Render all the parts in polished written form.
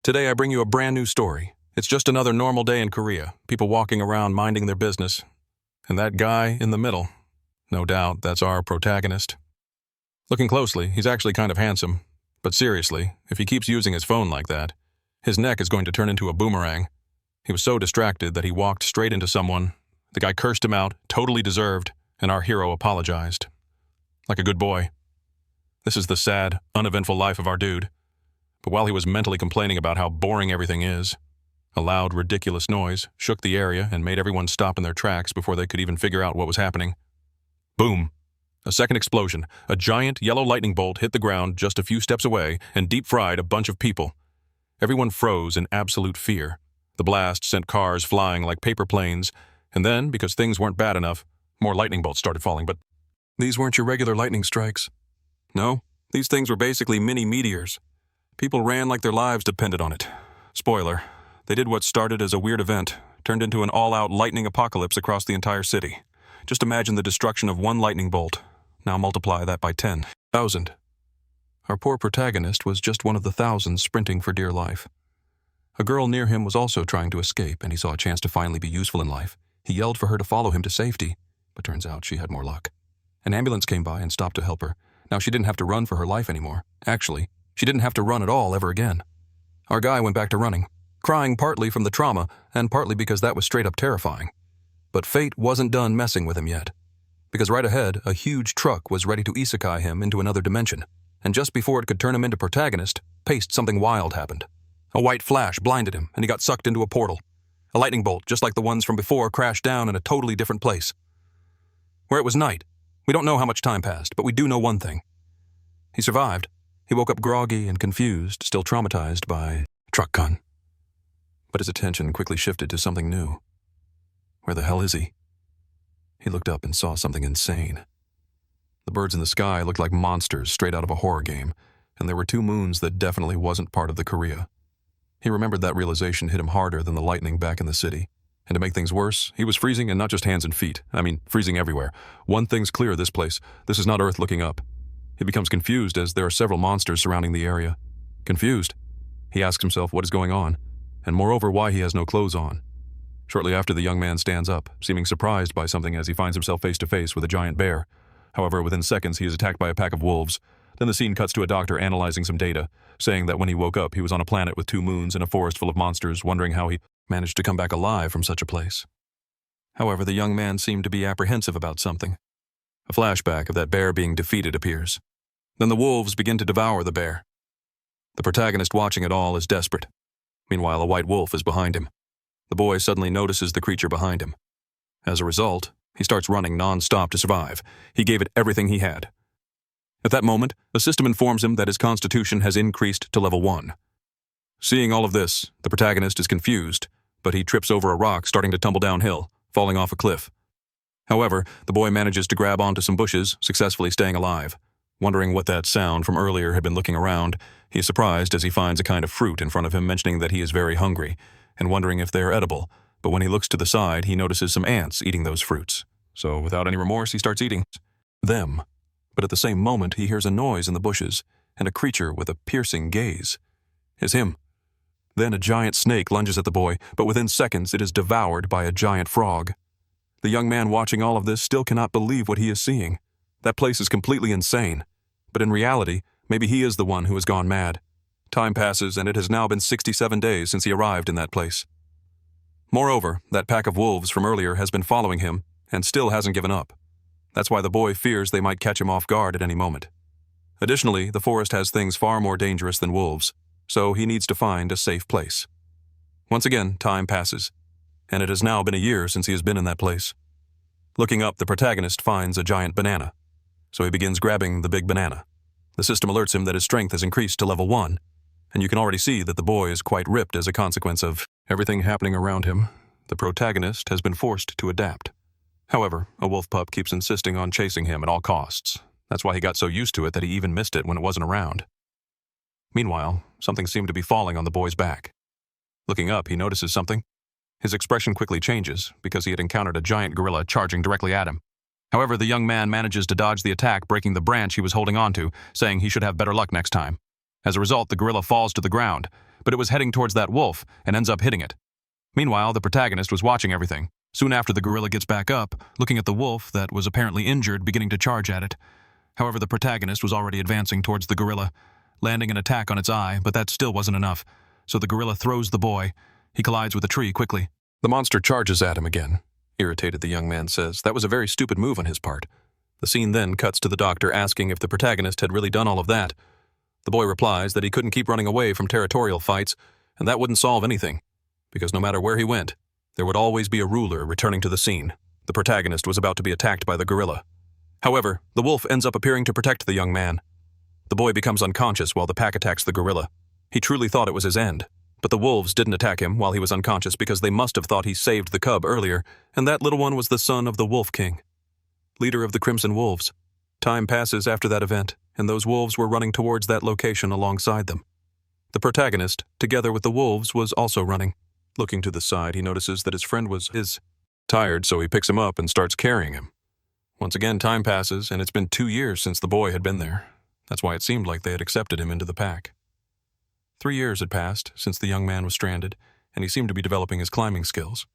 Today I bring you a brand new story. It's just another normal day in Korea, people walking around minding their business. And that guy in the middle, no doubt that's our protagonist. Looking closely, he's actually kind of handsome. But seriously, if he keeps using his phone like that, his neck is going to turn into a boomerang. He was so distracted that he walked straight into someone. The guy cursed him out, totally deserved, and our hero apologized. Like a good boy. This is the sad, uneventful life of our dude. But while he was mentally complaining about how boring everything is, a loud, ridiculous noise shook the area and made everyone stop in their tracks before they could even figure out what was happening. Boom! A second explosion. A giant yellow lightning bolt hit the ground just a few steps away and deep-fried a bunch of people. Everyone froze in absolute fear. The blast sent cars flying like paper planes, and then, because things weren't bad enough, more lightning bolts started falling, but these weren't your regular lightning strikes. No, these things were basically mini meteors. People ran like their lives depended on it. Spoiler, they did what started as a weird event, turned into an all-out lightning apocalypse across the entire city. Just imagine the destruction of one lightning bolt. Now multiply that by 10,000. Our poor protagonist was just one of the thousands sprinting for dear life. A girl near him was also trying to escape, and he saw a chance to finally be useful in life. He yelled for her to follow him to safety, but turns out she had more luck. An ambulance came by and stopped to help her. Now she didn't have to run for her life anymore. Actually, she didn't have to run at all ever again. Our guy went back to running, crying partly from the trauma and partly because that was straight up terrifying. But fate wasn't done messing with him yet. Because right ahead, a huge truck was ready to isekai him into another dimension. And just before it could turn him into protagonist, paced something wild happened. A white flash blinded him and he got sucked into a portal. A lightning bolt, just like the ones from before, crashed down in a totally different place. Where it was night. We don't know how much time passed, but we do know one thing. He survived. He woke up groggy and confused, still traumatized by truck gun. But his attention quickly shifted to something new. Where the hell is he? He looked up and saw something insane. The birds in the sky looked like monsters straight out of a horror game, and there were two moons that definitely wasn't part of the Korea. He remembered that realization hit him harder than the lightning back in the city. And to make things worse, he was freezing, and not just hands and feet. I mean, freezing everywhere. One thing's clear this place. This is not Earth looking up. He becomes confused as there are several monsters surrounding the area. Confused. He asks himself what is going on, and moreover why he has no clothes on. Shortly after, the young man stands up, seeming surprised by something as he finds himself face to face with a giant bear. However, within seconds, he is attacked by a pack of wolves. Then the scene cuts to a doctor analyzing some data, saying that when he woke up, he was on a planet with two moons and a forest full of monsters, wondering how he managed to come back alive from such a place. However, the young man seemed to be apprehensive about something. A flashback of that bear being defeated appears. Then the wolves begin to devour the bear. The protagonist watching it all is desperate. Meanwhile, a white wolf is behind him. The boy suddenly notices the creature behind him. As a result, he starts running non-stop to survive. He gave it everything he had. At that moment, the system informs him that his constitution has increased to level 1. Seeing all of this, the protagonist is confused, but he trips over a rock starting to tumble downhill, falling off a cliff. However, the boy manages to grab onto some bushes, successfully staying alive. Wondering what that sound from earlier had been looking around, he is surprised as he finds a kind of fruit in front of him, mentioning that he is very hungry, and wondering if they are edible. But when he looks to the side, he notices some ants eating those fruits. So without any remorse, he starts eating them. But at the same moment, he hears a noise in the bushes, and a creature with a piercing gaze. It's him. Then a giant snake lunges at the boy, but within seconds it is devoured by a giant frog. The young man watching all of this still cannot believe what he is seeing. That place is completely insane. But in reality, maybe he is the one who has gone mad. Time passes, and it has now been 67 days since he arrived in that place. Moreover, that pack of wolves from earlier has been following him, and still hasn't given up. That's why the boy fears they might catch him off guard at any moment. Additionally, the forest has things far more dangerous than wolves, so he needs to find a safe place. Once again, time passes, and it has now been a year since he has been in that place. Looking up, the protagonist finds a giant banana, so he begins grabbing the big banana. The system alerts him that his strength has increased to level 1, and you can already see that the boy is quite ripped as a consequence of everything happening around him. The protagonist has been forced to adapt. However, a wolf pup keeps insisting on chasing him at all costs. That's why he got so used to it that he even missed it when it wasn't around. Meanwhile, something seemed to be falling on the boy's back. Looking up, he notices something. His expression quickly changes because he had encountered a giant gorilla charging directly at him. However, the young man manages to dodge the attack, breaking the branch he was holding onto, saying he should have better luck next time. As a result, the gorilla falls to the ground, but it was heading towards that wolf and ends up hitting it. Meanwhile, the protagonist was watching everything. Soon after, the gorilla gets back up, looking at the wolf that was apparently injured, beginning to charge at it. However, the protagonist was already advancing towards the gorilla, landing an attack on its eye, but that still wasn't enough. So the gorilla throws the boy. He collides with a tree quickly. The monster charges at him again. Irritated, the young man says that was a very stupid move on his part. The scene then cuts to the doctor asking if the protagonist had really done all of that. The boy replies that he couldn't keep running away from territorial fights, and that wouldn't solve anything, because no matter where he went, there would always be a ruler returning to the scene. The protagonist was about to be attacked by the gorilla. However, the wolf ends up appearing to protect the young man. The boy becomes unconscious while the pack attacks the gorilla. He truly thought it was his end, but the wolves didn't attack him while he was unconscious because they must have thought he saved the cub earlier, and that little one was the son of the Wolf King, leader of the Crimson Wolves. Time passes after that event, and those wolves were running towards that location alongside them. The protagonist, together with the wolves, was also running. Looking to the side, he notices that his friend was tired, so he picks him up and starts carrying him. Once again, time passes, and it's been 2 years since the boy had been there. That's why it seemed like they had accepted him into the pack. 3 years had passed since the young man was stranded, and he seemed to be developing his climbing skills.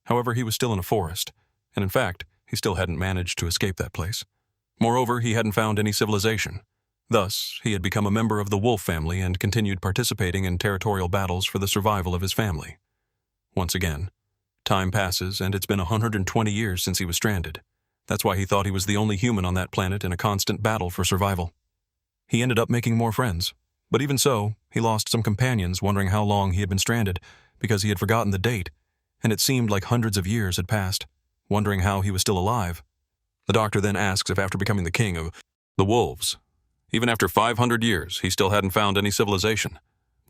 However, he was still in a forest, and in fact, he still hadn't managed to escape that place. Moreover, he hadn't found any civilization. Thus, he had become a member of the wolf family and continued participating in territorial battles for the survival of his family. Once again, time passes, and it's been 120 years since he was stranded. That's why he thought he was the only human on that planet in a constant battle for survival. He ended up making more friends, but even so, he lost some companions wondering how long he had been stranded because he had forgotten the date, and it seemed like hundreds of years had passed, wondering how he was still alive. The doctor then asks if after becoming the king of the wolves, even after 500 years, he still hadn't found any civilization.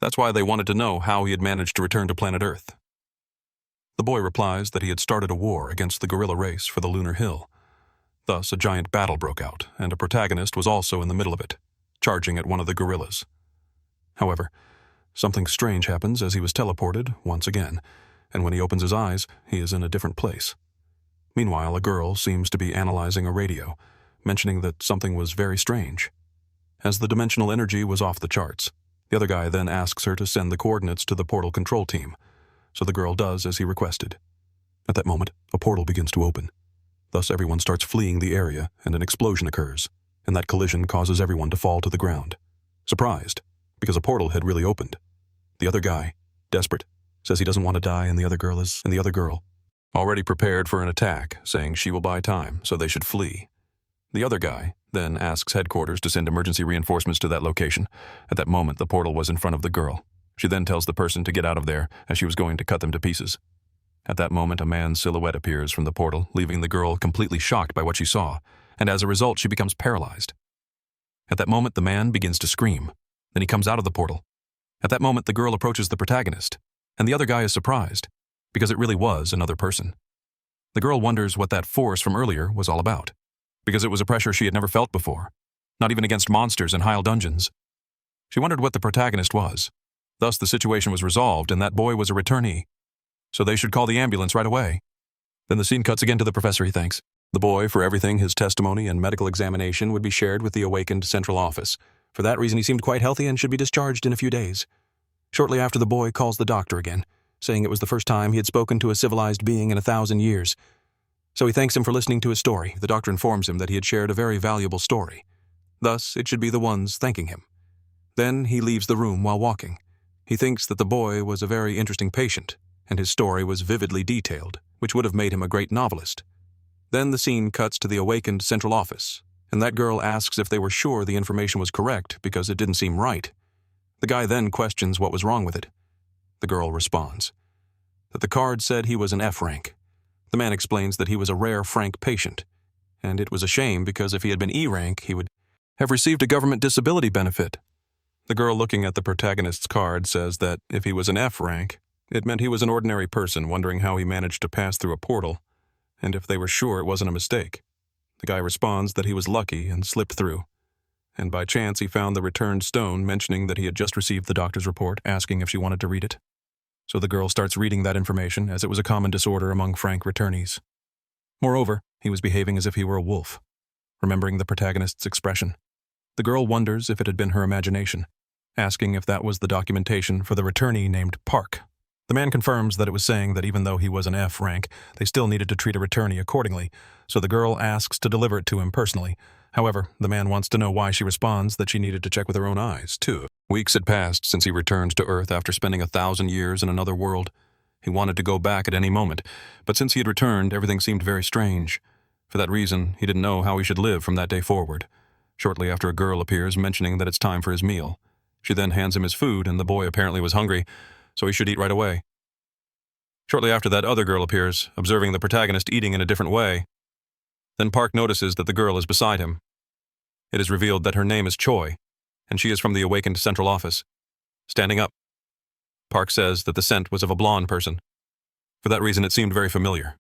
That's why they wanted to know how he had managed to return to planet Earth. The boy replies that he had started a war against the gorilla race for the Lunar Hill. Thus, a giant battle broke out, and a protagonist was also in the middle of it, charging at one of the gorillas. However, something strange happens as he was teleported once again, and when he opens his eyes, he is in a different place. Meanwhile, a girl seems to be analyzing a radio, mentioning that something was very strange. As the dimensional energy was off the charts, the other guy then asks her to send the coordinates to the portal control team, so the girl does as he requested. At that moment, a portal begins to open. Thus, everyone starts fleeing the area, and an explosion occurs, and that collision causes everyone to fall to the ground. Surprised, because a portal had really opened. The other guy, desperate, says he doesn't want to die, and the other girl, already prepared for an attack, saying she will buy time, so they should flee. The other guy then asks headquarters to send emergency reinforcements to that location. At that moment, the portal was in front of the girl. She then tells the person to get out of there, as she was going to cut them to pieces. At that moment, a man's silhouette appears from the portal, leaving the girl completely shocked by what she saw, and as a result, she becomes paralyzed. At that moment, the man begins to scream. Then he comes out of the portal. At that moment, the girl approaches the protagonist, and the other guy is surprised, because it really was another person. The girl wonders what that force from earlier was all about, because it was a pressure she had never felt before, not even against monsters in Hyle dungeons. She wondered what the protagonist was. Thus, the situation was resolved, and that boy was a returnee, so they should call the ambulance right away. Then the scene cuts again to the professor, he thanks the boy for everything. His testimony and medical examination would be shared with the awakened central office. For that reason, he seemed quite healthy and should be discharged in a few days. Shortly after, the boy calls the doctor again, saying it was the first time he had spoken to a civilized being in 1,000 years. So he thanks him for listening to his story. The doctor informs him that he had shared a very valuable story. Thus, it should be the ones thanking him. Then he leaves the room while walking. He thinks that the boy was a very interesting patient, and his story was vividly detailed, which would have made him a great novelist. Then the scene cuts to the awakened central office, and that girl asks if they were sure the information was correct because it didn't seem right. The guy then questions what was wrong with it. The girl responds that the card said he was an F rank. The man explains that he was a rare Frank patient, and it was a shame because if he had been E rank, he would have received a government disability benefit. The girl looking at the protagonist's card says that if he was an F rank, it meant he was an ordinary person wondering how he managed to pass through a portal, and if they were sure it wasn't a mistake. The guy responds that he was lucky and slipped through, and by chance he found the returned stone mentioning that he had just received the doctor's report asking if she wanted to read it. So the girl starts reading that information as it was a common disorder among Frank returnees. Moreover, he was behaving as if he were a wolf, remembering the protagonist's expression. The girl wonders if it had been her imagination, asking if that was the documentation for the returnee named Park. The man confirms that it was saying that even though he was an F rank, they still needed to treat a returnee accordingly, so the girl asks to deliver it to him personally. However, the man wants to know why she responds that she needed to check with her own eyes, too. Weeks had passed since he returned to Earth after spending 1,000 years in another world. He wanted to go back at any moment, but since he had returned, everything seemed very strange. For that reason, he didn't know how he should live from that day forward. Shortly after, a girl appears mentioning that it's time for his meal. She then hands him his food, and the boy apparently was hungry, so he should eat right away. Shortly after that, other girl appears, observing the protagonist eating in a different way. Then Park notices that the girl is beside him. It is revealed that her name is Choi, and she is from the awakened central office. Standing up, Park says that the scent was of a blonde person. For that reason, it seemed very familiar.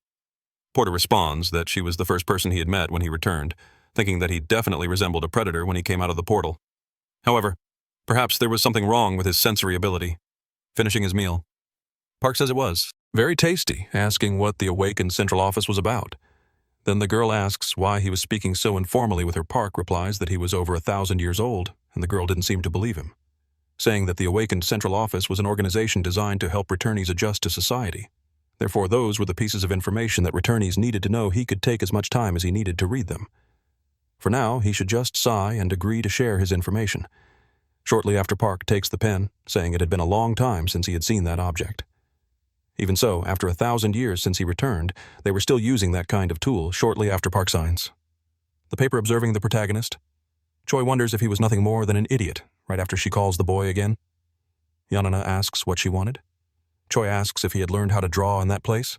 Porter responds that she was the first person he had met when he returned, thinking that he definitely resembled a predator when he came out of the portal. However, perhaps there was something wrong with his sensory ability. Finishing his meal, Park says it was very tasty, asking what the awakened central office was about. Then the girl asks why he was speaking so informally with her. Park replies that he was over 1,000 years old, and the girl didn't seem to believe him, saying that the awakened central office was an organization designed to help returnees adjust to society. Therefore, those were the pieces of information that returnees needed to know. He could take as much time as he needed to read them. For now, he should just sigh and agree to share his information. Shortly after, Park takes the pen, saying it had been a long time since he had seen that object. Even so, after 1,000 years since he returned, they were still using that kind of tool. Shortly after, Park signs the paper, observing the protagonist. Choi wonders if he was nothing more than an idiot, right after she calls the boy again. Yanana asks what she wanted. Choi asks if he had learned how to draw in that place.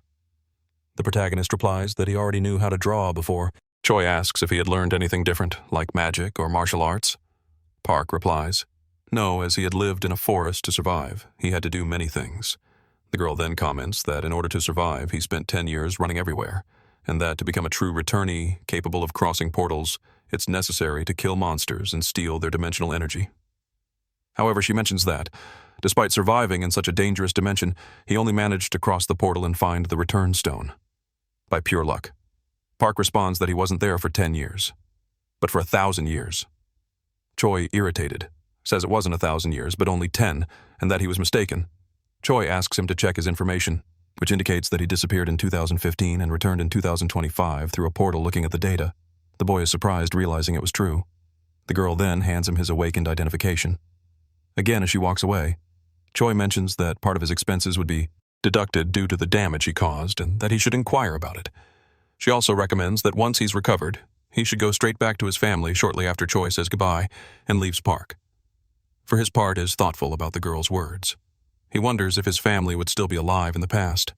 The protagonist replies that he already knew how to draw before. Choi asks if he had learned anything different, like magic or martial arts. Park replies, no, as he had lived in a forest to survive, he had to do many things. The girl then comments that in order to survive, he spent 10 years running everywhere, and that to become a true returnee capable of crossing portals, it's necessary to kill monsters and steal their dimensional energy. However, she mentions that, despite surviving in such a dangerous dimension, he only managed to cross the portal and find the return stone. By pure luck. Park responds that he wasn't there for 10 years, but for 1,000 years. Choi, irritated, says it wasn't 1,000 years, but only 10, and that he was mistaken. Choi asks him to check his information, which indicates that he disappeared in 2015 and returned in 2025 through a portal. Looking at the data, the boy is surprised, realizing it was true. The girl then hands him his awakened identification. Again, as she walks away, Choi mentions that part of his expenses would be deducted due to the damage he caused and that he should inquire about it. She also recommends that once he's recovered, he should go straight back to his family. Shortly after, Choi says goodbye and leaves Park. For his part, is thoughtful about the girl's words. He wonders if his family would still be alive in the past.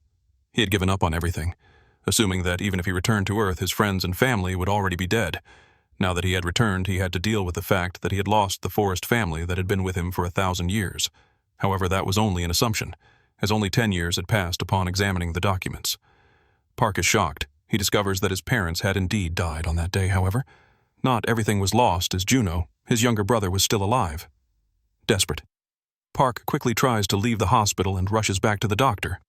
He had given up on everything, assuming that even if he returned to Earth, his friends and family would already be dead. Now that he had returned, he had to deal with the fact that he had lost the forest family that had been with him for 1,000 years. However, that was only an assumption, as only 10 years had passed upon examining the documents. Park is shocked. He discovers that his parents had indeed died on that day. However, not everything was lost, as Juno, his younger brother, was still alive. Desperate, Park quickly tries to leave the hospital and rushes back to the doctor.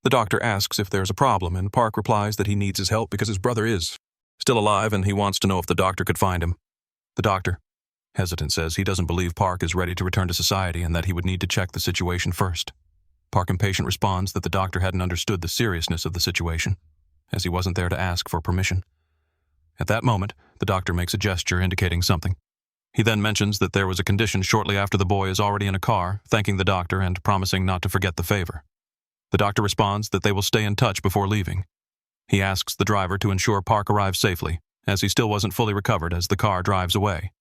The doctor asks if there's a problem, and Park replies that he needs his help because his brother is still alive and he wants to know if the doctor could find him. The doctor, hesitant, says he doesn't believe Park is ready to return to society and that he would need to check the situation first. Park, impatient, responds that the doctor hadn't understood the seriousness of the situation, as he wasn't there to ask for permission. At that moment, the doctor makes a gesture indicating something. He then mentions that there was a condition. Shortly after, the boy is already in a car, thanking the doctor and promising not to forget the favor. The doctor responds that they will stay in touch before leaving. He asks the driver to ensure Park arrives safely, as he still wasn't fully recovered as the car drives away.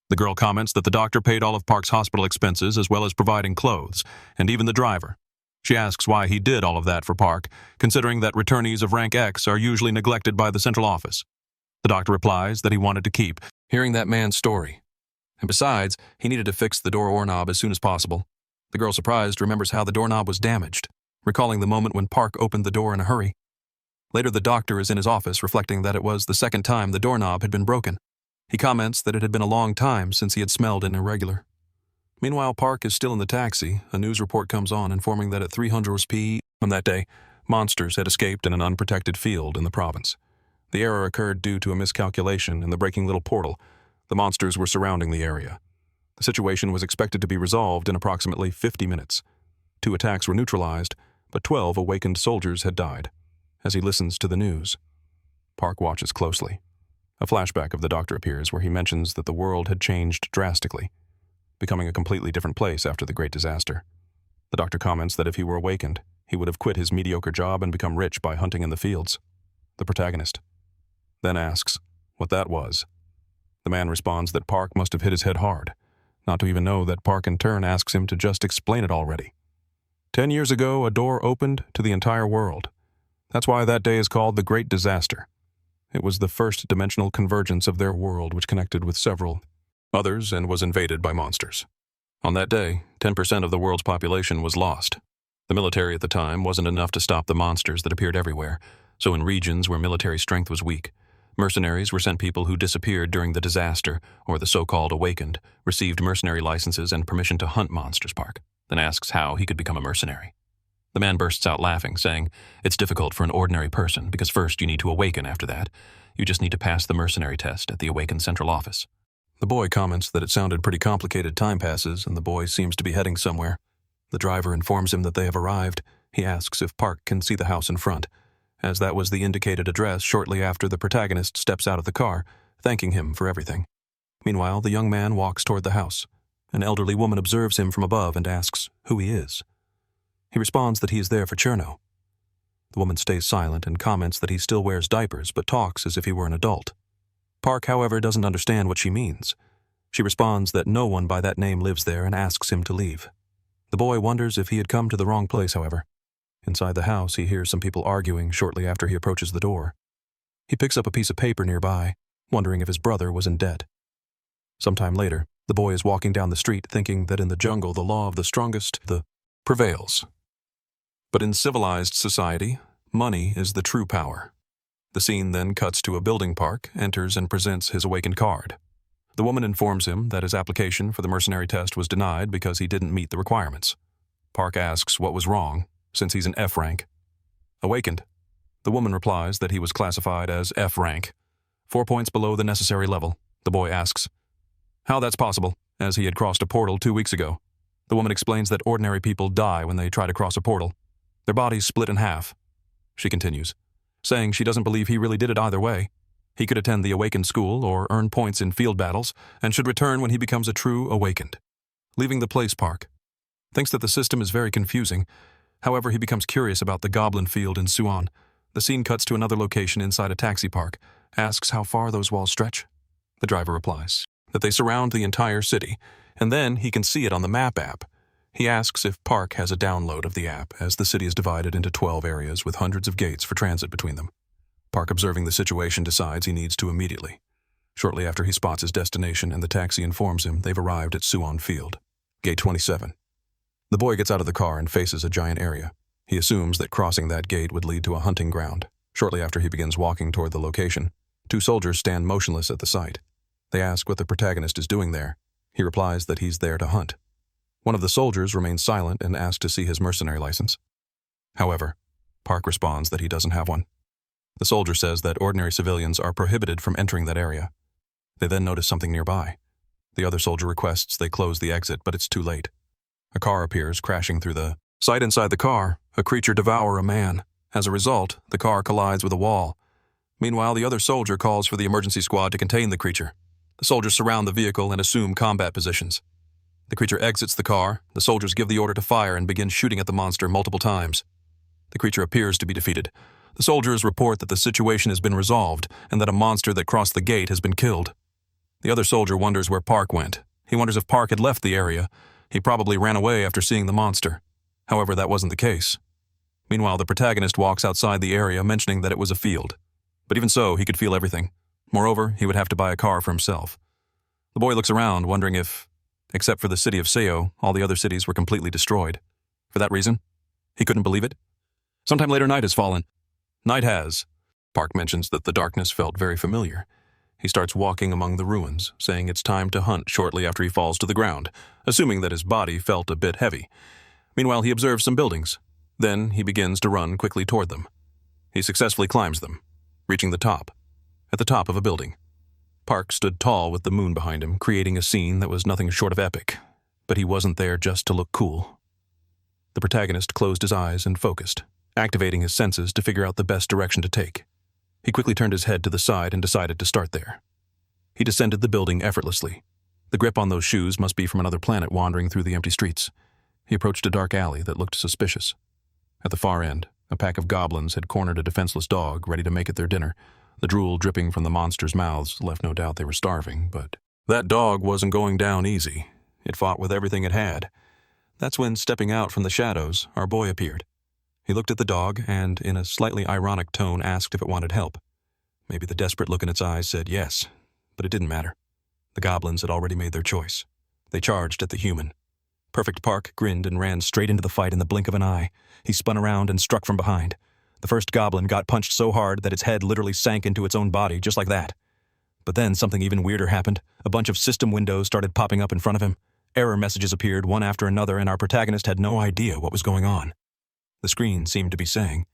The girl comments that the doctor paid all of Park's hospital expenses as well as providing clothes, and even the driver. She asks why he did all of that for Park, considering that returnees of rank X are usually neglected by the central office. The doctor replies that he wanted to keep hearing that man's story. And besides, he needed to fix the door knob as soon as possible. The girl, surprised, remembers how the doorknob was damaged, recalling the moment when Park opened the door in a hurry. Later, the doctor is in his office, reflecting that it was the second time the doorknob had been broken. He comments that it had been a long time since he had smelled it irregular. Meanwhile, Park is still in the taxi. A news report comes on informing that at 300 p.m. on that day, monsters had escaped in an unprotected field in the province. The error occurred due to a miscalculation in the breaking little portal. The monsters were surrounding the area. The situation was expected to be resolved in approximately 50 minutes. 2 attacks were neutralized, but 12 awakened soldiers had died. As he listens to the news, Park watches closely. A flashback of the doctor appears where he mentions that the world had changed drastically, becoming a completely different place after the great disaster. The doctor comments that if he were awakened, he would have quit his mediocre job and become rich by hunting in the fields. The protagonist then asks what that was. The man responds that Park must have hit his head hard, not to even know that Park in turn asks him to just explain it already. 10 years ago, a door opened to the entire world. That's why that day is called the Great Disaster. It was the first dimensional convergence of their world which connected with several others and was invaded by monsters. On that day, 10% of the world's population was lost. The military at the time wasn't enough to stop the monsters that appeared everywhere, so in regions where military strength was weak, mercenaries were sent. People who disappeared during the disaster, or the so-called awakened, received mercenary licenses and permission to hunt monsters. Park then asks how he could become a mercenary. The man bursts out laughing, saying, "It's difficult for an ordinary person because first you need to awaken. After that, you just need to pass the mercenary test at the Awakened Central Office." The boy comments that it sounded pretty complicated. Time passes, and the boy seems to be heading somewhere. The driver informs him that they have arrived. He asks if Park can see the house in front, as that was the indicated address shortly after the protagonist steps out of the car, thanking him for everything. Meanwhile, the young man walks toward the house. An elderly woman observes him from above and asks who he is. He responds that he is there for Cherno. The woman stays silent and comments that he still wears diapers but talks as if he were an adult. Park, however, doesn't understand what she means. She responds that no one by that name lives there and asks him to leave. The boy wonders if he had come to the wrong place, however. Inside the house, he hears some people arguing shortly after he approaches the door. He picks up a piece of paper nearby, wondering if his brother was in debt. Sometime later, the boy is walking down the street thinking that in the jungle the law of the strongest prevails. But in civilized society, money is the true power. The scene then cuts to a building. Park enters and presents his awakened card. The woman informs him that his application for the mercenary test was denied because he didn't meet the requirements. Park asks what was wrong, since he's an F rank. Awakened, the woman replies that he was classified as F rank, 4 points below the necessary level. The boy asks how that's possible, as he had crossed a portal 2 weeks ago. The woman explains that ordinary people die when they try to cross a portal. Their bodies split in half. She continues, saying she doesn't believe he really did it either way. He could attend the awakened school or earn points in field battles and should return when he becomes a true awakened. Leaving the place, Park thinks that the system is very confusing. However, he becomes curious about the Goblin Field in Suwon. The scene cuts to another location inside a taxi park, asks how far those walls stretch. The driver replies that they surround the entire city, and then he can see it on the map app. He asks if Park has a download of the app, as the city is divided into 12 areas with hundreds of gates for transit between them. Park, observing the situation, decides he needs to immediately. Shortly after, he spots his destination, and the taxi informs him they've arrived at Suwon Field, Gate 27. The boy gets out of the car and faces a giant area. He assumes that crossing that gate would lead to a hunting ground. Shortly after he begins walking toward the location, 2 soldiers stand motionless at the site. They ask what the protagonist is doing there. He replies that he's there to hunt. One of the soldiers remains silent and asks to see his mercenary license. However, Park responds that he doesn't have one. The soldier says that ordinary civilians are prohibited from entering that area. They then notice something nearby. The other soldier requests they close the exit, but it's too late. A car appears, crashing through the site. Inside the car, a creature devours a man. As a result, the car collides with a wall. Meanwhile, the other soldier calls for the emergency squad to contain the creature. The soldiers surround the vehicle and assume combat positions. The creature exits the car. The soldiers give the order to fire and begin shooting at the monster multiple times. The creature appears to be defeated. The soldiers report that the situation has been resolved and that a monster that crossed the gate has been killed. The other soldier wonders where Park went. He wonders if Park had left the area. He probably ran away after seeing the monster. However, that wasn't the case. Meanwhile, the protagonist walks outside the area, mentioning that it was a field. But even so, he could feel everything. Moreover, he would have to buy a car for himself. The boy looks around, wondering if, except for the city of Seo, all the other cities were completely destroyed. For that reason, he couldn't believe it. Sometime later, night has fallen. Night has. Park mentions that the darkness felt very familiar. He starts walking among the ruins, saying it's time to hunt shortly after he falls to the ground, assuming that his body felt a bit heavy. Meanwhile, he observes some buildings. Then he begins to run quickly toward them. He successfully climbs them, reaching the top. At the top of a building, Park stood tall with the moon behind him, creating a scene that was nothing short of epic. But he wasn't there just to look cool. The protagonist closed his eyes and focused, activating his senses to figure out the best direction to take. He quickly turned his head to the side and decided to start there. He descended the building effortlessly. The grip on those shoes must be from another planet wandering through the empty streets. He approached a dark alley that looked suspicious. At the far end, a pack of goblins had cornered a defenseless dog ready to make it their dinner. The drool dripping from the monsters' mouths left no doubt they were starving, but that dog wasn't going down easy. It fought with everything it had. That's when, stepping out from the shadows, our boy appeared. He looked at the dog and, in a slightly ironic tone, asked if it wanted help. Maybe the desperate look in its eyes said yes, but it didn't matter. The goblins had already made their choice. They charged at the human. Perfect Park grinned and ran straight into the fight in the blink of an eye. He spun around and struck from behind. The first goblin got punched so hard that its head literally sank into its own body, just like that. But then something even weirder happened. A bunch of system windows started popping up in front of him. Error messages appeared one after another, and our protagonist had no idea what was going on. The screen seemed to be saying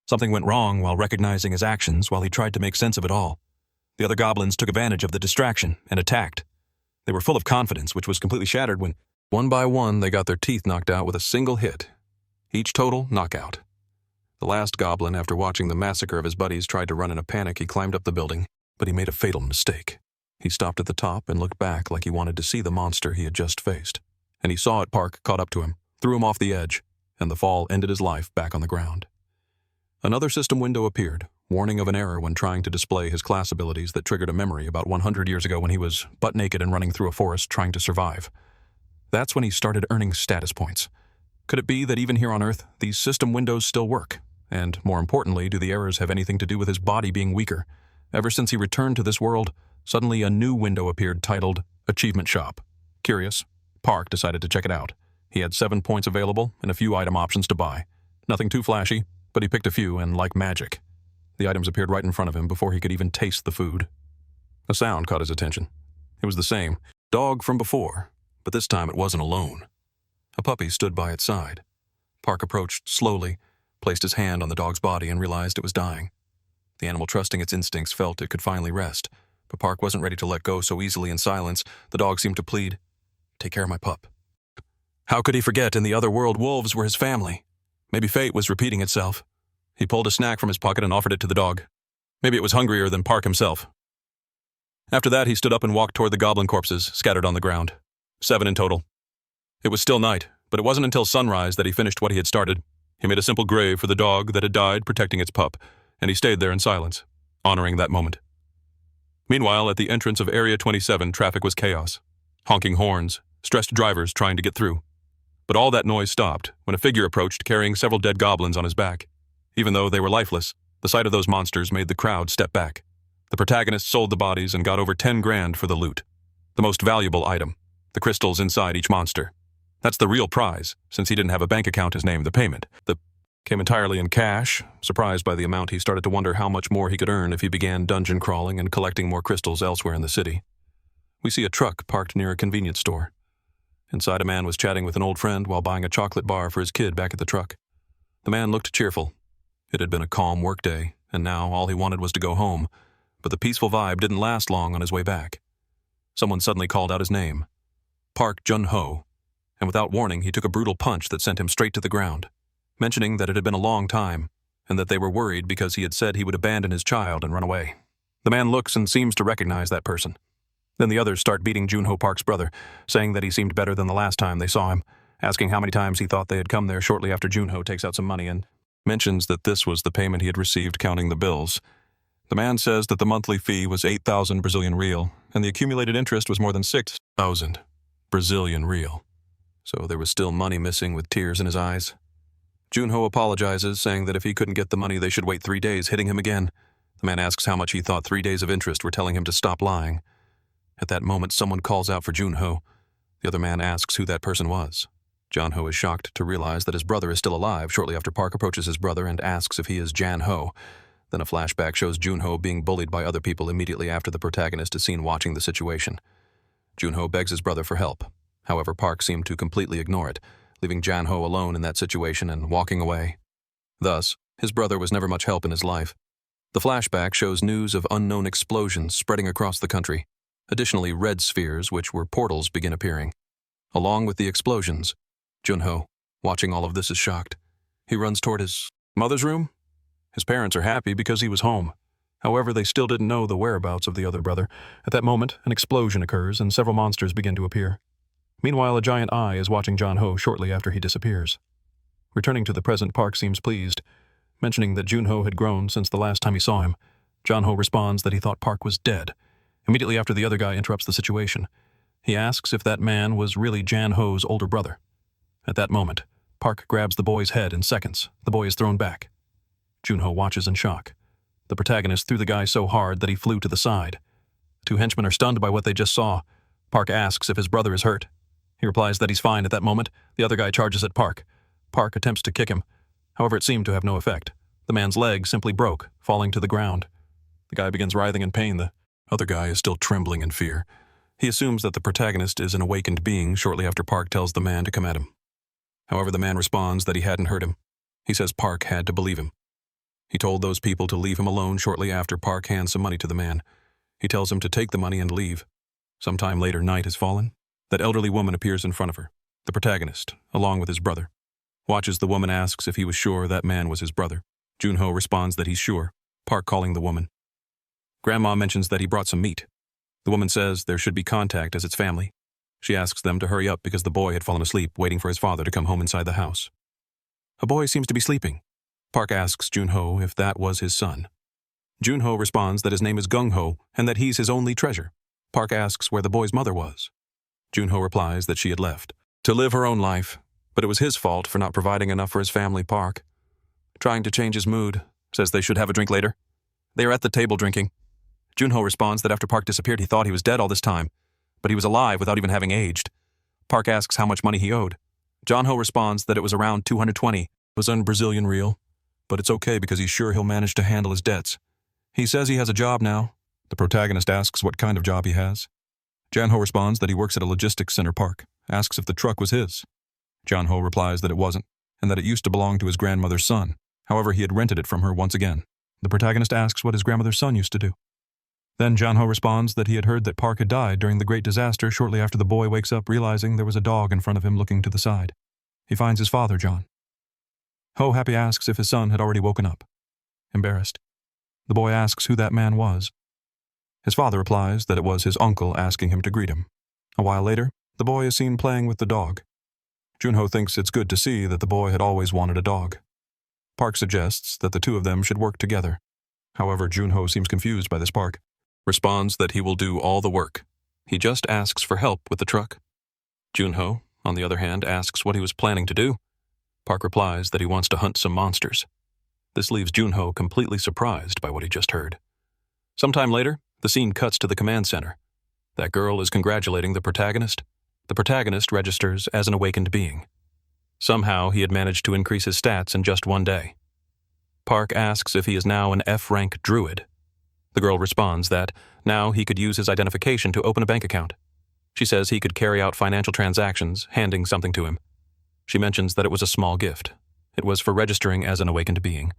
something went wrong while recognizing his actions while he tried to make sense of it all. The other goblins took advantage of the distraction and attacked. They were full of confidence, which was completely shattered when, one by one, they got their teeth knocked out with a single hit. Each total knockout. The last goblin, after watching the massacre of his buddies, tried to run in a panic. He climbed up the building, but he made a fatal mistake. He stopped at the top and looked back like he wanted to see the monster he had just faced. And he saw it. Park caught up to him, threw him off the edge, and the fall ended his life back on the ground. Another system window appeared, warning of an error when trying to display his class abilities that triggered a memory about 100 years ago when he was butt naked and running through a forest trying to survive. That's when he started earning status points. Could it be that even here on Earth, these system windows still work? And more importantly, do the errors have anything to do with his body being weaker? Ever since he returned to this world, suddenly a new window appeared titled Achievement Shop. Curious, Park decided to check it out. He had 7 points available and a few item options to buy. Nothing too flashy, but he picked a few and, like magic, the items appeared right in front of him before he could even taste the food. A sound caught his attention. It was the same dog from before, but this time it wasn't alone. A puppy stood by its side. Park approached slowly, placed his hand on the dog's body, and realized it was dying. The animal, trusting its instincts, felt it could finally rest, but Park wasn't ready to let go so easily. In silence, the dog seemed to plead, "Take care of my pup." How could he forget in the other world wolves were his family? Maybe fate was repeating itself. He pulled a snack from his pocket and offered it to the dog. Maybe it was hungrier than Park himself. After that, he stood up and walked toward the goblin corpses scattered on the ground. 7 in total. It was still night, but it wasn't until sunrise that he finished what he had started. He made a simple grave for the dog that had died protecting its pup, and he stayed there in silence, honoring that moment. Meanwhile, at the entrance of Area 27, traffic was chaos. Honking horns, stressed drivers trying to get through. But all that noise stopped when a figure approached carrying several dead goblins on his back. Even though they were lifeless, the sight of those monsters made the crowd step back. The protagonist sold the bodies and got over 10 grand for the loot. The most valuable item, the crystals inside each monster. That's the real prize, since he didn't have a bank account as named the payment. The came entirely in cash. Surprised by the amount, he started to wonder how much more he could earn if he began dungeon crawling and collecting more crystals elsewhere in the city. We see a truck parked near a convenience store. Inside, a man was chatting with an old friend while buying a chocolate bar for his kid back at the truck. The man looked cheerful. It had been a calm workday, and now all he wanted was to go home, but the peaceful vibe didn't last long on his way back. Someone suddenly called out his name, Park Jun-ho, and without warning he took a brutal punch that sent him straight to the ground, mentioning that it had been a long time, and that they were worried because he had said he would abandon his child and run away. The man looks and seems to recognize that person. Then the others start beating Jun-ho Park's brother, saying that he seemed better than the last time they saw him, asking how many times he thought they had come there. Shortly after, Jun-ho takes out some money and mentions that this was the payment he had received counting the bills. The man says that the monthly fee was 8,000 Brazilian real, and the accumulated interest was more than 6,000 Brazilian real. So there was still money missing, with tears in his eyes. Jun-ho apologizes, saying that if he couldn't get the money, they should wait 3 days, hitting him again. The man asks how much he thought 3 days of interest were, telling him to stop lying. At that moment, someone calls out for Jun-ho. The other man asks who that person was. Jun-ho is shocked to realize that his brother is still alive. Shortly after, Park approaches his brother and asks if he is Jan-ho. Then a flashback shows Jun-ho being bullied by other people immediately after the protagonist is seen watching the situation. Jun-ho begs his brother for help. However, Park seemed to completely ignore it, leaving Jan-ho alone in that situation and walking away. Thus, his brother was never much help in his life. The flashback shows news of unknown explosions spreading across the country. Additionally, red spheres, which were portals, begin appearing. Along with the explosions, Junho, watching all of this, is shocked. He runs toward his mother's room. His parents are happy because he was home. However, they still didn't know the whereabouts of the other brother. At that moment, an explosion occurs and several monsters begin to appear. Meanwhile, a giant eye is watching Junho shortly after he disappears. Returning to the present, Park seems pleased. Mentioning that Junho had grown since the last time he saw him, Junho responds that he thought Park was dead. Immediately after, the other guy interrupts the situation. He asks if that man was really Janho's older brother. At that moment, Park grabs the boy's head in seconds. The boy is thrown back. Junho watches in shock. The protagonist threw the guy so hard that he flew to the side. Two henchmen are stunned by what they just saw. Park asks if his brother is hurt. He replies that he's fine. At that moment, the other guy charges at Park. Park attempts to kick him. However, it seemed to have no effect. The man's leg simply broke, falling to the ground. The guy begins writhing in pain. The other guy is still trembling in fear. He assumes that the protagonist is an awakened being shortly after Park tells the man to come at him. However, the man responds that he hadn't hurt him. He says Park had to believe him. He told those people to leave him alone shortly after Park hands some money to the man. He tells him to take the money and leave. Sometime later, night has fallen. That elderly woman appears in front of her. The protagonist, along with his brother. Watches the woman, asks if he was sure that man was his brother. Junho responds that he's sure, Park calling the woman. Grandma mentions that he brought some meat. The woman says there should be contact as it's family. She asks them to hurry up because the boy had fallen asleep waiting for his father to come home inside the house. A boy seems to be sleeping. Park asks Junho if that was his son. Junho responds that his name is Gung-ho and that he's his only treasure. Park asks where the boy's mother was. Junho replies that she had left to live her own life, but it was his fault for not providing enough for his family. Park, trying to change his mood, says they should have a drink later. They are at the table drinking. Junho responds that after Park disappeared, he thought he was dead all this time, but he was alive without even having aged. Park asks how much money he owed. Junho responds that it was around 220. It was in Brazilian real, but it's okay because he's sure he'll manage to handle his debts. He says he has a job now. The protagonist asks what kind of job he has. Junho responds that he works at a logistics center. Park asks if the truck was his. Junho replies that it wasn't, and that it used to belong to his grandmother's son. However, he had rented it from her once again. The protagonist asks what his grandmother's son used to do. Then Junho responds that he had heard that Park had died during the great disaster shortly after the boy wakes up realizing there was a dog in front of him looking to the side. He finds his father, John. Ho Happy asks if his son had already woken up. Embarrassed, the boy asks who that man was. His father replies that it was his uncle asking him to greet him. A while later, the boy is seen playing with the dog. Junho thinks it's good to see that the boy had always wanted a dog. Park suggests that the two of them should work together. However, Junho seems confused by this. Park responds that he will do all the work. He just asks for help with the truck. Junho, on the other hand, asks what he was planning to do. Park replies that he wants to hunt some monsters. This leaves Junho completely surprised by what he just heard. Sometime later, the scene cuts to the command center. That girl is congratulating the protagonist. The protagonist registers as an awakened being. Somehow, he had managed to increase his stats in just one day. Park asks if he is now an F-rank druid. The girl responds that now he could use his identification to open a bank account. She says he could carry out financial transactions, handing something to him. She mentions that it was a small gift. It was for registering as an awakened being.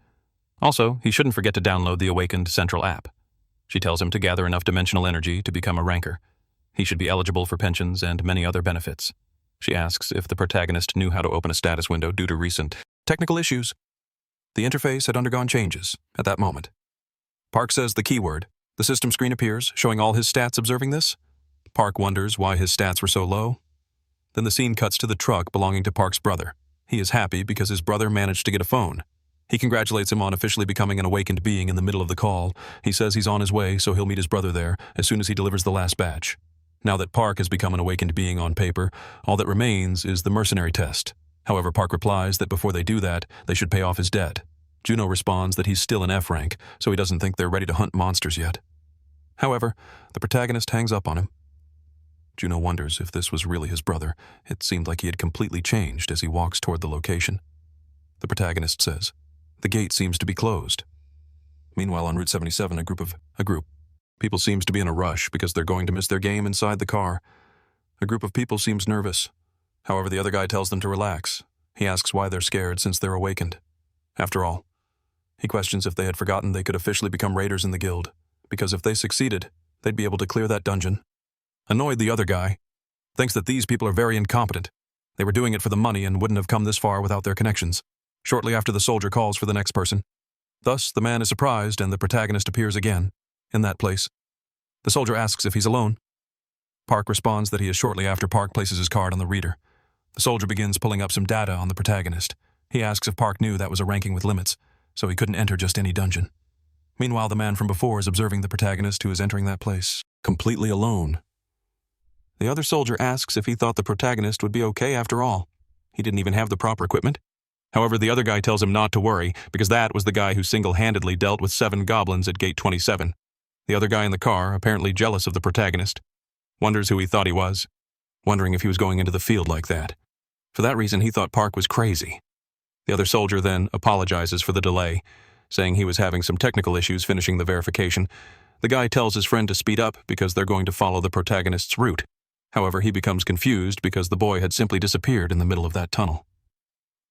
Also, he shouldn't forget to download the Awakened Central app. She tells him to gather enough dimensional energy to become a ranker. He should be eligible for pensions and many other benefits. She asks if the protagonist knew how to open a status window due to recent technical issues. The interface had undergone changes at that moment. Park says the keyword. The system screen appears, showing all his stats. Observing this, Park wonders why his stats were so low. Then the scene cuts to the truck belonging to Park's brother. He is happy because his brother managed to get a phone. He congratulates him on officially becoming an awakened being in the middle of the call. He says he's on his way, so he'll meet his brother there as soon as he delivers the last batch. Now that Park has become an awakened being on paper, all that remains is the mercenary test. However, Park replies that before they do that, they should pay off his debt. Juno responds that he's still an F rank, so he doesn't think they're ready to hunt monsters yet. However, the protagonist hangs up on him. Juno wonders if this was really his brother. It seemed like he had completely changed as he walks toward the location. The protagonist says, "The gate seems to be closed." Meanwhile, on Route 77, a group. People seems to be in a rush because they're going to miss their game inside the car. A group of people seems nervous. However, the other guy tells them to relax. He asks why they're scared since they're awakened. After all, He questions if they had forgotten they could officially become raiders in the guild, because if they succeeded, they'd be able to clear that dungeon. Annoyed, the other guy thinks that these people are very incompetent. They were doing it for the money and wouldn't have come this far without their connections. Shortly after, the soldier calls for the next person. Thus, the man is surprised and the protagonist appears again, in that place. The soldier asks if he's alone. Park responds that he is. Shortly after, Park places his card on the reader. The soldier begins pulling up some data on the protagonist. He asks if Park knew that was a ranking with limits, so he couldn't enter just any dungeon. Meanwhile, the man from before is observing the protagonist who is entering that place, completely alone. The other soldier asks if he thought the protagonist would be okay after all. He didn't even have the proper equipment. However, the other guy tells him not to worry, because that was the guy who single-handedly dealt with 7 goblins at Gate 27. The other guy in the car, apparently jealous of the protagonist, wonders who he thought he was, wondering if he was going into the field like that. For that reason, he thought Park was crazy. The other soldier then apologizes for the delay, saying he was having some technical issues finishing the verification. The guy tells his friend to speed up because they're going to follow the protagonist's route. However, he becomes confused because the boy had simply disappeared in the middle of that tunnel.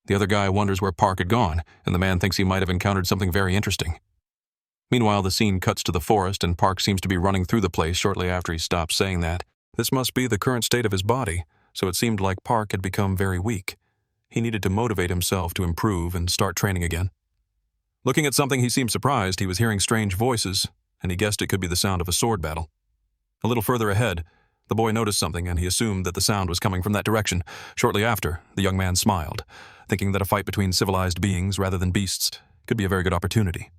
The other guy wonders where Park had gone, and the man thinks he might have encountered something very interesting. Meanwhile, the scene cuts to the forest, and Park seems to be running through the place shortly after he stops saying that. This must be the current state of his body, so it seemed like Park had become very weak. He needed to motivate himself to improve and start training again. Looking at something, he seemed surprised. He was hearing strange voices, and he guessed it could be the sound of a sword battle. A little further ahead, the boy noticed something, and he assumed that the sound was coming from that direction. Shortly after, the young man smiled, thinking that a fight between civilized beings rather than beasts could be a very good opportunity.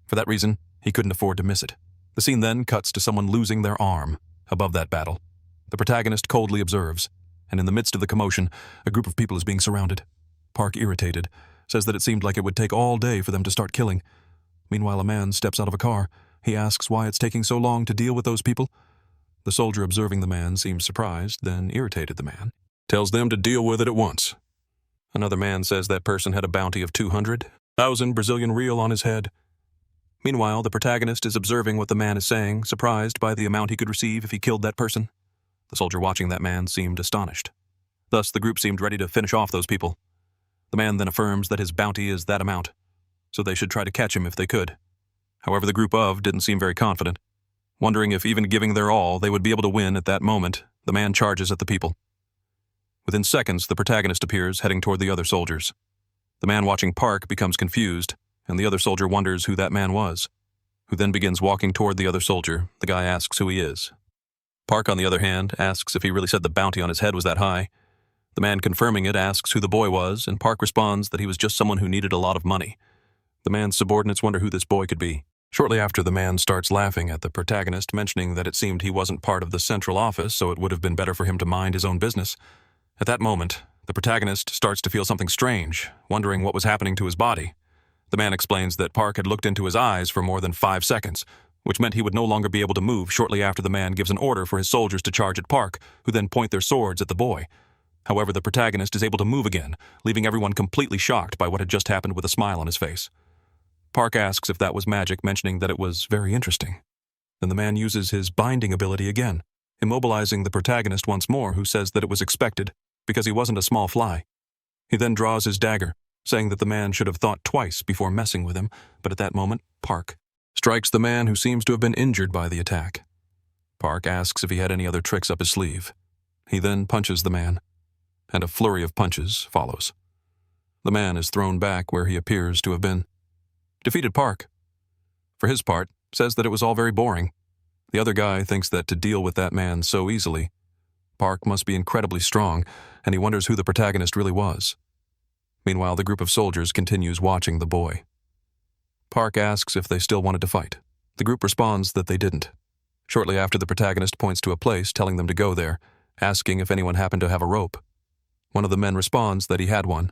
For that reason, he couldn't afford to miss it. The scene then cuts to someone losing their arm. Above that battle, the protagonist coldly observes, and in the midst of the commotion, a group of people is being surrounded. Park, irritated, says that it seemed like it would take all day for them to start killing. Meanwhile, a man steps out of a car. He asks why it's taking so long to deal with those people. The soldier, observing the man, seems surprised, then irritated. The man tells them to deal with it at once. Another man says that person had a bounty of 200,000 Brazilian real on his head. Meanwhile, the protagonist is observing what the man is saying, surprised by the amount he could receive if he killed that person. The soldier watching that man seemed astonished. Thus, the group seemed ready to finish off those people. The man then affirms that his bounty is that amount, so they should try to catch him if they could. However, the group of didn't seem very confident. Wondering if even giving their all, they would be able to win at that moment, the man charges at the people. Within seconds, the protagonist appears, heading toward the other soldiers. The man watching Park becomes confused, and the other soldier wonders who that man was, who then begins walking toward the other soldier. The guy asks who he is. Park, on the other hand, asks if he really said the bounty on his head was that high. The man confirming it asks who the boy was, and Park responds that he was just someone who needed a lot of money. The man's subordinates wonder who this boy could be. Shortly after, the man starts laughing at the protagonist, mentioning that it seemed he wasn't part of the central office, so it would have been better for him to mind his own business. At that moment, the protagonist starts to feel something strange, wondering what was happening to his body. The man explains that Park had looked into his eyes for more than 5 seconds, which meant he would no longer be able to move. Shortly after, the man gives an order for his soldiers to charge at Park, who then point their swords at the boy. However, the protagonist is able to move again, leaving everyone completely shocked by what had just happened with a smile on his face. Park asks if that was magic, mentioning that it was very interesting. Then the man uses his binding ability again, immobilizing the protagonist once more, who says that it was expected, because he wasn't a small fly. He then draws his dagger, saying that the man should have thought twice before messing with him, but at that moment, Park strikes the man, who seems to have been injured by the attack. Park asks if he had any other tricks up his sleeve. He then punches the man, and a flurry of punches follows. The man is thrown back where he appears to have been. Defeated Park, for his part, says that it was all very boring. The other guy thinks that to deal with that man so easily, Park must be incredibly strong, and he wonders who the protagonist really was. Meanwhile, the group of soldiers continues watching the boy. Park asks if they still wanted to fight. The group responds that they didn't. Shortly after, the protagonist points to a place, telling them to go there, asking if anyone happened to have a rope. One of the men responds that he had one.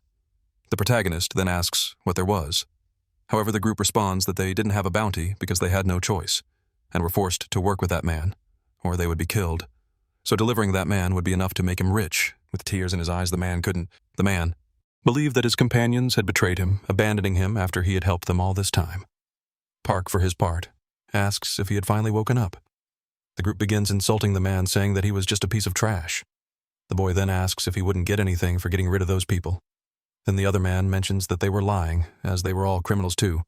The protagonist then asks what there was. However, the group responds that they didn't have a bounty because they had no choice, and were forced to work with that man, or they would be killed. So delivering that man would be enough to make him rich. With tears in his eyes, the man believed that his companions had betrayed him, abandoning him after he had helped them all this time. Park, for his part, asks if he had finally woken up. The group begins insulting the man, saying that he was just a piece of trash. The boy then asks if he wouldn't get anything for getting rid of those people. Then the other man mentions that they were lying, as they were all criminals too.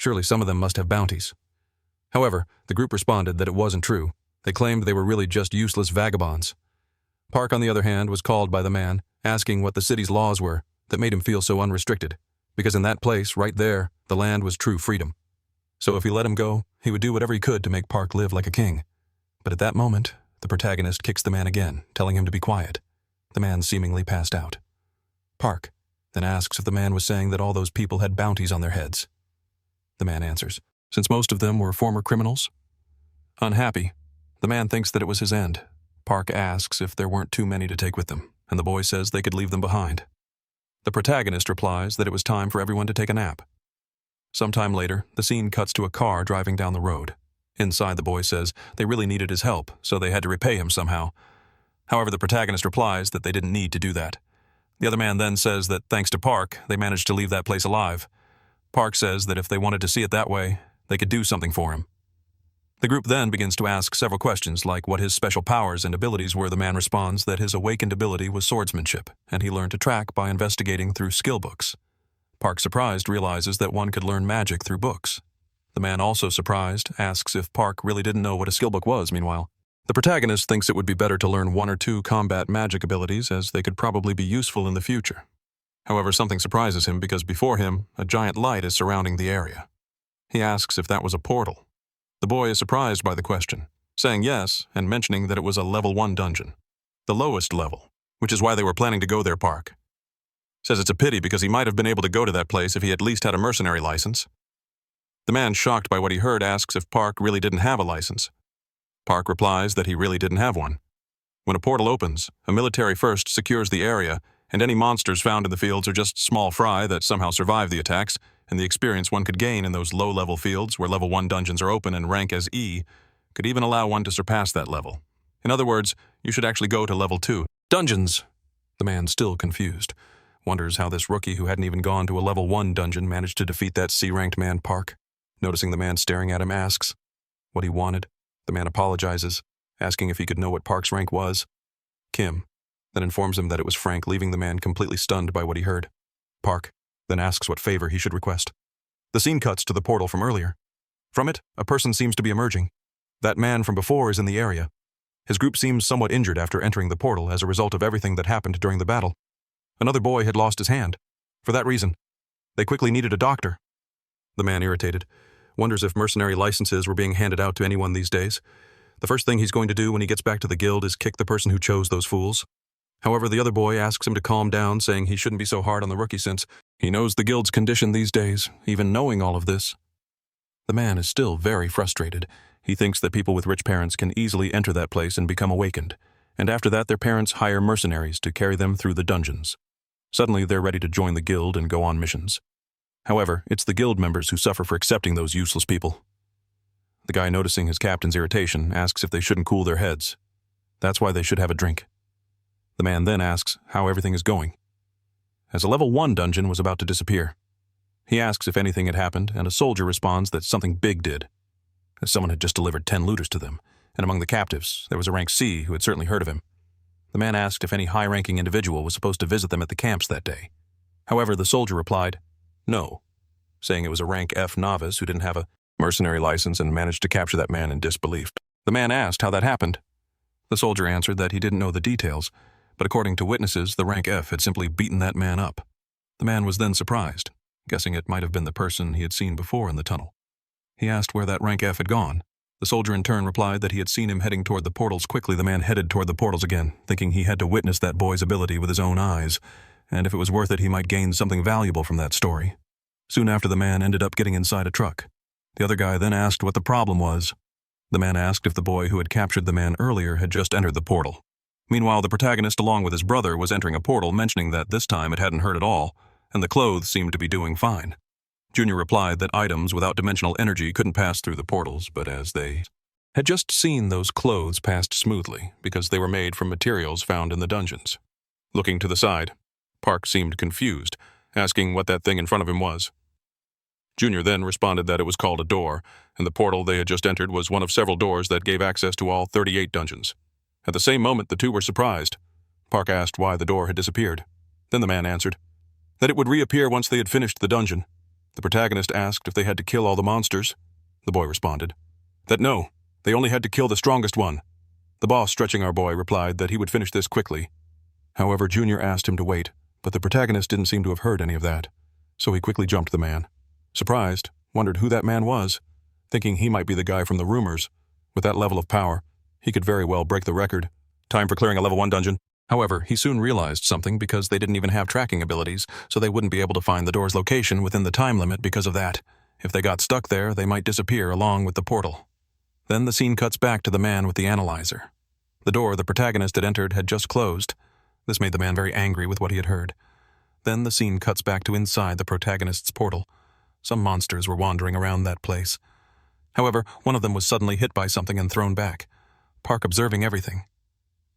Surely some of them must have bounties. However, the group responded that it wasn't true. They claimed they were really just useless vagabonds. Park, on the other hand, was called by the man, asking what the city's laws were that made him feel so unrestricted, because in that place, right there, the land was true freedom. So if he let him go, he would do whatever he could to make Park live like a king. But at that moment, the protagonist kicks the man again, telling him to be quiet. The man seemingly passed out. Park then asks if the man was saying that all those people had bounties on their heads. The man answers, since most of them were former criminals. Unhappy, the man thinks that it was his end. Park asks if there weren't too many to take with them, and the boy says they could leave them behind. The protagonist replies that it was time for everyone to take a nap. Sometime later, the scene cuts to a car driving down the road. Inside, the boy says they really needed his help, so they had to repay him somehow. However, the protagonist replies that they didn't need to do that. The other man then says that thanks to Park, they managed to leave that place alive. Park says that if they wanted to see it that way, they could do something for him. The group then begins to ask several questions, like what his special powers and abilities were. The man responds that his awakened ability was swordsmanship, and he learned to track by investigating through skill books. Park, surprised, realizes that one could learn magic through books. The man, also surprised, asks if Park really didn't know what a skill book was. Meanwhile, the protagonist thinks it would be better to learn 1 or 2 combat magic abilities, as they could probably be useful in the future. However, something surprises him because before him, a giant light is surrounding the area. He asks if that was a portal. The boy is surprised by the question, saying yes and mentioning that it was a level 1 dungeon, the lowest level, which is why they were planning to go there. Park says it's a pity because he might have been able to go to that place if he at least had a mercenary license. The man, shocked by what he heard, asks if Park really didn't have a license. Park replies that he really didn't have one. When a portal opens, a military first secures the area, and any monsters found in the fields are just small fry that somehow survive the attacks, and the experience one could gain in those low-level fields where level 1 dungeons are open and rank as E could even allow one to surpass that level. In other words, you should actually go to level 2. Dungeons! The man, still confused, wonders how this rookie who hadn't even gone to a level 1 dungeon managed to defeat that C-ranked man. Park, noticing the man staring at him, asks what he wanted. The man apologizes, asking if he could know what Park's rank was. Kim then informs him that it was Frank, leaving the man completely stunned by what he heard. Park then asks what favor he should request. The scene cuts to the portal from earlier. From it, a person seems to be emerging. That man from before is in the area. His group seems somewhat injured after entering the portal as a result of everything that happened during the battle. Another boy had lost his hand. For that reason, they quickly needed a doctor. The man, irritated, wonders if mercenary licenses were being handed out to anyone these days. The first thing he's going to do when he gets back to the guild is kick the person who chose those fools. However, the other boy asks him to calm down, saying he shouldn't be so hard on the rookie since he knows the guild's condition these days, even knowing all of this. The man is still very frustrated. He thinks that people with rich parents can easily enter that place and become awakened, and after that their parents hire mercenaries to carry them through the dungeons. Suddenly they're ready to join the guild and go on missions. However, it's the guild members who suffer for accepting those useless people. The guy, noticing his captain's irritation, asks if they shouldn't cool their heads. That's why they should have a drink. The man then asks how everything is going, as a level 1 dungeon was about to disappear. He asks if anything had happened, and a soldier responds that something big did, as someone had just delivered 10 looters to them, and among the captives there was a rank C who had certainly heard of him. The man asked if any high-ranking individual was supposed to visit them at the camps that day. However, the soldier replied, no, saying it was a rank F novice who didn't have a mercenary license and managed to capture that man in disbelief. The man asked how that happened. The soldier answered that he didn't know the details, but according to witnesses, the rank F had simply beaten that man up. The man was then surprised, guessing it might have been the person he had seen before in the tunnel. He asked where that rank F had gone. The soldier in turn replied that he had seen him heading toward the portals. Quickly, the man headed toward the portals again, thinking he had to witness that boy's ability with his own eyes, and if it was worth it, he might gain something valuable from that story. Soon after, the man ended up getting inside a truck. The other guy then asked what the problem was. The man asked if the boy who had captured the man earlier had just entered the portal. Meanwhile, the protagonist, along with his brother, was entering a portal, mentioning that this time it hadn't hurt at all, and the clothes seemed to be doing fine. Junior replied that items without dimensional energy couldn't pass through the portals, but as they had just seen, those clothes passed smoothly because they were made from materials found in the dungeons. Looking to the side, Park seemed confused, asking what that thing in front of him was. Junior then responded that it was called a door, and the portal they had just entered was one of several doors that gave access to all 38 dungeons. At the same moment, the two were surprised. Park asked why the door had disappeared. Then the man answered that it would reappear once they had finished the dungeon. The protagonist asked if they had to kill all the monsters. The boy responded that no, they only had to kill the strongest one. The boss, stretching our boy, replied that he would finish this quickly. However, Junior asked him to wait, but the protagonist didn't seem to have heard any of that, so he quickly jumped the man. Surprised, wondered who that man was, thinking he might be the guy from the rumors. With that level of power, he could very well break the record. Time for clearing a level 1 dungeon. However, he soon realized something because they didn't even have tracking abilities, so they wouldn't be able to find the door's location within the time limit because of that. If they got stuck there, they might disappear along with the portal. Then the scene cuts back to the man with the analyzer. The door the protagonist had entered had just closed. This made the man very angry with what he had heard. Then the scene cuts back to inside the protagonist's portal. Some monsters were wandering around that place. However, one of them was suddenly hit by something and thrown back. Park, observing everything,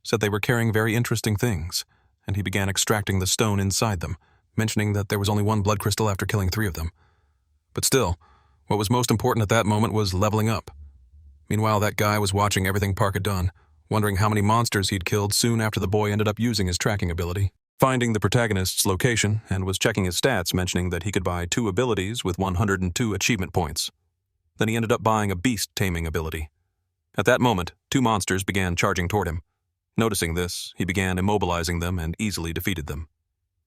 said they were carrying very interesting things, and he began extracting the stone inside them, mentioning that there was only 1 blood crystal after killing 3 of them. But still, what was most important at that moment was leveling up. Meanwhile, that guy was watching everything Park had done, wondering how many monsters he'd killed soon after the boy ended up using his tracking ability, finding the protagonist's location, and was checking his stats, mentioning that he could buy 2 abilities with 102 achievement points. Then he ended up buying a beast taming ability. At that moment, 2 monsters began charging toward him. Noticing this, he began immobilizing them and easily defeated them.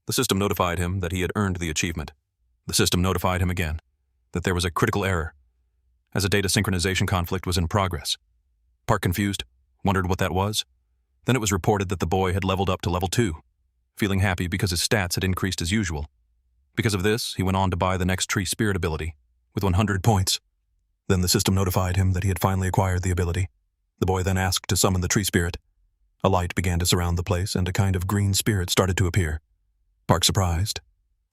The system notified him that he had earned the achievement. The system notified him again that there was a critical error, as a data synchronization conflict was in progress. Park, confused, wondered what that was. Then it was reported that the boy had leveled up to level 2, feeling happy because his stats had increased as usual. Because of this, he went on to buy the next tree spirit ability, with 100 points. Then the system notified him that he had finally acquired the ability. The boy then asked to summon the tree spirit. A light began to surround the place, and a kind of green spirit started to appear. Park, surprised,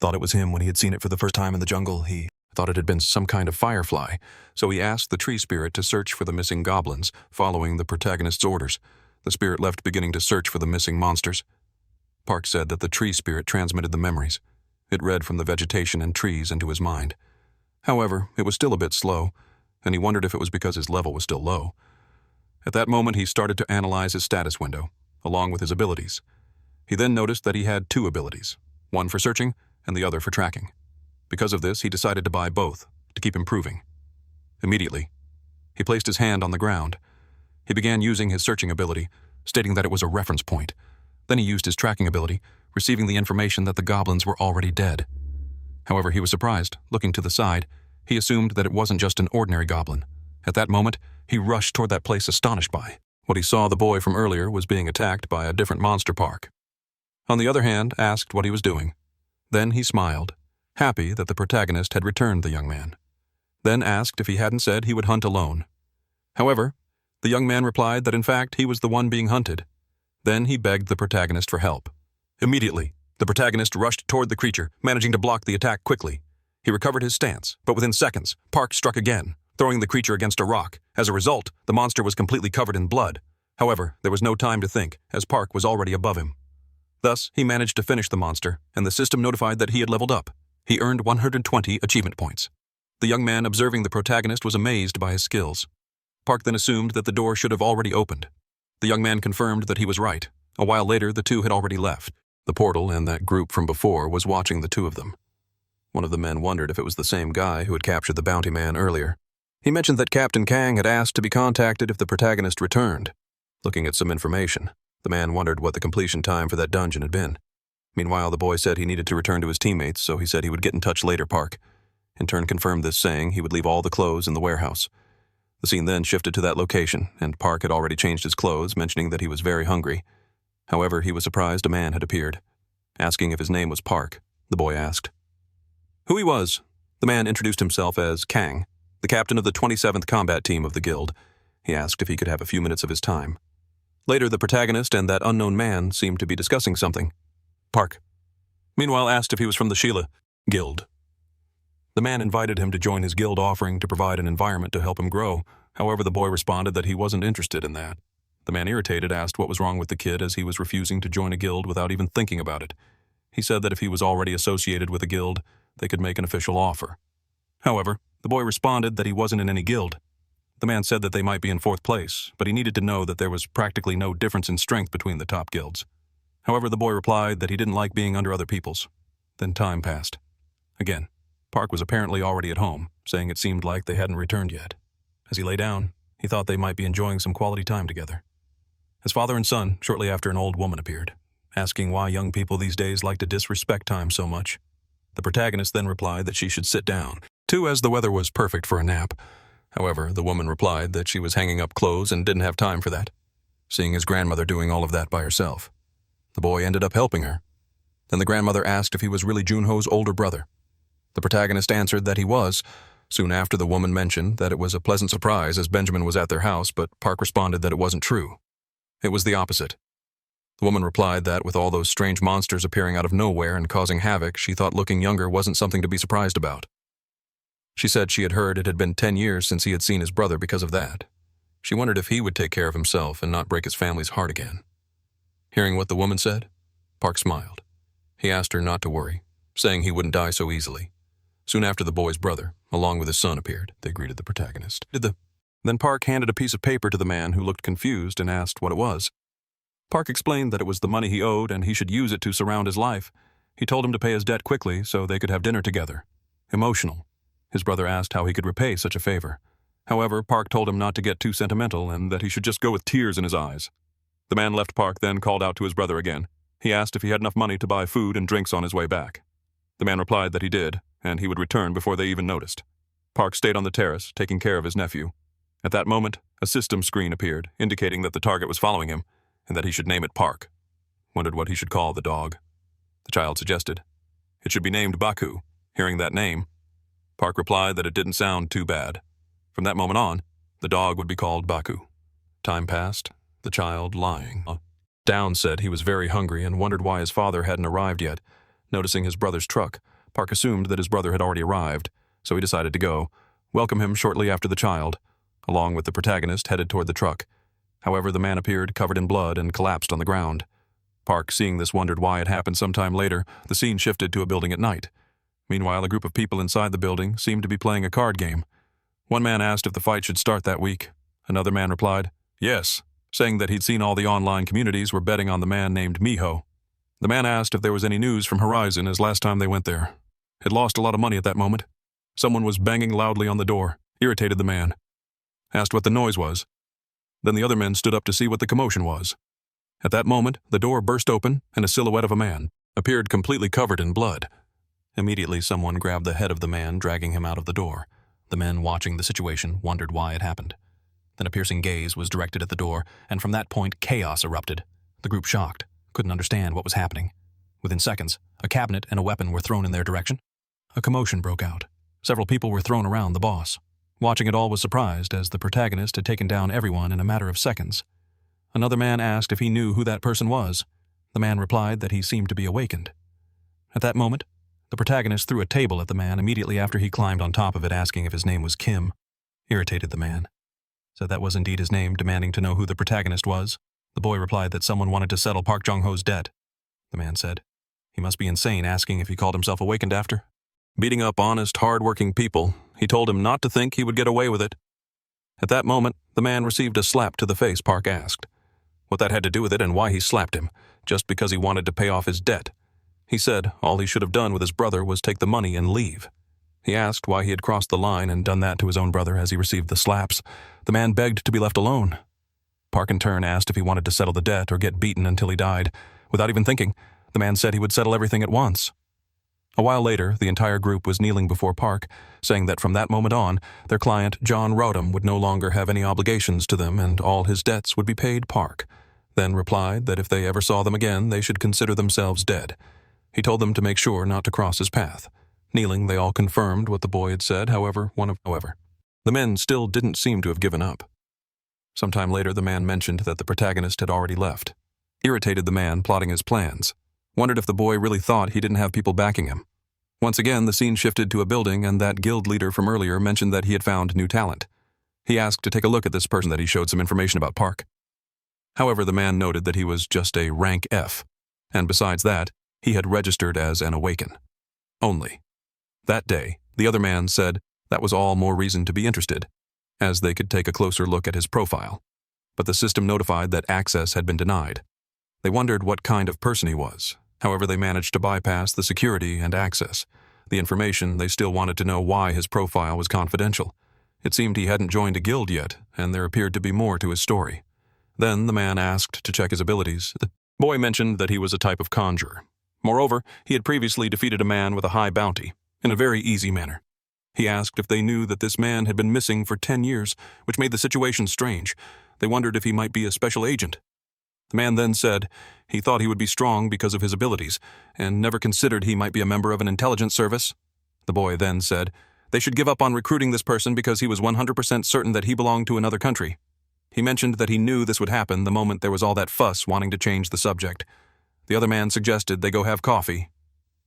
thought it was him when he had seen it for the first time in the jungle. He thought it had been some kind of firefly, so he asked the tree spirit to search for the missing goblins, following the protagonist's orders. The spirit left, beginning to search for the missing monsters. Park said that the tree spirit transmitted the memories. It read from the vegetation and trees into his mind. However, it was still a bit slow, and he wondered if it was because his level was still low. At that moment, he started to analyze his status window, along with his abilities. He then noticed that he had 2 abilities, one for searching and the other for tracking. Because of this, he decided to buy both, to keep improving. Immediately, he placed his hand on the ground. He began using his searching ability, stating that it was a reference point. Then he used his tracking ability, receiving the information that the goblins were already dead. However, he was surprised. Looking to the side, he assumed that it wasn't just an ordinary goblin. At that moment, he rushed toward that place, astonished by what he saw. The boy from earlier was being attacked by a different monster. Park, on the other hand, asked what he was doing. Then he smiled, happy that the protagonist had returned the young man. Then asked if he hadn't said he would hunt alone. However, the young man replied that in fact he was the one being hunted. Then he begged the protagonist for help. Immediately, the protagonist rushed toward the creature, managing to block the attack quickly. He recovered his stance, but within seconds, Park struck again, throwing the creature against a rock. As a result, the monster was completely covered in blood. However, there was no time to think, as Park was already above him. Thus, he managed to finish the monster, and the system notified that he had leveled up. He earned 120 achievement points. The young man observing the protagonist was amazed by his skills. Park then assumed that the door should have already opened. The young man confirmed that he was right. A while later, the 2 had already left. The portal and that group from before was watching the 2 of them. One of the men wondered if it was the same guy who had captured the bounty man earlier. He mentioned that Captain Kang had asked to be contacted if the protagonist returned. Looking at some information, the man wondered what the completion time for that dungeon had been. Meanwhile, the boy said he needed to return to his teammates, so he said he would get in touch later. Park, in turn, confirmed this, saying he would leave all the clothes in the warehouse. The scene then shifted to that location, and Park had already changed his clothes, mentioning that he was very hungry. However, he was surprised a man had appeared. Asking if his name was Park, the boy asked who he was. The man introduced himself as Kang, the captain of the 27th combat team of the guild. He asked if he could have a few minutes of his time. Later, the protagonist and that unknown man seemed to be discussing something. Park, meanwhile, asked if he was from the Sheila guild. The man invited him to join his guild, offering to provide an environment to help him grow. However, the boy responded that he wasn't interested in that. The man, irritated, asked what was wrong with the kid, as he was refusing to join a guild without even thinking about it. He said that if he was already associated with a guild, they could make an official offer. However, the boy responded that he wasn't in any guild. The man said that they might be in 4th place, but he needed to know that there was practically no difference in strength between the top guilds. However, the boy replied that he didn't like being under other people's. Then time passed. Again, Park was apparently already at home, saying it seemed like they hadn't returned yet. As he lay down, he thought they might be enjoying some quality time together. As father and son, shortly after an old woman appeared, asking why young people these days like to disrespect time so much. The protagonist then replied that she should sit down, too, as the weather was perfect for a nap. However, the woman replied that she was hanging up clothes and didn't have time for that, seeing his grandmother doing all of that by herself. The boy ended up helping her. Then the grandmother asked if he was really Junho's older brother. The protagonist answered that he was. Soon after, the woman mentioned that it was a pleasant surprise as Benjamin was at their house, but Park responded that it wasn't true. It was the opposite. The woman replied that with all those strange monsters appearing out of nowhere and causing havoc, she thought looking younger wasn't something to be surprised about. She said she had heard it had been 10 years since he had seen his brother because of that. She wondered if he would take care of himself and not break his family's heart again. Hearing what the woman said, Park smiled. He asked her not to worry, saying he wouldn't die so easily. Soon after, the boy's brother, along with his son, appeared. They greeted the protagonist. Then Park handed a piece of paper to the man, who looked confused and asked what it was. Park explained that it was the money he owed and he should use it to surround his life. He told him to pay his debt quickly so they could have dinner together. Emotional. His brother asked how he could repay such a favor. However, Park told him not to get too sentimental and that he should just go with tears in his eyes. The man left Park, then called out to his brother again. He asked if he had enough money to buy food and drinks on his way back. The man replied that he did, and he would return before they even noticed. Park stayed on the terrace, taking care of his nephew. At that moment, a system screen appeared, indicating that the target was following him, and that he should name it Park. Wondered what he should call the dog. The child suggested it should be named Baku. Hearing that name, Park replied that it didn't sound too bad. From that moment on, the dog would be called Baku. Time passed, the child lying down said he was very hungry and wondered why his father hadn't arrived yet. Noticing his brother's truck, Park assumed that his brother had already arrived, so he decided to go, welcome him shortly after the child, along with the protagonist, headed toward the truck. However, the man appeared covered in blood and collapsed on the ground. Park, seeing this, wondered why it happened. Sometime later, the scene shifted to a building at night. Meanwhile, a group of people inside the building seemed to be playing a card game. One man asked if the fight should start that week. Another man replied, yes, saying that he'd seen all the online communities were betting on the man named Miho. The man asked if there was any news from Horizon, as last time they went there. It lost a lot of money at that moment. Someone was banging loudly on the door, irritated the man. Asked what the noise was. Then the other men stood up to see what the commotion was. At that moment, the door burst open and a silhouette of a man appeared completely covered in blood. Immediately, someone grabbed the head of the man, dragging him out of the door. The men watching the situation wondered why it happened. Then a piercing gaze was directed at the door, and from that point, chaos erupted. The group, shocked, couldn't understand what was happening. Within seconds, a cabinet and a weapon were thrown in their direction. A commotion broke out. Several people were thrown around the boss. Watching it all was surprised, as the protagonist had taken down everyone in a matter of seconds. Another man asked if he knew who that person was. The man replied that he seemed to be awakened. At that moment, the protagonist threw a table at the man immediately after he climbed on top of it, asking if his name was Kim. Irritated the man. Said that was indeed his name, demanding to know who the protagonist was. The boy replied that someone wanted to settle Park Jong-ho's debt. The man said he must be insane, asking if he called himself awakened after beating up honest, hard-working people. He told him not to think he would get away with it. At that moment, the man received a slap to the face. Park asked what that had to do with it and why he slapped him, just because he wanted to pay off his debt. He said all he should have done with his brother was take the money and leave. He asked why he had crossed the line and done that to his own brother as he received the slaps. The man begged to be left alone. Park in turn asked if he wanted to settle the debt or get beaten until he died. Without even thinking, the man said he would settle everything at once. A while later, the entire group was kneeling before Park, saying that from that moment on, their client, John Rodham, would no longer have any obligations to them and all his debts would be paid Park, then replied that if they ever saw them again, they should consider themselves dead. He told them to make sure not to cross his path. Kneeling, they all confirmed what the boy had said. However, the men still didn't seem to have given up. Sometime later, the man mentioned that the protagonist had already left. Irritated the man, plotting his plans. Wondered if the boy really thought he didn't have people backing him. Once again, the scene shifted to a building, and that guild leader from earlier mentioned that he had found new talent. He asked to take a look at this person, that he showed some information about Park. However, the man noted that he was just a rank F, and besides that, he had registered as an awaken. Only. That day, the other man said that was all more reason to be interested, as they could take a closer look at his profile. But the system notified that access had been denied. They wondered what kind of person he was. However, they managed to bypass the security and access. The information, they still wanted to know why his profile was confidential. It seemed he hadn't joined a guild yet, and there appeared to be more to his story. Then the man asked to check his abilities. The boy mentioned that he was a type of conjurer. Moreover, he had previously defeated a man with a high bounty, in a very easy manner. He asked if they knew that this man had been missing for 10 years, which made the situation strange. They wondered if he might be a special agent. The man then said he thought he would be strong because of his abilities, and never considered he might be a member of an intelligence service. The boy then said they should give up on recruiting this person because he was 100% certain that he belonged to another country. He mentioned that he knew this would happen the moment there was all that fuss wanting to change the subject. The other man suggested they go have coffee.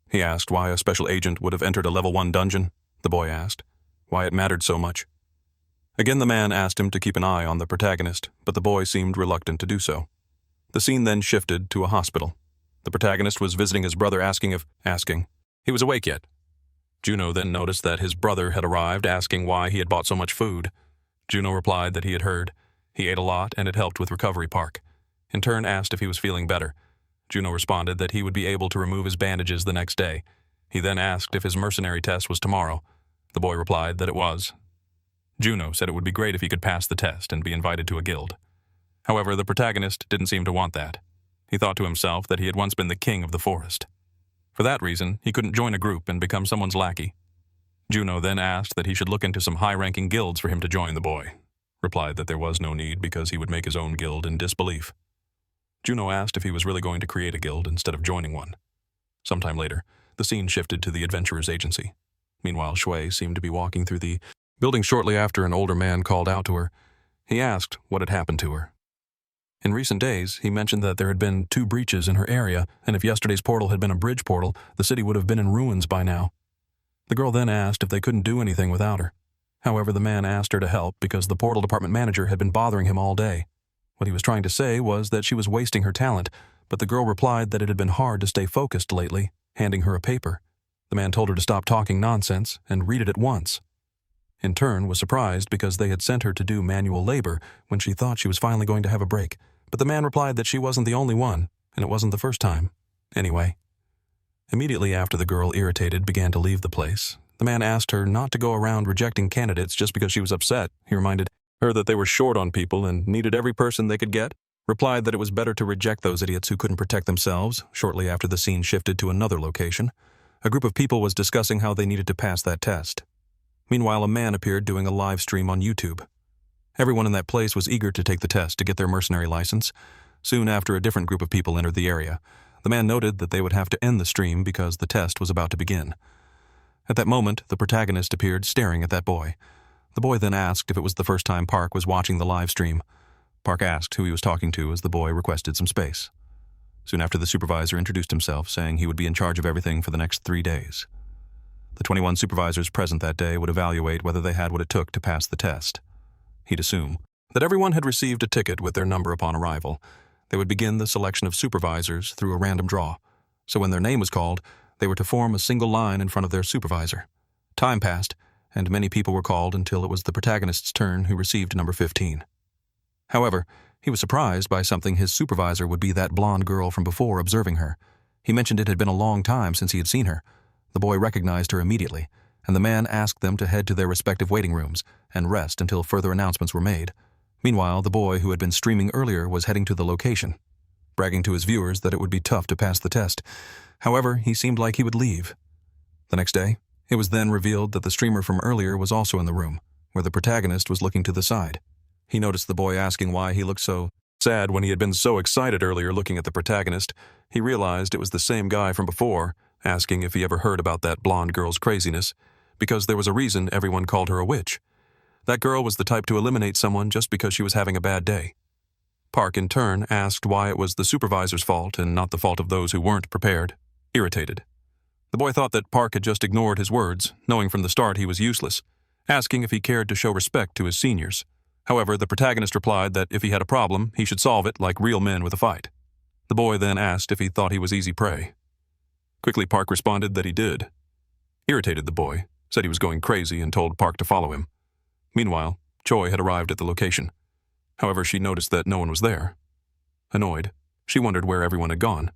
He asked why a special agent would have entered a level 1 dungeon. The boy asked why it mattered so much. Again, the man asked him to keep an eye on the protagonist, but the boy seemed reluctant to do so. The scene then shifted to a hospital. The protagonist was visiting his brother asking if he was awake yet. Juno then noticed that his brother had arrived, asking why he had bought so much food. Juno replied that he had heard. He ate a lot and had helped with recovery park. In turn, asked if he was feeling better. Juno responded that he would be able to remove his bandages the next day. He then asked if his mercenary test was tomorrow. The boy replied that it was. Juno said it would be great if he could pass the test and be invited to a guild. However, the protagonist didn't seem to want that. He thought to himself that he had once been the king of the forest. For that reason, he couldn't join a group and become someone's lackey. Juno then asked that he should look into some high-ranking guilds for him to join. The boy replied that there was no need because he would make his own guild in disbelief. Juno asked if he was really going to create a guild instead of joining one. Sometime later, the scene shifted to the adventurer's agency. Meanwhile, Shui seemed to be walking through the building shortly after an older man called out to her. He asked what had happened to her. In recent days, he mentioned that there had been 2 breaches in her area, and if yesterday's portal had been a bridge portal, the city would have been in ruins by now. The girl then asked if they couldn't do anything without her. However, the man asked her to help because the portal department manager had been bothering him all day. What he was trying to say was that she was wasting her talent, but the girl replied that it had been hard to stay focused lately, handing her a paper. The man told her to stop talking nonsense and read it at once. In turn, was surprised because they had sent her to do manual labor when she thought she was finally going to have a break. But the man replied that she wasn't the only one, and it wasn't the first time. Anyway. Immediately after the girl, irritated, began to leave the place, the man asked her not to go around rejecting candidates just because she was upset. He reminded her that they were short on people and needed every person they could get, replied that it was better to reject those idiots who couldn't protect themselves. Shortly after, the scene shifted to another location. A group of people was discussing how they needed to pass that test. Meanwhile, a man appeared doing a live stream on YouTube. Everyone in that place was eager to take the test to get their mercenary license. Soon after, a different group of people entered the area. The man noted that they would have to end the stream because the test was about to begin. At that moment, the protagonist appeared staring at that boy. The boy then asked if it was the first time Park was watching the live stream. Park asked who he was talking to as the boy requested some space. Soon after, the supervisor introduced himself, saying he would be in charge of everything for the next 3 days. The 21 supervisors present that day would evaluate whether they had what it took to pass the test. He'd assume that everyone had received a ticket with their number upon arrival. They would begin the selection of supervisors through a random draw. So when their name was called, they were to form a single line in front of their supervisor. Time passed, and many people were called until it was the protagonist's turn, who received number 15. However, he was surprised by something. His supervisor would be that blonde girl from before, observing her. He mentioned it had been a long time since he had seen her. The boy recognized her immediately, and the man asked them to head to their respective waiting rooms and rest until further announcements were made. Meanwhile, the boy who had been streaming earlier was heading to the location, bragging to his viewers that it would be tough to pass the test. However, he seemed like he would leave. The next day, it was then revealed that the streamer from earlier was also in the room, where the protagonist was looking to the side. He noticed the boy asking why he looked so sad when he had been so excited earlier looking at the protagonist. He realized it was the same guy from before, asking if he ever heard about that blonde girl's craziness, because there was a reason everyone called her a witch. That girl was the type to eliminate someone just because she was having a bad day. Park, in turn, asked why it was the supervisor's fault and not the fault of those who weren't prepared, irritated. The boy thought that Park had just ignored his words, knowing from the start he was useless, asking if he cared to show respect to his seniors. However, the protagonist replied that if he had a problem, he should solve it like real men with a fight. The boy then asked if he thought he was easy prey. Quickly, Park responded that he did. Irritated, the boy said he was going crazy and told Park to follow him. Meanwhile, Choi had arrived at the location. However, she noticed that no one was there. Annoyed, she wondered where everyone had gone.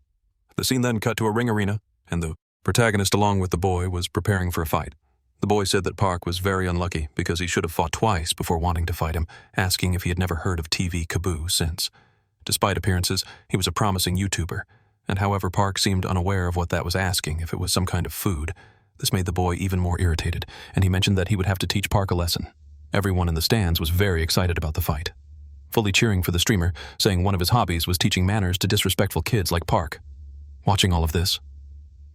The scene then cut to a ring arena, and the Protagonist, along with the boy, was preparing for a fight. The boy said that Park was very unlucky because he should have fought twice before wanting to fight him, asking if he had never heard of TV Kaboo since. Despite appearances, he was a promising YouTuber, and however Park seemed unaware of what that was asking, if it was some kind of food. This made the boy even more irritated, and he mentioned that he would have to teach Park a lesson. Everyone in the stands was very excited about the fight, fully cheering for the streamer, saying one of his hobbies was teaching manners to disrespectful kids like Park. Watching all of this,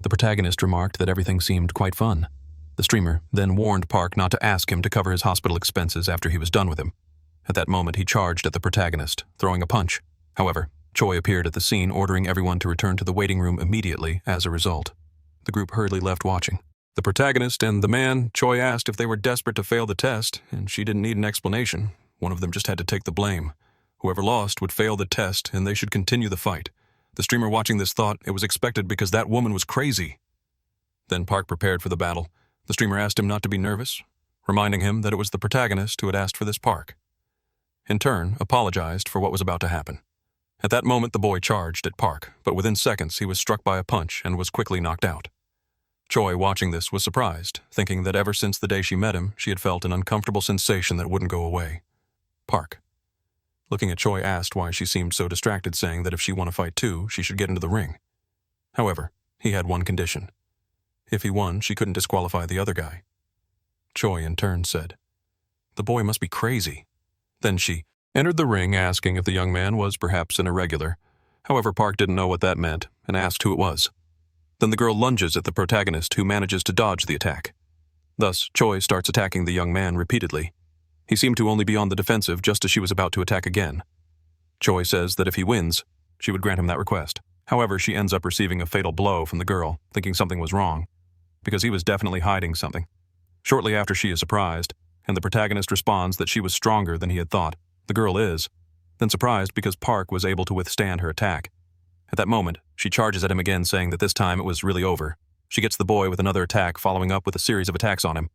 the protagonist remarked that everything seemed quite fun. The streamer then warned Park not to ask him to cover his hospital expenses after he was done with him. At that moment, he charged at the protagonist, throwing a punch. However, Choi appeared at the scene, ordering everyone to return to the waiting room immediately as a result. The group hurriedly left watching. The protagonist and the man, Choi asked if they were desperate to fail the test, and she didn't need an explanation. One of them just had to take the blame. Whoever lost would fail the test, and they should continue the fight. The streamer watching this thought it was expected because that woman was crazy. Then Park prepared for the battle. The streamer asked him not to be nervous, reminding him that it was the protagonist who had asked for this Park. In turn, apologized for what was about to happen. At that moment, the boy charged at Park, but within seconds he was struck by a punch and was quickly knocked out. Choi, watching this, was surprised, thinking that ever since the day she met him, she had felt an uncomfortable sensation that wouldn't go away. Park. Looking at Choi, asked why she seemed so distracted, saying that if she won a fight too, she should get into the ring. However, he had one condition. If he won, she couldn't disqualify the other guy. Choi, in turn, said, "The boy must be crazy." Then she entered the ring, asking if the young man was perhaps an irregular. However, Park didn't know what that meant and asked who it was. Then the girl lunges at the protagonist, who manages to dodge the attack. Thus, Choi starts attacking the young man repeatedly. He seemed to only be on the defensive just as she was about to attack again. Choi says that if he wins, she would grant him that request. However, she ends up receiving a fatal blow from the girl, thinking something was wrong, because he was definitely hiding something. Shortly after, she is surprised, and the protagonist responds that she was stronger than he had thought. The girl is, then surprised because Park was able to withstand her attack. At that moment, she charges at him again, saying that this time it was really over. She gets the boy with another attack, following up with a series of attacks on him.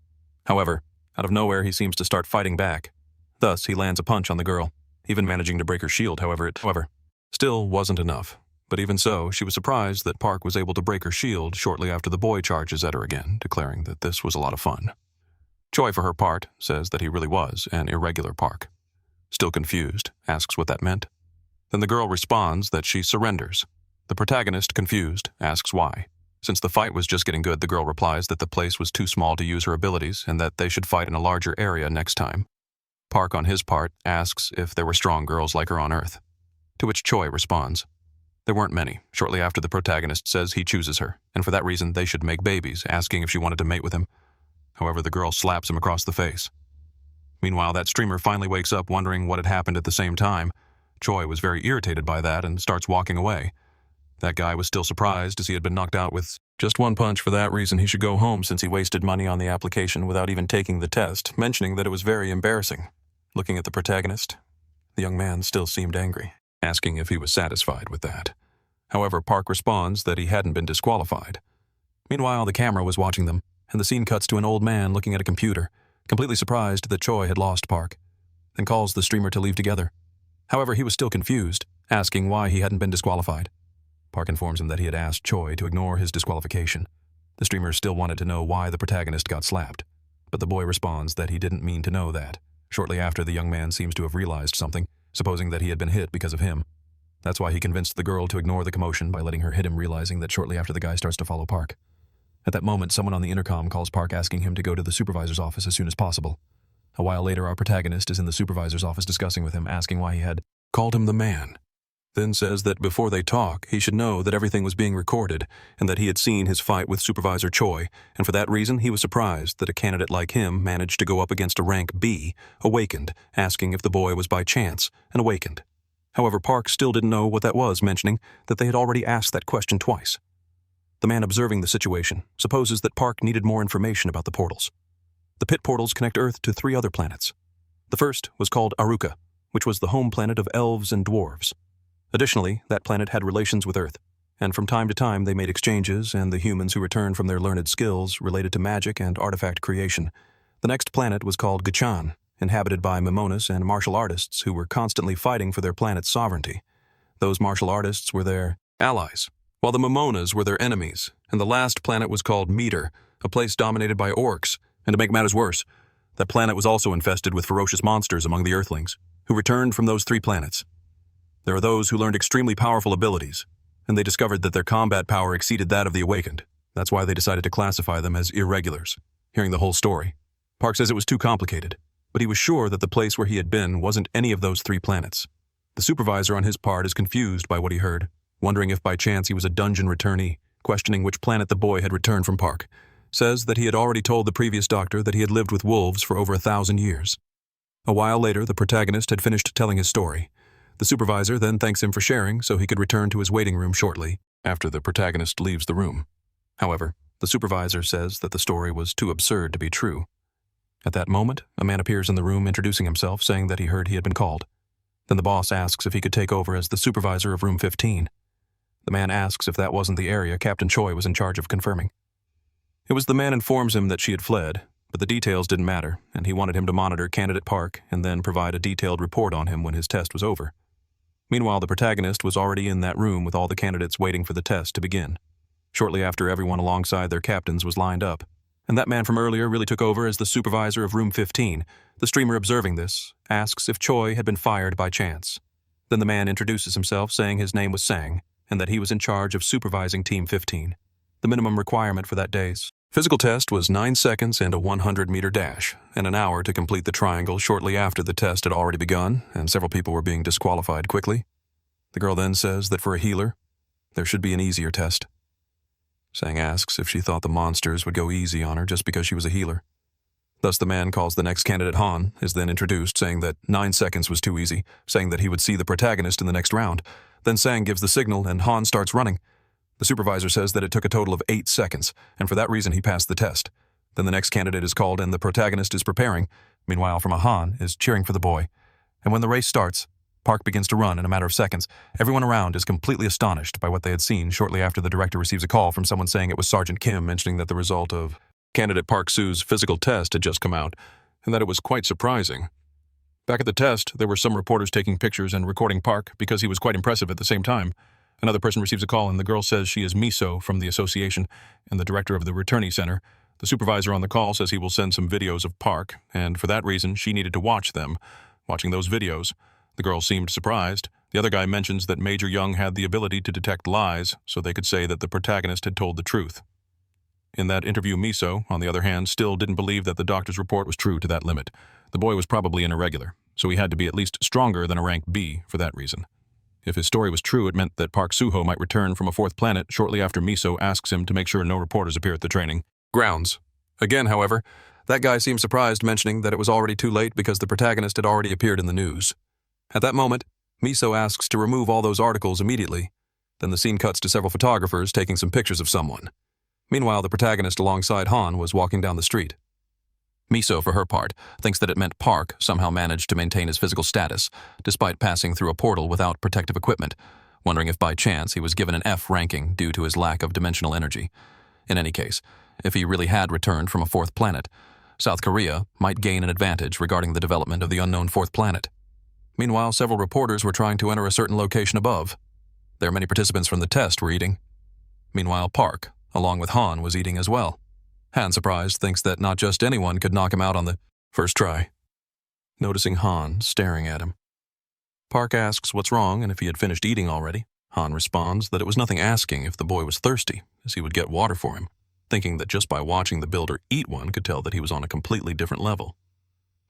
However, out of nowhere, he seems to start fighting back. Thus, he lands a punch on the girl, even managing to break her shield. However, it still wasn't enough. But even so, she was surprised that Park was able to break her shield shortly after the boy charges at her again, declaring that this was a lot of fun. Choi, for her part, says that he really was an irregular Park. Still confused, asks what that meant. Then the girl responds that she surrenders. The protagonist, confused, asks why. Since the fight was just getting good, the girl replies that the place was too small to use her abilities and that they should fight in a larger area next time. Park, on his part, asks if there were strong girls like her on Earth. To which Choi responds, there weren't many. Shortly after, the protagonist says he chooses her, and for that reason they should make babies, asking if she wanted to mate with him. However, the girl slaps him across the face. Meanwhile, that streamer finally wakes up wondering what had happened at the same time. Choi was very irritated by that and starts walking away. That guy was still surprised as he had been knocked out with just one punch. For that reason, he should go home since he wasted money on the application without even taking the test, mentioning that it was very embarrassing. Looking at the protagonist, the young man still seemed angry, asking if he was satisfied with that. However, Park responds that he hadn't been disqualified. Meanwhile, the camera was watching them, and the scene cuts to an old man looking at a computer, completely surprised that Choi had lost Park, then calls the streamer to leave together. However, he was still confused, asking why he hadn't been disqualified. Park informs him that he had asked Choi to ignore his disqualification. The streamer still wanted to know why the protagonist got slapped, but the boy responds that he didn't mean to know that. Shortly after, the young man seems to have realized something, supposing that he had been hit because of him. That's why he convinced the girl to ignore the commotion by letting her hit him, realizing that shortly after, the guy starts to follow Park. At that moment, someone on the intercom calls Park, asking him to go to the supervisor's office as soon as possible. A while later, our protagonist is in the supervisor's office discussing with him, asking why he had called him the man. Then says that before they talk, he should know that everything was being recorded and that he had seen his fight with Supervisor Choi, and for that reason he was surprised that a candidate like him managed to go up against a rank B, awakened, asking if the boy was by chance an awakened. However, Park still didn't know what that was, mentioning that they had already asked that question twice. The man observing the situation supposes that Park needed more information about the portals. The pit portals connect Earth to 3 other planets. The first was called Aruka, which was the home planet of elves and dwarves. Additionally, that planet had relations with Earth, and from time to time they made exchanges, and the humans who returned from their learned skills related to magic and artifact creation. The next planet was called Gachan, inhabited by Mimonas and martial artists who were constantly fighting for their planet's sovereignty. Those martial artists were their allies, while the Momonas were their enemies, and the last planet was called Meter, a place dominated by orcs. And to make matters worse, that planet was also infested with ferocious monsters among the Earthlings, who returned from those 3 planets. There are those who learned extremely powerful abilities, and they discovered that their combat power exceeded that of the Awakened. That's why they decided to classify them as irregulars. Hearing the whole story, Park says it was too complicated, but he was sure that the place where he had been wasn't any of those 3 planets. The supervisor on his part is confused by what he heard, wondering if by chance he was a dungeon returnee, questioning which planet the boy had returned from. Park says that he had already told the previous doctor that he had lived with wolves for over 1,000 years. A while later, the protagonist had finished telling his story. The supervisor then thanks him for sharing so he could return to his waiting room shortly after the protagonist leaves the room. However, the supervisor says that the story was too absurd to be true. At that moment, a man appears in the room introducing himself, saying that he heard he had been called. Then the boss asks if he could take over as the supervisor of room 15. The man asks if that wasn't the area Captain Choi was in charge of confirming. It was the man informs him that she had fled, but the details didn't matter, and he wanted him to monitor candidate Park and then provide a detailed report on him when his test was over. Meanwhile, the protagonist was already in that room with all the candidates waiting for the test to begin. Shortly after, everyone alongside their captains was lined up, and that man from earlier really took over as the supervisor of room 15. The streamer observing this asks if Choi had been fired by chance. Then the man introduces himself, saying his name was Sang, and that he was in charge of supervising Team 15. The minimum requirement for that day's physical test was 9 seconds and a 100-meter dash, and an hour to complete the triangle shortly after the test had already begun, and several people were being disqualified quickly. The girl then says that for a healer, there should be an easier test. Sang asks if she thought the monsters would go easy on her just because she was a healer. Thus the man calls the next candidate Han, is then introduced, saying that 9 seconds was too easy, saying that he would see the protagonist in the next round. Then Sang gives the signal and Han starts running. The supervisor says that it took a total of 8 seconds, and for that reason he passed the test. Then the next candidate is called and the protagonist is preparing. Meanwhile, from Han is cheering for the boy. And when the race starts, Park begins to run in a matter of seconds. Everyone around is completely astonished by what they had seen shortly after the director receives a call from someone saying it was Sergeant Kim, mentioning that the result of candidate Park Soo's physical test had just come out, and that it was quite surprising. Back at the test, there were some reporters taking pictures and recording Park because he was quite impressive at the same time. Another person receives a call, and the girl says she is Miso from the association and the director of the returnee center. The supervisor on the call says he will send some videos of Park, and for that reason, she needed to watch them. Watching those videos, the girl seemed surprised. The other guy mentions that Major Young had the ability to detect lies, so they could say that the protagonist had told the truth. In that interview, Miso, on the other hand, still didn't believe that the doctor's report was true to that limit. The boy was probably an irregular, so he had to be at least stronger than a rank B for that reason. If his story was true, it meant that Park Soo-ho might return from a 4th planet shortly after Miso asks him to make sure no reporters appear at the training grounds. Again, however, that guy seemed surprised, mentioning that it was already too late because the protagonist had already appeared in the news. At that moment, Miso asks to remove all those articles immediately. Then the scene cuts to several photographers taking some pictures of someone. Meanwhile, the protagonist alongside Han was walking down the street. Miso, for her part, thinks that it meant Park somehow managed to maintain his physical status, despite passing through a portal without protective equipment, wondering if by chance he was given an F ranking due to his lack of dimensional energy. In any case, if he really had returned from a 4th planet, South Korea might gain an advantage regarding the development of the unknown 4th planet. Meanwhile, several reporters were trying to enter a certain location above. There many participants from the test were eating. Meanwhile, Park, along with Han, was eating as well. Han, surprised, thinks that not just anyone could knock him out on the first try. Noticing Han staring at him, Park asks what's wrong and if he had finished eating already. Han responds that it was nothing, asking if the boy was thirsty, as he would get water for him, thinking that just by watching the builder eat one could tell that he was on a completely different level.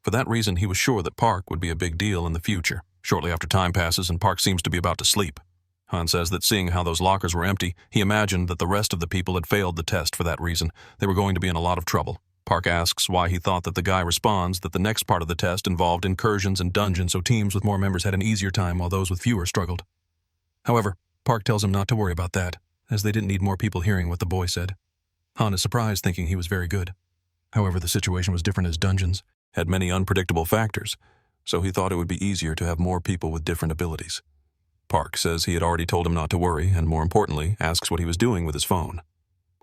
For that reason, he was sure that Park would be a big deal in the future. Shortly after, time passes and Park seems to be about to sleep. Han says that seeing how those lockers were empty, he imagined that the rest of the people had failed the test for that reason. They were going to be in a lot of trouble. Park asks why he thought that the guy responds that the next part of the test involved incursions and dungeons, so teams with more members had an easier time while those with fewer struggled. However, Park tells him not to worry about that, as they didn't need more people hearing what the boy said. Han is surprised, thinking he was very good. However, the situation was different, as dungeons had many unpredictable factors, so he thought it would be easier to have more people with different abilities. Park says he had already told him not to worry, and more importantly, asks what he was doing with his phone.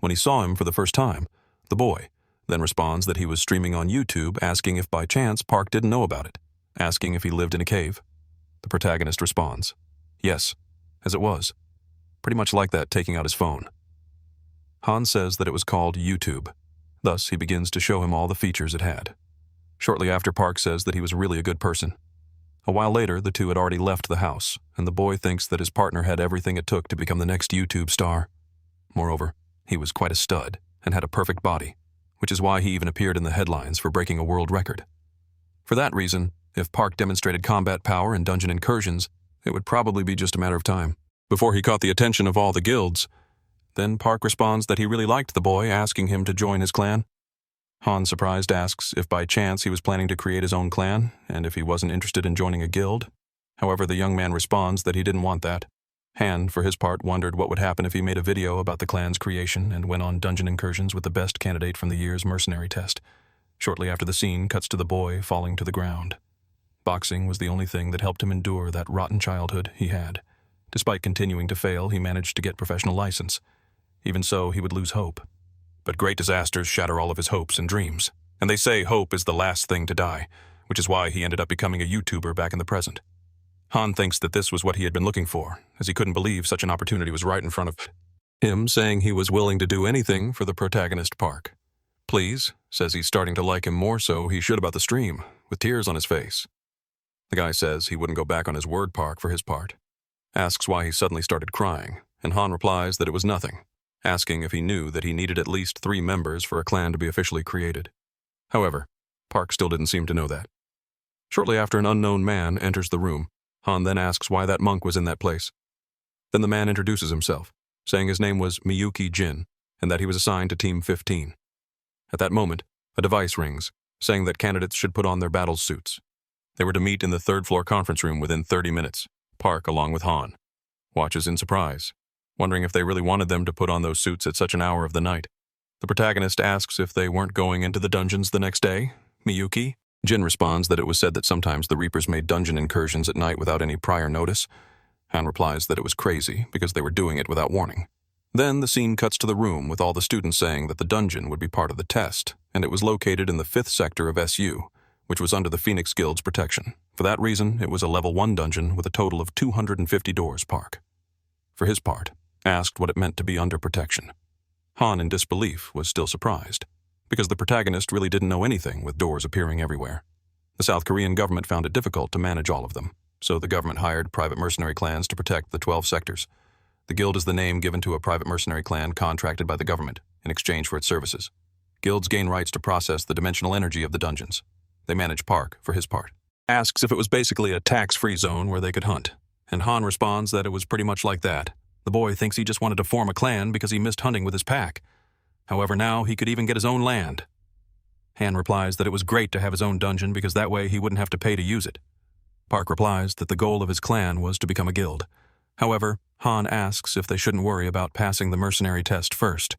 When he saw him for the first time, the boy then responds that he was streaming on YouTube, asking if by chance Park didn't know about it, asking if he lived in a cave. The protagonist responds, yes, as it was. pretty much like that taking out his phone. Han says that it was called YouTube. Thus, he begins to show him all the features it had. Shortly after, Park says that he was really a good person. A while later, the two had already left the house, and the boy thinks that his partner had everything it took to become the next YouTube star. Moreover, he was quite a stud and had a perfect body, which is why he even appeared in the headlines for breaking a world record. For that reason, if Park demonstrated combat power in dungeon incursions, it would probably be just a matter of time before he caught the attention of all the guilds. Then Park responds that he really liked the boy, asking him to join his clan. Han, surprised, asks if by chance he was planning to create his own clan, and if he wasn't interested in joining a guild. However, the young man responds that he didn't want that. Han, for his part, wondered what would happen if he made a video about the clan's creation and went on dungeon incursions with the best candidate from the year's mercenary test. Shortly after, the scene cuts to the boy falling to the ground. Boxing was the only thing that helped him endure that rotten childhood he had. Despite continuing to fail, he managed to get professional license. Even so, he would lose hope. But great disasters shatter all of his hopes and dreams, and they say hope is the last thing to die, which is why he ended up becoming a YouTuber back in the present. Han thinks that this was what he had been looking for, as he couldn't believe such an opportunity was right in front of him, saying he was willing to do anything for the protagonist Park. Please, says he's starting to like him more so he should about the stream, with tears on his face. The guy says he wouldn't go back on his word, Park, for his part. Asks why he suddenly started crying, and Han replies that it was nothing, asking if he knew that he needed at least 3 members for a clan to be officially created. However, Park still didn't seem to know that. Shortly after, an unknown man enters the room. Han then asks why that monk was in that place. Then the man introduces himself, saying his name was Miyuki Jin, and that he was assigned to Team 15. At that moment, a device rings, saying that candidates should put on their battle suits. They were to meet in the 3rd-floor conference room within 30 minutes. Park, along with Han, watches in surprise, wondering if they really wanted them to put on those suits at such an hour of the night. The protagonist asks if they weren't going into the dungeons the next day. Miyuki Jin responds that it was said that sometimes the Reapers made dungeon incursions at night without any prior notice. Han replies that it was crazy because they were doing it without warning. Then the scene cuts to the room with all the students saying that the dungeon would be part of the test, and it was located in the 5th sector of SU, which was under the Phoenix Guild's protection. For that reason, it was a level 1 dungeon with a total of 250 doors. Park, for his part, asked what it meant to be under protection. Han, in disbelief, was still surprised, because the protagonist really didn't know anything with doors appearing everywhere. The South Korean government found it difficult to manage all of them, so the government hired private mercenary clans to protect the 12 sectors. The guild is the name given to a private mercenary clan contracted by the government in exchange for its services. Guilds gain rights to process the dimensional energy of the dungeons. They manage Park, for his part. Asks if it was basically a tax-free zone where they could hunt, and Han responds that it was pretty much like that. The boy thinks he just wanted to form a clan because he missed hunting with his pack. However, now he could even get his own land. Han replies that it was great to have his own dungeon because that way he wouldn't have to pay to use it. Park replies that the goal of his clan was to become a guild. However, Han asks if they shouldn't worry about passing the mercenary test first,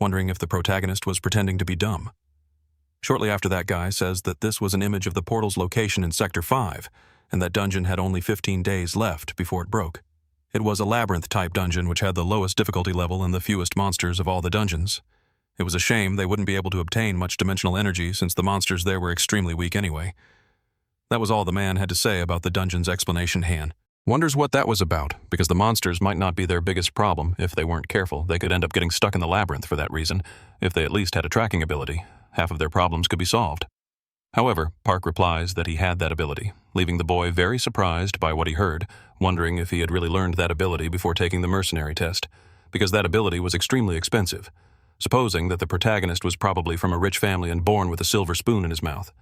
wondering if the protagonist was pretending to be dumb. Shortly after, that guy says that this was an image of the portal's location in Sector 5, and that dungeon had only 15 days left before it broke. It was a labyrinth-type dungeon which had the lowest difficulty level and the fewest monsters of all the dungeons. It was a shame they wouldn't be able to obtain much dimensional energy since the monsters there were extremely weak anyway. That was all the man had to say about the dungeon's explanation. Han wonders what that was about, because the monsters might not be their biggest problem. If they weren't careful, they could end up getting stuck in the labyrinth for that reason. If they at least had a tracking ability, half of their problems could be solved. However, Park replies that he had that ability, leaving the boy very surprised by what he heard, wondering if he had really learned that ability before taking the mercenary test, because that ability was extremely expensive, supposing that the protagonist was probably from a rich family and born with a silver spoon in his mouth.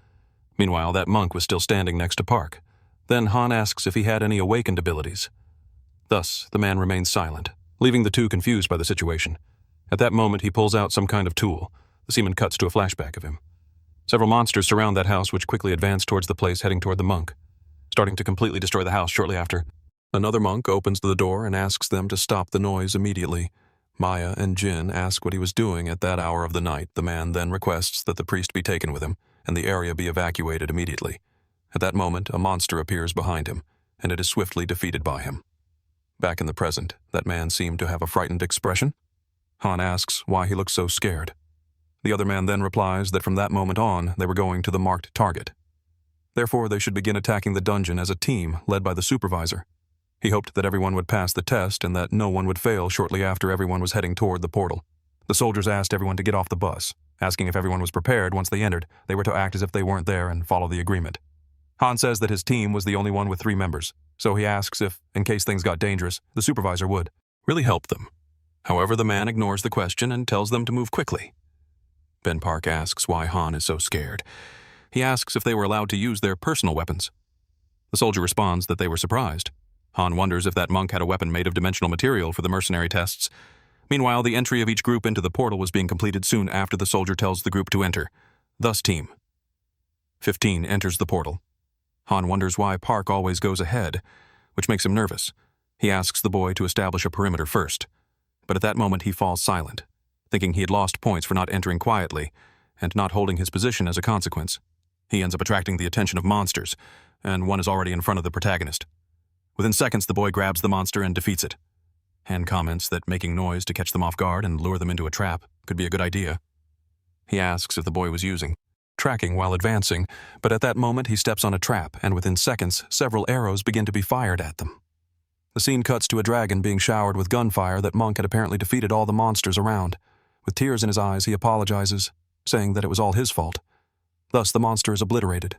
Meanwhile, that monk was still standing next to Park. Then Han asks if he had any awakened abilities. Thus, the man remains silent, leaving the two confused by the situation. At that moment, he pulls out some kind of tool. The seaman cuts to a flashback of him. Several monsters surround that house, which quickly advance towards the place, heading toward the monk, starting to completely destroy the house. Shortly after, another monk opens the door and asks them to stop the noise immediately. Maya and Jin ask what he was doing at that hour of the night. The man then requests that the priest be taken with him and the area be evacuated immediately. At that moment, a monster appears behind him, and it is swiftly defeated by him. Back in the present, that man seemed to have a frightened expression. Han asks why he looked so scared. The other man then replies that from that moment on, they were going to the marked target. Therefore, they should begin attacking the dungeon as a team led by the supervisor. He hoped that everyone would pass the test and that no one would fail shortly after everyone was heading toward the portal. The soldiers asked everyone to get off the bus, asking if everyone was prepared. Once they entered, they were to act as if they weren't there and follow the agreement. Han says that his team was the only one with 3 members, so he asks if, in case things got dangerous, the supervisor would really help them. However, the man ignores the question and tells them to move quickly. Ben Park asks why Han is so scared. He asks if they were allowed to use their personal weapons. The soldier responds that they were surprised. Han wonders if that monk had a weapon made of dimensional material for the mercenary tests. Meanwhile, the entry of each group into the portal was being completed soon after the soldier tells the group to enter. Thus, Team 15 enters the portal. Han wonders why Park always goes ahead, which makes him nervous. He asks the boy to establish a perimeter first. But at that moment, he falls silent, thinking he had lost points for not entering quietly and not holding his position as a consequence. He ends up attracting the attention of monsters, and one is already in front of the protagonist. Within seconds, the boy grabs the monster and defeats it. Han comments that making noise to catch them off guard and lure them into a trap could be a good idea. He asks if the boy was using tracking while advancing, but at that moment he steps on a trap, and within seconds, several arrows begin to be fired at them. The scene cuts to a dragon being showered with gunfire that Monk had apparently defeated all the monsters around. With tears in his eyes, he apologizes, saying that it was all his fault. Thus, the monster is obliterated.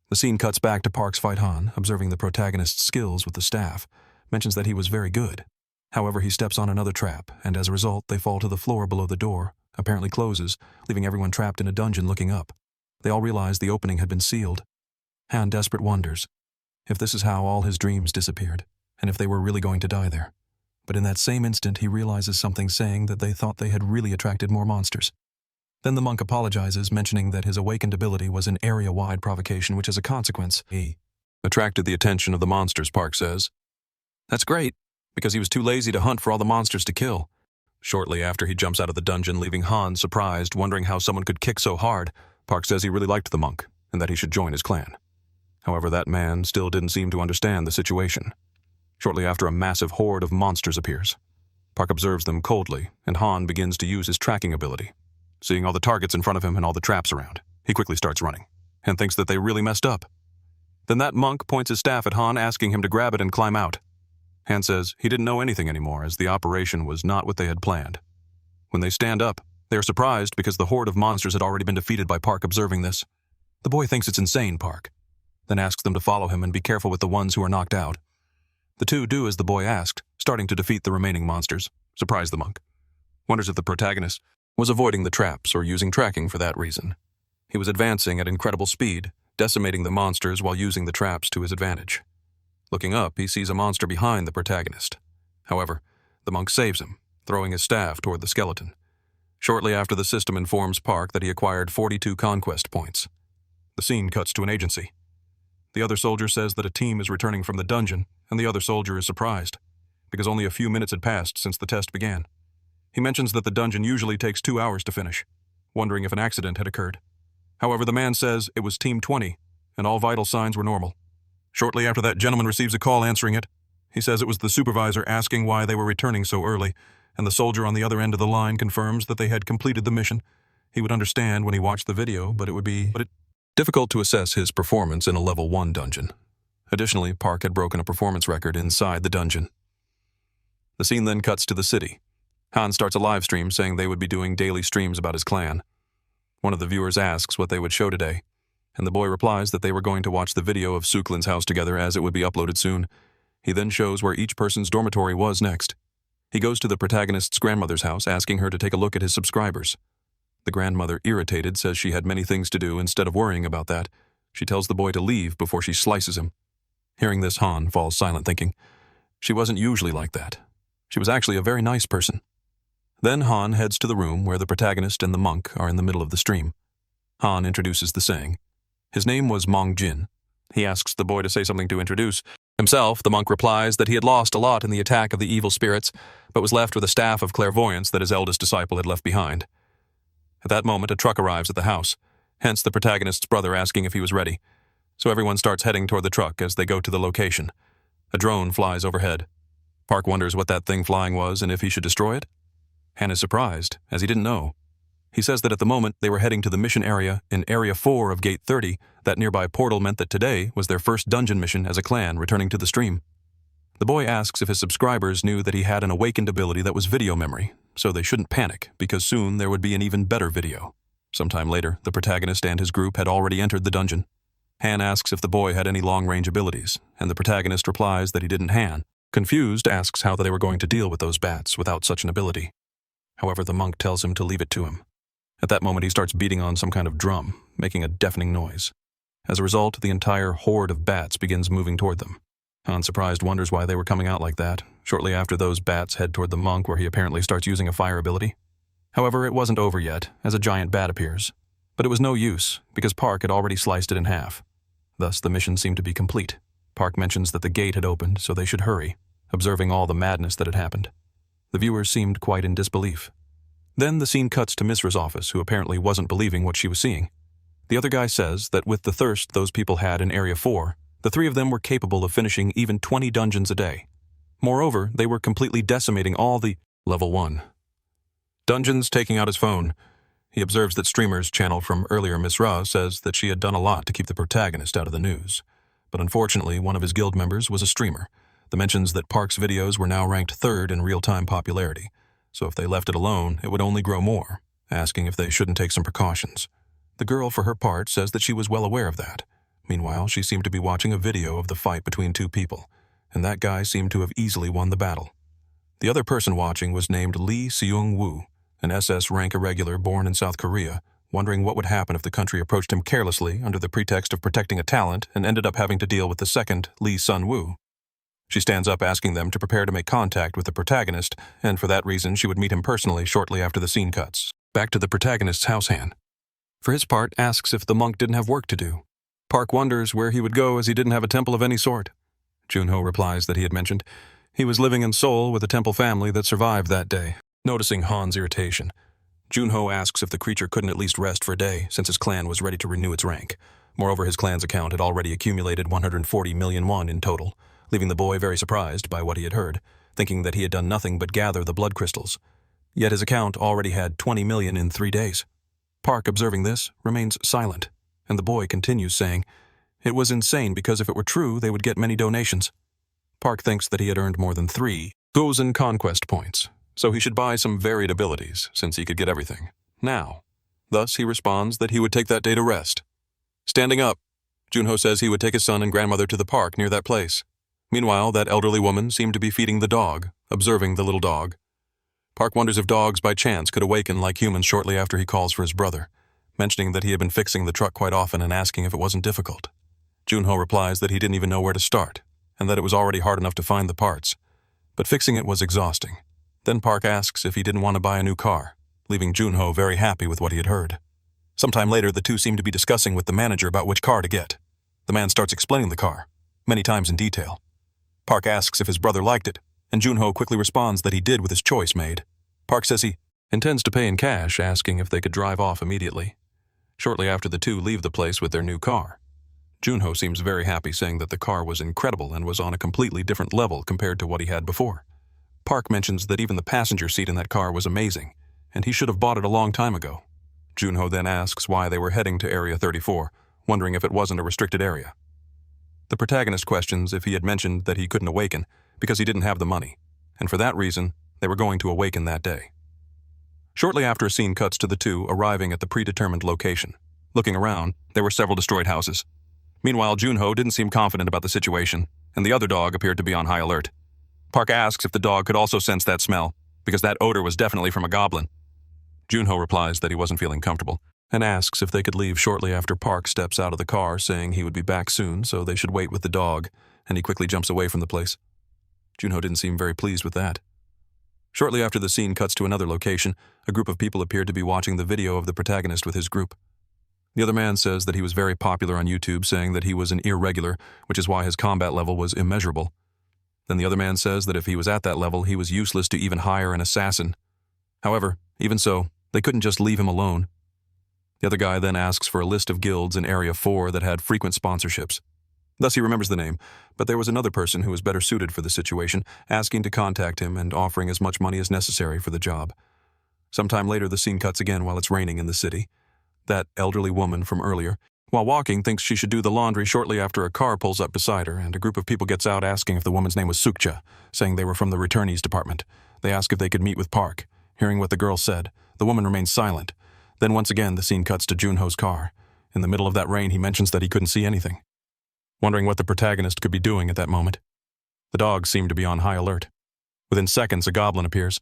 The scene cuts back to Park's fight. Han, observing the protagonist's skills with the staff, mentions that he was very good. However, he steps on another trap, and as a result, they fall to the floor below the door, apparently closes, leaving everyone trapped in a dungeon looking up. They all realize the opening had been sealed. Han, desperate, wonders if this is how all his dreams disappeared, and if they were really going to die there. But in that same instant, he realizes something saying that they thought they had really attracted more monsters. Then the monk apologizes, mentioning that his awakened ability was an area-wide provocation, which as a consequence, he attracted the attention of the monsters, Park says. That's great, because he was too lazy to hunt for all the monsters to kill. Shortly after he jumps out of the dungeon, leaving Han surprised, wondering how someone could kick so hard. Park says he really liked the monk, and that he should join his clan. However, that man still didn't seem to understand the situation. Shortly after, a massive horde of monsters appears. Park observes them coldly, and Han begins to use his tracking ability. Seeing all the targets in front of him and all the traps around, he quickly starts running, and thinks that they really messed up. Then that monk points his staff at Han, asking him to grab it and climb out. Han says he didn't know anything anymore, as the operation was not what they had planned. When they stand up, they are surprised because the horde of monsters had already been defeated by Park. Observing this, the boy thinks it's insane, Park, then asks them to follow him and be careful with the ones who are knocked out. The two do as the boy asked, starting to defeat the remaining monsters, surprise the monk. Wonders if the protagonist was avoiding the traps or using tracking for that reason. He was advancing at incredible speed, decimating the monsters while using the traps to his advantage. Looking up, he sees a monster behind the protagonist. However, the monk saves him, throwing his staff toward the skeleton. Shortly after, the system informs Park that he acquired 42 conquest points. The scene cuts to an agency. The other soldier says that a team is returning from the dungeon, and the other soldier is surprised, because only a few minutes had passed since the test began. He mentions that the dungeon usually takes 2 hours to finish, wondering if an accident had occurred. However, the man says it was Team 20, and all vital signs were normal. Shortly after, that gentleman receives a call answering it. He says it was the supervisor asking why they were returning so early, and the soldier on the other end of the line confirms that they had completed the mission. He would understand when he watched the video, but it would be difficult to assess his performance in a level 1 dungeon. Additionally, Park had broken a performance record inside the dungeon. The scene then cuts to the city. Han starts a live stream saying they would be doing daily streams about his clan. One of the viewers asks what they would show today, and the boy replies that they were going to watch the video of Suklin's house together, as it would be uploaded soon. He then shows where each person's dormitory was next. He goes to the protagonist's grandmother's house, asking her to take a look at his subscribers. The grandmother, irritated, says she had many things to do. Instead of worrying about that, she tells the boy to leave before she slices him. Hearing this, Han falls silent, thinking she wasn't usually like that. She was actually a very nice person. Then Han heads to the room where the protagonist and the monk are in the middle of the stream. Han introduces the saying. His name was Mong Jin. He asks the boy to say something to introduce himself. The monk replies that he had lost a lot in the attack of the evil spirits, but was left with a staff of clairvoyance that his eldest disciple had left behind. At that moment, a truck arrives at the house, hence the protagonist's brother asking if he was ready. So everyone starts heading toward the truck as they go to the location. A drone flies overhead. Park wonders what that thing flying was and if he should destroy it. Han is surprised, as he didn't know. He says that at the moment they were heading to the mission area in Area 4 of Gate 30. That nearby portal meant that today was their first dungeon mission as a clan returning to the stream. The boy asks if his subscribers knew that he had an awakened ability that was video memory, so they shouldn't panic, because soon there would be an even better video. Sometime later, the protagonist and his group had already entered the dungeon. Han asks if the boy had any long-range abilities, and the protagonist replies that he didn't. Han, confused, asks how they were going to deal with those bats without such an ability. However, the monk tells him to leave it to him. At that moment, he starts beating on some kind of drum, making a deafening noise. As a result, the entire horde of bats begins moving toward them. Han, surprised, wonders why they were coming out like that. Shortly after, those bats head toward the monk, where he apparently starts using a fire ability. However, it wasn't over yet, as a giant bat appears. But it was no use, because Park had already sliced it in half. Thus, the mission seemed to be complete. Park mentions that the gate had opened, so they should hurry, observing all the madness that had happened. The viewers seemed quite in disbelief. Then the scene cuts to Misra's office, who apparently wasn't believing what she was seeing. The other guy says that with the thirst those people had in Area 4, the three of them were capable of finishing even 20 dungeons a day. Moreover, they were completely decimating all the Level 1 dungeons. Taking out his phone, he observes that streamer's channel from earlier, Misra, says that she had done a lot to keep the protagonist out of the news. But unfortunately, one of his guild members was a streamer that mentions that Park's videos were now ranked 3rd in real-time popularity, so if they left it alone, it would only grow more, asking if they shouldn't take some precautions. The girl, for her part, says that she was well aware of that. Meanwhile, she seemed to be watching a video of the fight between two people, and that guy seemed to have easily won the battle. The other person watching was named Lee Seung-woo, an SS rank irregular born in South Korea, wondering what would happen if the country approached him carelessly under the pretext of protecting a talent and ended up having to deal with the second, Lee Sun-woo. She stands up asking them to prepare to make contact with the protagonist, and for that reason she would meet him personally shortly after the scene cuts. Back to the protagonist's house. Han, for his part, asks if the monk didn't have work to do. Park wonders where he would go as he didn't have a temple of any sort. Junho replies that he had mentioned he was living in Seoul with a temple family that survived that day. Noticing Han's irritation, Junho asks if the creature couldn't at least rest for a day since his clan was ready to renew its rank. Moreover, his clan's account had already accumulated 140 million won in total, leaving the boy very surprised by what he had heard, thinking that he had done nothing but gather the blood crystals. Yet his account already had 20 million in 3 days. Park, observing this, remains silent, and the boy continues saying, it was insane because if it were true, they would get many donations. Park thinks that he had earned more than 3,000 conquest points, so he should buy some varied abilities, since he could get everything now. Thus, he responds that he would take that day to rest. Standing up, Junho says he would take his son and grandmother to the park near that place. Meanwhile, that elderly woman seemed to be feeding the dog, observing the little dog. Park wonders if dogs by chance could awaken like humans shortly after he calls for his brother, mentioning that he had been fixing the truck quite often and asking if it wasn't difficult. Junho replies that he didn't even know where to start, and that it was already hard enough to find the parts, but fixing it was exhausting. Then Park asks if he didn't want to buy a new car, leaving Junho very happy with what he had heard. Sometime later, the two seem to be discussing with the manager about which car to get. The man starts explaining the car, many times in detail. Park asks if his brother liked it, and Junho quickly responds that he did with his choice made. Park says he intends to pay in cash, asking if they could drive off immediately. Shortly after, the two leave the place with their new car. Junho seems very happy, saying that the car was incredible and was on a completely different level compared to what he had before. Park mentions that even the passenger seat in that car was amazing, and he should have bought it a long time ago. Junho then asks why they were heading to Area 34, wondering if it wasn't a restricted area. The protagonist questions if he had mentioned that he couldn't awaken because he didn't have the money, and for that reason, they were going to awaken that day. Shortly after, a scene cuts to the two arriving at the predetermined location. Looking around, there were several destroyed houses. Meanwhile, Junho didn't seem confident about the situation, and the other dog appeared to be on high alert. Park asks if the dog could also sense that smell, because that odor was definitely from a goblin. Junho replies that he wasn't feeling comfortable, and asks if they could leave shortly after Park steps out of the car, saying he would be back soon, so they should wait with the dog, and he quickly jumps away from the place. Junho didn't seem very pleased with that. Shortly after, the scene cuts to another location. A group of people appeared to be watching the video of the protagonist with his group. The other man says that he was very popular on YouTube, saying that he was an irregular, which is why his combat level was immeasurable. Then the other man says that if he was at that level, he was useless to even hire an assassin. However, even so, they couldn't just leave him alone. The other guy then asks for a list of guilds in Area 4 that had frequent sponsorships. Thus he remembers the name, but there was another person who was better suited for the situation, asking to contact him and offering as much money as necessary for the job. Sometime later, the scene cuts again while it's raining in the city. That elderly woman from earlier While walking, thinks she should do the laundry shortly after a car pulls up beside her, and a group of people gets out asking if the woman's name was Sukcha, saying they were from the returnees department. They ask if they could meet with Park. Hearing what the girl said, the woman remains silent. Then once again, the scene cuts to Junho's car. In the middle of that rain, he mentions that he couldn't see anything. Wondering what the protagonist could be doing at that moment. The dogs seem to be on high alert. Within seconds, a goblin appears.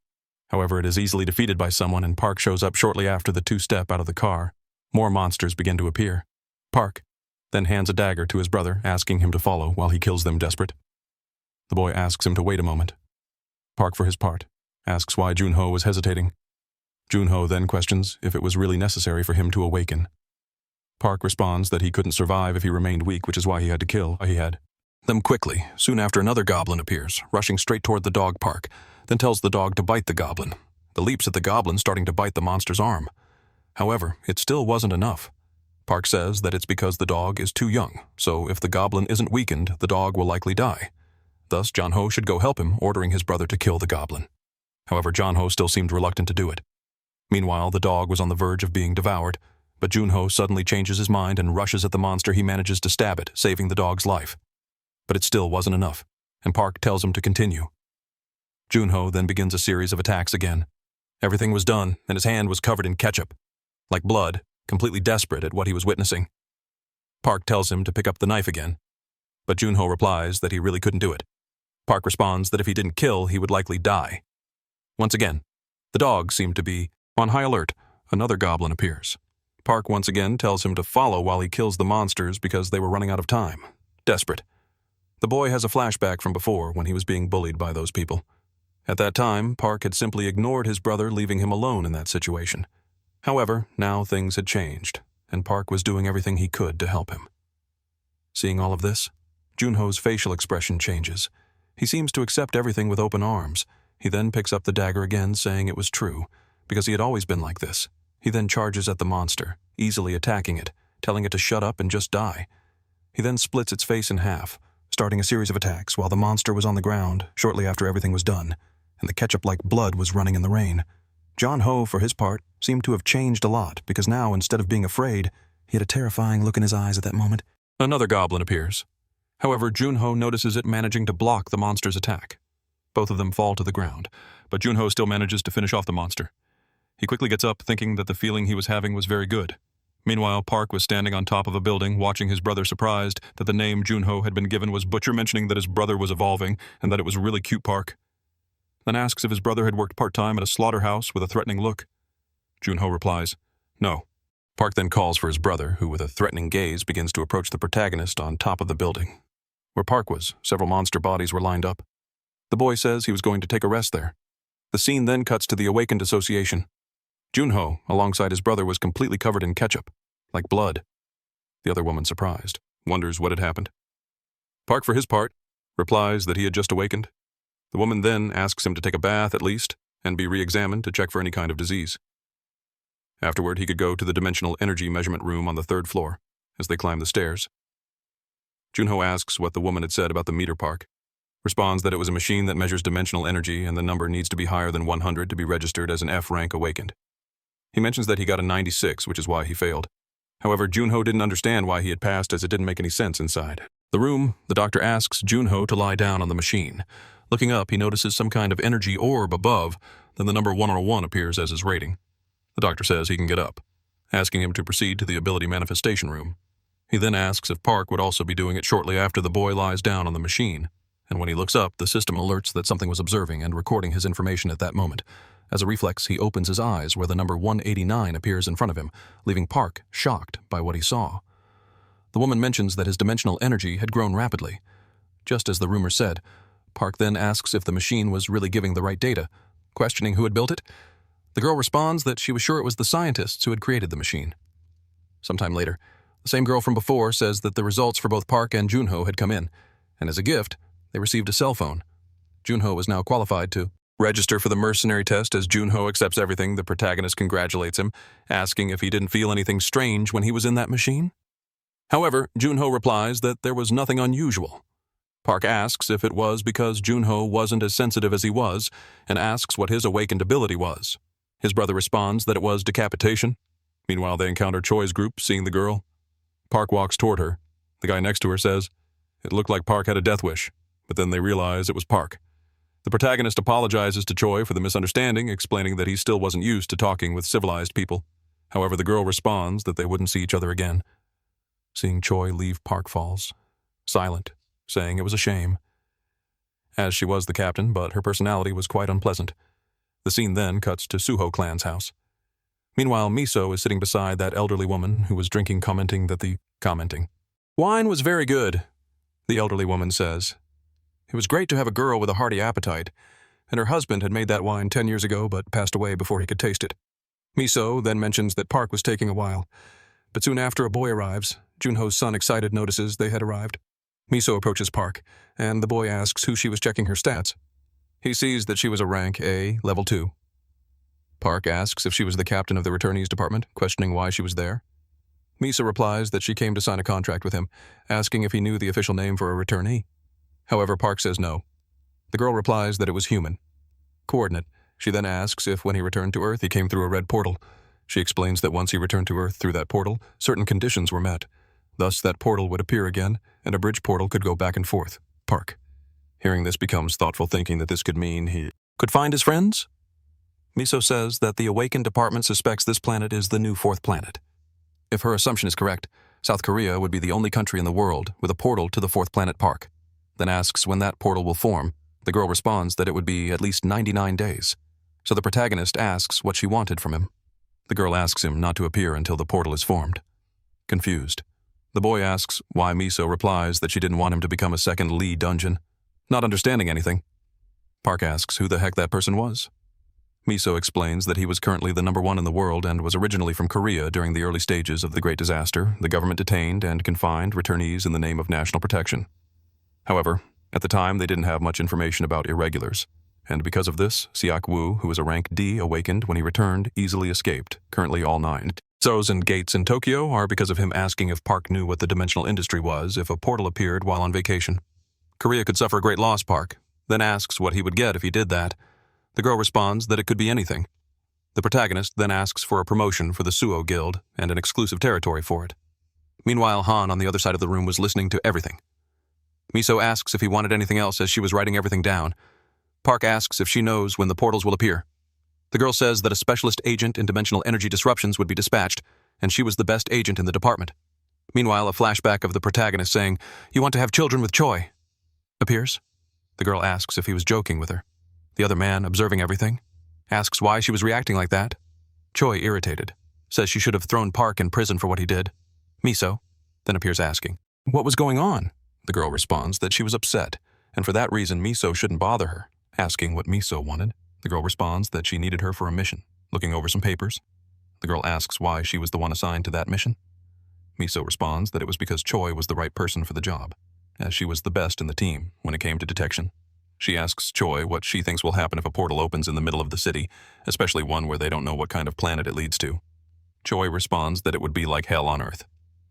However, it is easily defeated by someone, and Park shows up shortly after the two step out of the car. More monsters begin to appear. Park then hands a dagger to his brother, asking him to follow while he kills them desperate. The boy asks him to wait a moment. Park, for his part, asks why Junho was hesitating. Junho then questions if it was really necessary for him to awaken. Park responds that he couldn't survive if he remained weak, which is why he had to kill them quickly. Soon after, another goblin appears, rushing straight toward the dog Park, then tells the dog to bite the goblin. The leaps at the goblin, starting to bite the monster's arm. However, it still wasn't enough. Park says that it's because the dog is too young, so if the goblin isn't weakened, the dog will likely die. Thus, Junho should go help him, ordering his brother to kill the goblin. However, Junho still seemed reluctant to do it. Meanwhile, the dog was on the verge of being devoured, but Junho suddenly changes his mind and rushes at the monster. He manages to stab it, saving the dog's life. But it still wasn't enough, and Park tells him to continue. Junho then begins a series of attacks again. Everything was done, and his hand was covered in ketchup. Like blood, completely desperate at what he was witnessing. Park tells him to pick up the knife again, but Junho replies that he really couldn't do it. Park responds that if he didn't kill, he would likely die. Once again, the dogs seem to be on high alert. Another goblin appears. Park once again tells him to follow while he kills the monsters because they were running out of time. Desperate. The boy has a flashback from before when he was being bullied by those people. At that time, Park had simply ignored his brother, leaving him alone in that situation. However, now things had changed, and Park was doing everything he could to help him. Seeing all of this, Junho's facial expression changes. He seems to accept everything with open arms. He then picks up the dagger again, saying it was true, because he had always been like this. He then charges at the monster, easily attacking it, telling it to shut up and just die. He then splits its face in half, starting a series of attacks while the monster was on the ground shortly after everything was done, and the ketchup-like blood was running in the rain. Junho, for his part, seemed to have changed a lot, because now, instead of being afraid, he had a terrifying look in his eyes at that moment. Another goblin appears. However, Junho notices it managing to block the monster's attack. Both of them fall to the ground, but Junho still manages to finish off the monster. He quickly gets up, thinking that the feeling he was having was very good. Meanwhile, Park was standing on top of a building, watching his brother, surprised that the name Junho had been given was Butcher, mentioning that his brother was evolving and that it was really cute Park. Then asks if his brother had worked part-time at a slaughterhouse with a threatening look. Junho replies, no. Park then calls for his brother, who with a threatening gaze begins to approach the protagonist on top of the building. Where Park was, several monster bodies were lined up. The boy says he was going to take a rest there. The scene then cuts to the Awakened Association. Junho, alongside his brother, was completely covered in ketchup, like blood. The other woman, surprised, wonders what had happened. Park, for his part, replies that he had just awakened. The woman then asks him to take a bath at least and be re-examined to check for any kind of disease. Afterward, he could go to the dimensional energy measurement room on the 3rd floor as they climb the stairs. Junho asks what the woman had said about the meter Park, responds that it was a machine that measures dimensional energy and the number needs to be higher than 100 to be registered as an F-rank awakened. He mentions that he got a 96, which is why he failed. However, Junho didn't understand why he had passed, as it didn't make any sense inside. The room, the doctor asks Junho to lie down on the machine. Looking up, he notices some kind of energy orb above, then the number 101 appears as his rating. The doctor says he can get up, asking him to proceed to the ability manifestation room. He then asks if Park would also be doing it shortly after the boy lies down on the machine, and when he looks up, the system alerts that something was observing and recording his information at that moment. As a reflex, he opens his eyes where the number 189 appears in front of him, leaving Park shocked by what he saw. The woman mentions that his dimensional energy had grown rapidly. Just as the rumor said, Park then asks if the machine was really giving the right data, questioning who had built it. The girl responds that she was sure it was the scientists who had created the machine. Sometime later, the same girl from before says that the results for both Park and Junho had come in, and as a gift, they received a cell phone. Junho was now qualified to register for the mercenary test. As Junho accepts everything, the protagonist congratulates him, asking if he didn't feel anything strange when he was in that machine. However, Junho replies that there was nothing unusual. Park asks if it was because Junho wasn't as sensitive as he was, and asks what his awakened ability was. His brother responds that it was decapitation. Meanwhile, they encounter Choi's group, seeing the girl. Park walks toward her. The guy next to her says it looked like Park had a death wish, but then they realize it was Park. The protagonist apologizes to Choi for the misunderstanding, explaining that he still wasn't used to talking with civilized people. However, the girl responds that they wouldn't see each other again. Seeing Choi leave Park falls, silent, saying it was a shame, as she was the captain, but her personality was quite unpleasant. The scene then cuts to Suho clan's house. Meanwhile, Miso is sitting beside that elderly woman who was drinking, commenting. Wine was very good, the elderly woman says. It was great to have a girl with a hearty appetite, and her husband had made that wine 10 years ago but passed away before he could taste it. Miso then mentions that Park was taking a while, but soon after a boy arrives. Junho's son, excited, notices they had arrived. Miso approaches Park, and the boy asks who she was checking her stats. He sees that she was a rank A, level 2. Park asks if she was the captain of the returnees department, questioning why she was there. Miso replies that she came to sign a contract with him, asking if he knew the official name for a returnee. However, Park says no. The girl replies that it was human. Coordinate. She then asks if when he returned to Earth he came through a red portal. She explains that once he returned to Earth through that portal, certain conditions were met. Thus, that portal would appear again, and a bridge portal could go back and forth. Park. Hearing this becomes thoughtful, thinking that this could mean he could find his friends? Miso says that the Awakened Department suspects this planet is the new fourth planet. If her assumption is correct, South Korea would be the only country in the world with a portal to the fourth planet Park. Then asks when that portal will form. The girl responds that it would be at least 99 days. So the protagonist asks what she wanted from him. The girl asks him not to appear until the portal is formed. Confused. The boy asks why. Miso replies that she didn't want him to become a second Lee dungeon. Not understanding anything. Park asks who the heck that person was. Miso explains that he was currently the #1 in the world and was originally from Korea during the early stages of the Great Disaster. The government detained and confined returnees in the name of national protection. However, at the time they didn't have much information about irregulars, and because of this, Siak Woo, who was a rank D awakened when he returned, easily escaped, currently all 9. Zoes and gates in Tokyo are because of him asking if Park knew what the dimensional industry was if a portal appeared while on vacation. Korea could suffer a great loss, Park, then asks what he would get if he did that. The girl responds that it could be anything. The protagonist then asks for a promotion for the Suo Guild and an exclusive territory for it. Meanwhile, Han on the other side of the room was listening to everything. Miso asks if he wanted anything else as she was writing everything down. Park asks if she knows when the portals will appear. The girl says that a specialist agent in dimensional energy disruptions would be dispatched, and she was the best agent in the department. Meanwhile, a flashback of the protagonist saying, "You want to have children with Choi," appears. The girl asks if he was joking with her. The other man, observing everything, asks why she was reacting like that. Choi, irritated, says she should have thrown Park in prison for what he did. Miso then appears asking, what was going on? The girl responds that she was upset, and for that reason Miso shouldn't bother her. Asking what Miso wanted, the girl responds that she needed her for a mission, looking over some papers. The girl asks why she was the one assigned to that mission. Miso responds that it was because Choi was the right person for the job, as she was the best in the team when it came to detection. She asks Choi what she thinks will happen if a portal opens in the middle of the city, especially one where they don't know what kind of planet it leads to. Choi responds that it would be like hell on Earth.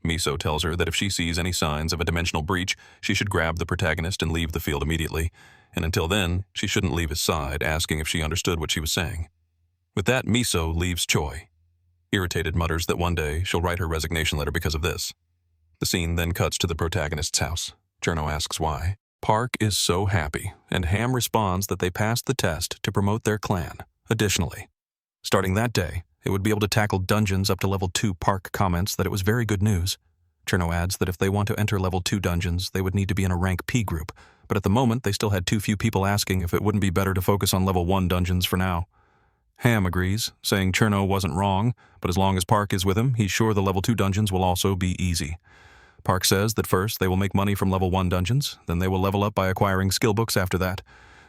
Miso tells her that if she sees any signs of a dimensional breach, she should grab the protagonist and leave the field immediately, and until then, she shouldn't leave his side, asking if she understood what she was saying. With that, Miso leaves Choi. Irritated, mutters that one day she'll write her resignation letter because of this. The scene then cuts to the protagonist's house. Cherno asks why. Park is so happy, and Ham responds that they passed the test to promote their clan. Additionally, starting that day, it would be able to tackle dungeons up to level 2. Park comments that it was very good news. Cherno adds that if they want to enter level 2 dungeons, they would need to be in a rank P group, but at the moment they still had too few people asking if it wouldn't be better to focus on level 1 dungeons for now. Ham agrees, saying Cherno wasn't wrong, but as long as Park is with him, he's sure the level 2 dungeons will also be easy. Park says that first they will make money from level 1 dungeons, then they will level up by acquiring skill books after that.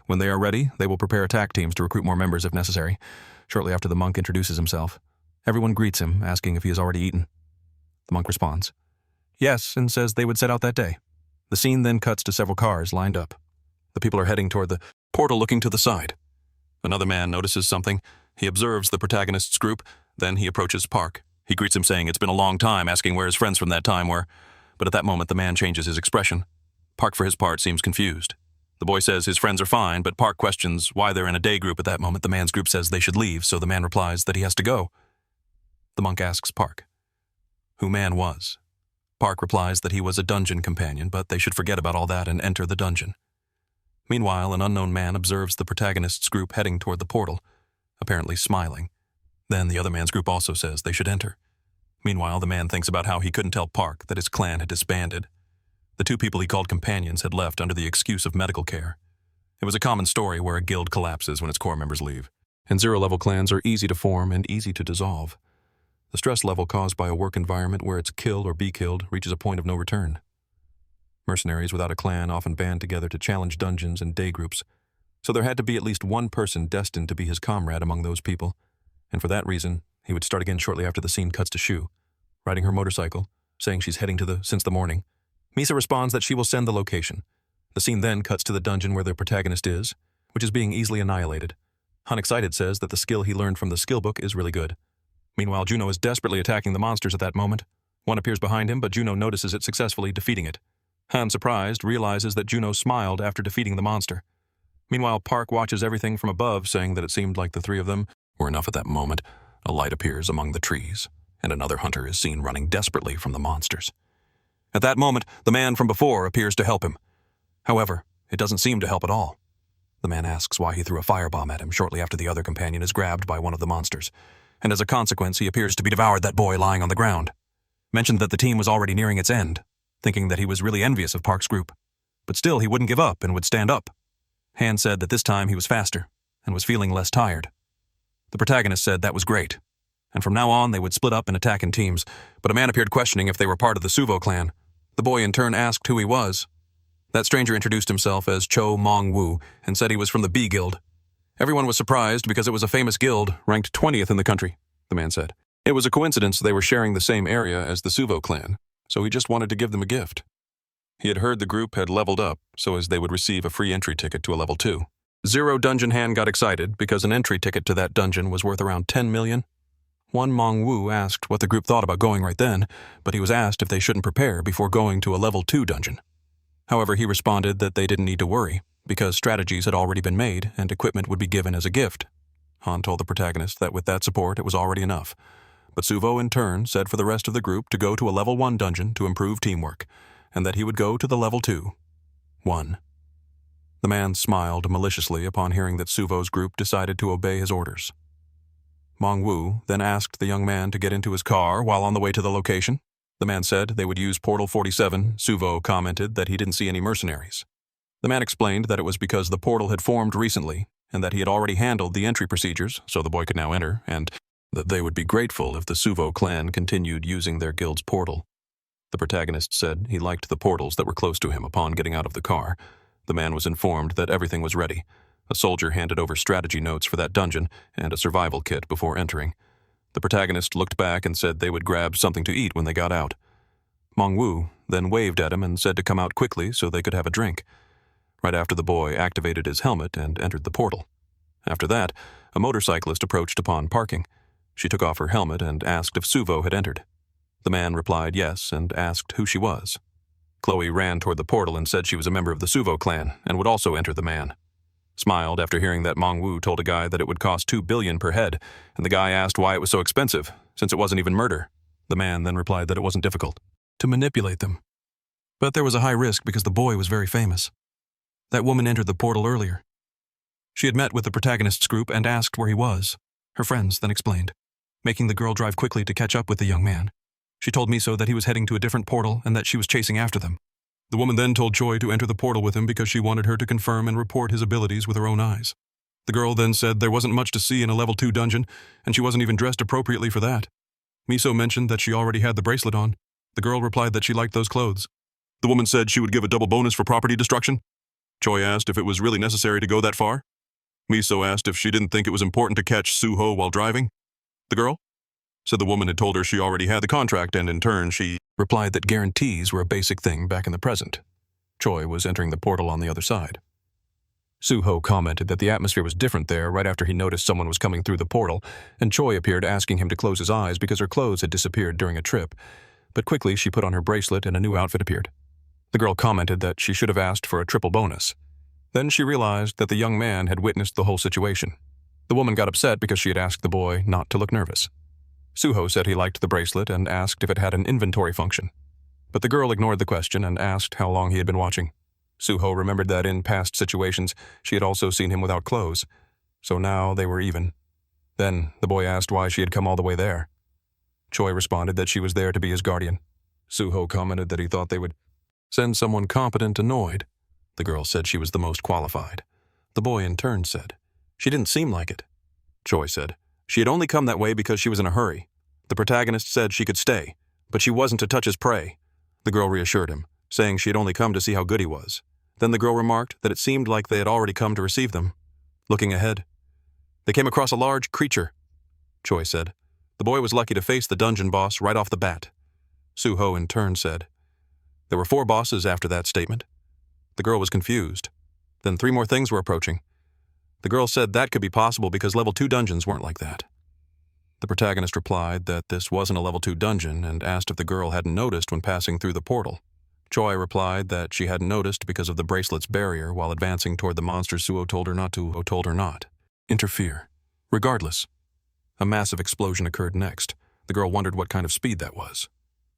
When they are ready, they will prepare attack teams to recruit more members if necessary. Shortly after the monk introduces himself, everyone greets him, asking if he has already eaten. The monk responds, yes, and says they would set out that day. The scene then cuts to several cars lined up. The people are heading toward the portal, looking to the side. Another man notices something. He observes the protagonist's group, then he approaches Park. He greets him saying it's been a long time, asking where his friends from that time were. But at that moment, the man changes his expression. Park, for his part, seems confused. The boy says his friends are fine, but Park questions why they're in a day group at that moment. The man's group says they should leave, so the man replies that he has to go. The monk asks Park who man was. Park replies that he was a dungeon companion, but they should forget about all that and enter the dungeon. Meanwhile, an unknown man observes the protagonist's group heading toward the portal, apparently smiling. Then the other man's group also says they should enter. Meanwhile, the man thinks about how he couldn't tell Park that his clan had disbanded. The two people he called companions had left under the excuse of medical care. It was a common story where a guild collapses when its core members leave, and zero-level clans are easy to form and easy to dissolve. The stress level caused by a work environment where it's kill or be killed reaches a point of no return. Mercenaries without a clan often band together to challenge dungeons and day groups, so there had to be at least one person destined to be his comrade among those people, and for that reason, he would start again shortly after the scene cuts to Shu, riding her motorcycle, saying she's heading since the morning. Misa responds that she will send the location. The scene then cuts to the dungeon where the protagonist is, which is being easily annihilated. Unexcited says that the skill he learned from the skill book is really good. Meanwhile, Juno is desperately attacking the monsters at that moment. One appears behind him, but Juno notices it successfully, defeating it. Han, surprised, realizes that Juno smiled after defeating the monster. Meanwhile, Park watches everything from above, saying that it seemed like the three of them were enough at that moment. A light appears among the trees, and another hunter is seen running desperately from the monsters. At that moment, the man from before appears to help him. However, it doesn't seem to help at all. The man asks why he threw a firebomb at him shortly after the other companion is grabbed by one of the monsters, and as a consequence, he appears to be devoured that boy lying on the ground. Mentioned that the team was already nearing its end, thinking that he was really envious of Park's group. But still, he wouldn't give up and would stand up. Han said that this time he was faster and was feeling less tired. The protagonist said that was great, and from now on they would split up and attack in teams, but a man appeared questioning if they were part of the Suvo clan. The boy in turn asked who he was. That stranger introduced himself as Cho Mong-woo and said he was from the B Guild. Everyone was surprised because it was a famous guild, ranked 20th in the country, the man said. It was a coincidence they were sharing the same area as the Suvo clan, so he just wanted to give them a gift. He had heard the group had leveled up, so as they would receive a free entry ticket to a level 2. Zero Dungeon Han got excited because an entry ticket to that dungeon was worth around 10 million. One Mong-woo asked what the group thought about going right then, but he was asked if they shouldn't prepare before going to a level 2 dungeon. However, he responded that they didn't need to worry, because strategies had already been made and equipment would be given as a gift. Han told the protagonist that with that support it was already enough, but Suvo in turn said for the rest of the group to go to a level 1 dungeon to improve teamwork, and that he would go to the level 2. 1. The man smiled maliciously upon hearing that Suvo's group decided to obey his orders. Mong-woo then asked the young man to get into his car while on the way to the location. The man said they would use Portal 47. Suvo commented that he didn't see any mercenaries. The man explained that it was because the portal had formed recently and that he had already handled the entry procedures, so the boy could now enter, and that they would be grateful if the Suvo clan continued using their guild's portal. The protagonist said he liked the portals that were close to him upon getting out of the car. The man was informed that everything was ready. A soldier handed over strategy notes for that dungeon and a survival kit before entering. The protagonist looked back and said they would grab something to eat when they got out. Mong-woo then waved at him and said to come out quickly so they could have a drink. Right after the boy activated his helmet and entered the portal. After that, a motorcyclist approached upon parking. She took off her helmet and asked if Suvo had entered. The man replied yes and asked who she was. Chloe ran toward the portal and said she was a member of the Suvo clan and would also enter the man. Smiled after hearing that Mong-woo told a guy that it would cost 2 billion per head, and the guy asked why it was so expensive, since it wasn't even murder. The man then replied that it wasn't difficult to manipulate them. But there was a high risk because the boy was very famous. That woman entered the portal earlier. She had met with the protagonist's group and asked where he was. Her friends then explained, making the girl drive quickly to catch up with the young man. She told Miso that he was heading to a different portal and that she was chasing after them. The woman then told Choi to enter the portal with him because she wanted her to confirm and report his abilities with her own eyes. The girl then said there wasn't much to see in a level 2 dungeon, and she wasn't even dressed appropriately for that. Miso mentioned that she already had the bracelet on. The girl replied that she liked those clothes. The woman said she would give a double bonus for property destruction. Choi asked if it was really necessary to go that far. Miso asked if she didn't think it was important to catch Suho while driving. The girl said the woman had told her she already had the contract, and in turn she replied that guarantees were a basic thing back in the present. Choi was entering the portal on the other side. Suho commented that the atmosphere was different there right after he noticed someone was coming through the portal, and Choi appeared asking him to close his eyes because her clothes had disappeared during a trip. But quickly she put on her bracelet and a new outfit appeared. The girl commented that she should have asked for a triple bonus. Then she realized that the young man had witnessed the whole situation. The woman got upset because she had asked the boy not to look nervous. Suho said he liked the bracelet and asked if it had an inventory function. But the girl ignored the question and asked how long he had been watching. Suho remembered that in past situations she had also seen him without clothes, so now they were even. Then the boy asked why she had come all the way there. Choi responded that she was there to be his guardian. Suho commented that he thought they would send someone competent annoyed. The girl said she was the most qualified. The boy in turn said, "She didn't seem like it." Choi said, "She had only come that way because she was in a hurry. The protagonist said she could stay, but she wasn't to touch his prey." The girl reassured him, saying she had only come to see how good he was. Then the girl remarked that it seemed like they had already come to receive them. Looking ahead, they came across a large creature. Choi said, the boy was lucky to face the dungeon boss right off the bat. Suho in turn said, there were 4 bosses after that statement. The girl was confused. Then 3 more things were approaching. The girl said that could be possible because level 2 dungeons weren't like that. The protagonist replied that this wasn't a level 2 dungeon and asked if the girl hadn't noticed when passing through the portal. Choi replied that she hadn't noticed because of the bracelet's barrier while advancing toward the monster Suho told her not to interfere. Regardless, a massive explosion occurred next. The girl wondered what kind of speed that was.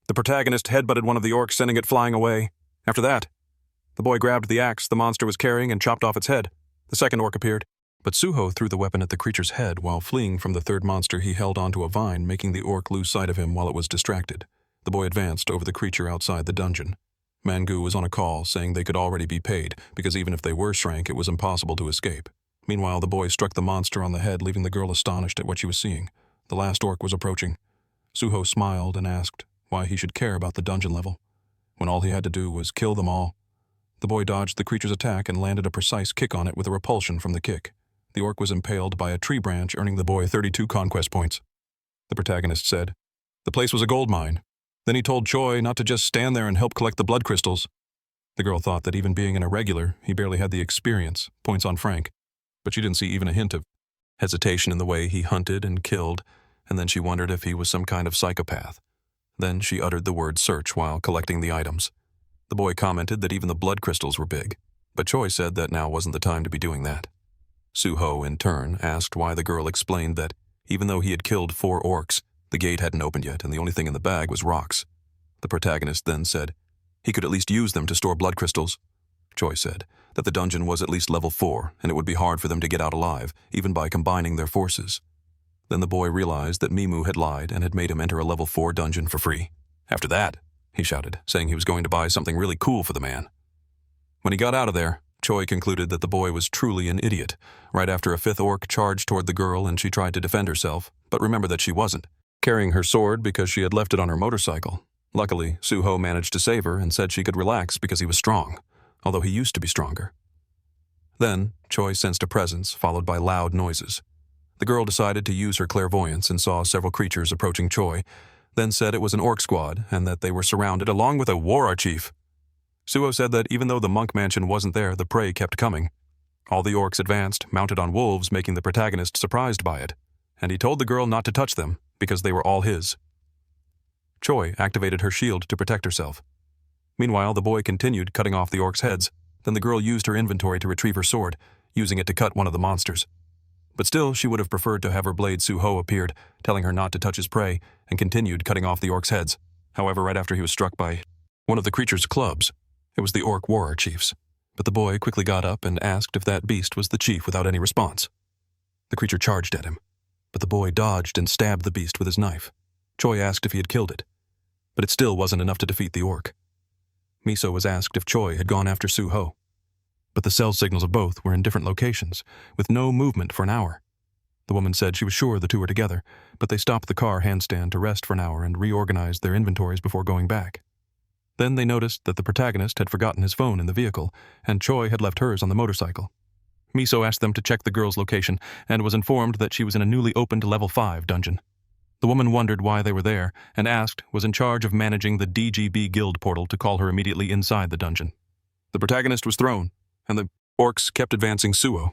The protagonist headbutted one of the orcs, sending it flying away. After that, the boy grabbed the axe the monster was carrying and chopped off its head. The second orc appeared, but Suho threw the weapon at the creature's head while fleeing from the third monster. He held onto a vine, making the orc lose sight of him while it was distracted. The boy advanced over the creature outside the dungeon. Mangu was on a call, saying they could already be paid, because even if they were shrank, it was impossible to escape. Meanwhile, the boy struck the monster on the head, leaving the girl astonished at what she was seeing. The last orc was approaching. Suho smiled and asked why he should care about the dungeon level, when all he had to do was kill them all. The boy dodged the creature's attack and landed a precise kick on it with a repulsion from the kick. The orc was impaled by a tree branch, earning the boy 32 conquest points. The protagonist said, the place was a gold mine. Then he told Choi not to just stand there and help collect the blood crystals. The girl thought that even being an irregular, he barely had the experience, points on Frank, but she didn't see even a hint of hesitation in the way he hunted and killed, and then she wondered if he was some kind of psychopath. Then she uttered the word search while collecting the items. The boy commented that even the blood crystals were big, but Choi said that now wasn't the time to be doing that. Suho, in turn, asked why the girl explained that even though he had killed 4 orcs, the gate hadn't opened yet and the only thing in the bag was rocks. The protagonist then said he could at least use them to store blood crystals. Choi said that the dungeon was at least level 4 and it would be hard for them to get out alive, even by combining their forces. Then the boy realized that Mimu had lied and had made him enter a level 4 dungeon for free. After that, he shouted, saying he was going to buy something really cool for the man. When he got out of there, Choi concluded that the boy was truly an idiot. Right after a 5th orc charged toward the girl and she tried to defend herself, but remembered that she wasn't, carrying her sword because she had left it on her motorcycle. Luckily, Suho managed to save her and said she could relax because he was strong, although he used to be stronger. Then, Choi sensed a presence, followed by loud noises. The girl decided to use her clairvoyance and saw several creatures approaching Choi, then said it was an orc squad and that they were surrounded along with a war chief. Suho said that even though the monk mansion wasn't there, the prey kept coming. All the orcs advanced, mounted on wolves, making the protagonist surprised by it, and he told the girl not to touch them because they were all his. Choi activated her shield to protect herself. Meanwhile, the boy continued cutting off the orcs' heads. Then the girl used her inventory to retrieve her sword, using it to cut one of the monsters. But still, she would have preferred to have her blade Suho appeared, telling her not to touch his prey, and continued cutting off the orcs' heads. However, right after he was struck by one of the creature's clubs, it was the orc warrior chief's. But the boy quickly got up and asked if that beast was the chief without any response. The creature charged at him, but the boy dodged and stabbed the beast with his knife. Choi asked if he had killed it, but it still wasn't enough to defeat the orc. Miso was asked if Choi had gone after Suho, but the cell signals of both were in different locations, with no movement for an hour. The woman said she was sure the two were together, but they stopped the car handstand to rest for an hour and reorganized their inventories before going back. Then they noticed that the protagonist had forgotten his phone in the vehicle, and Choi had left hers on the motorcycle. Miso asked them to check the girl's location and was informed that she was in a newly opened level 5 dungeon. The woman wondered why they were there and asked was in charge of managing the DGB guild portal to call her immediately inside the dungeon. The protagonist was thrown, and the orcs kept advancing. Suho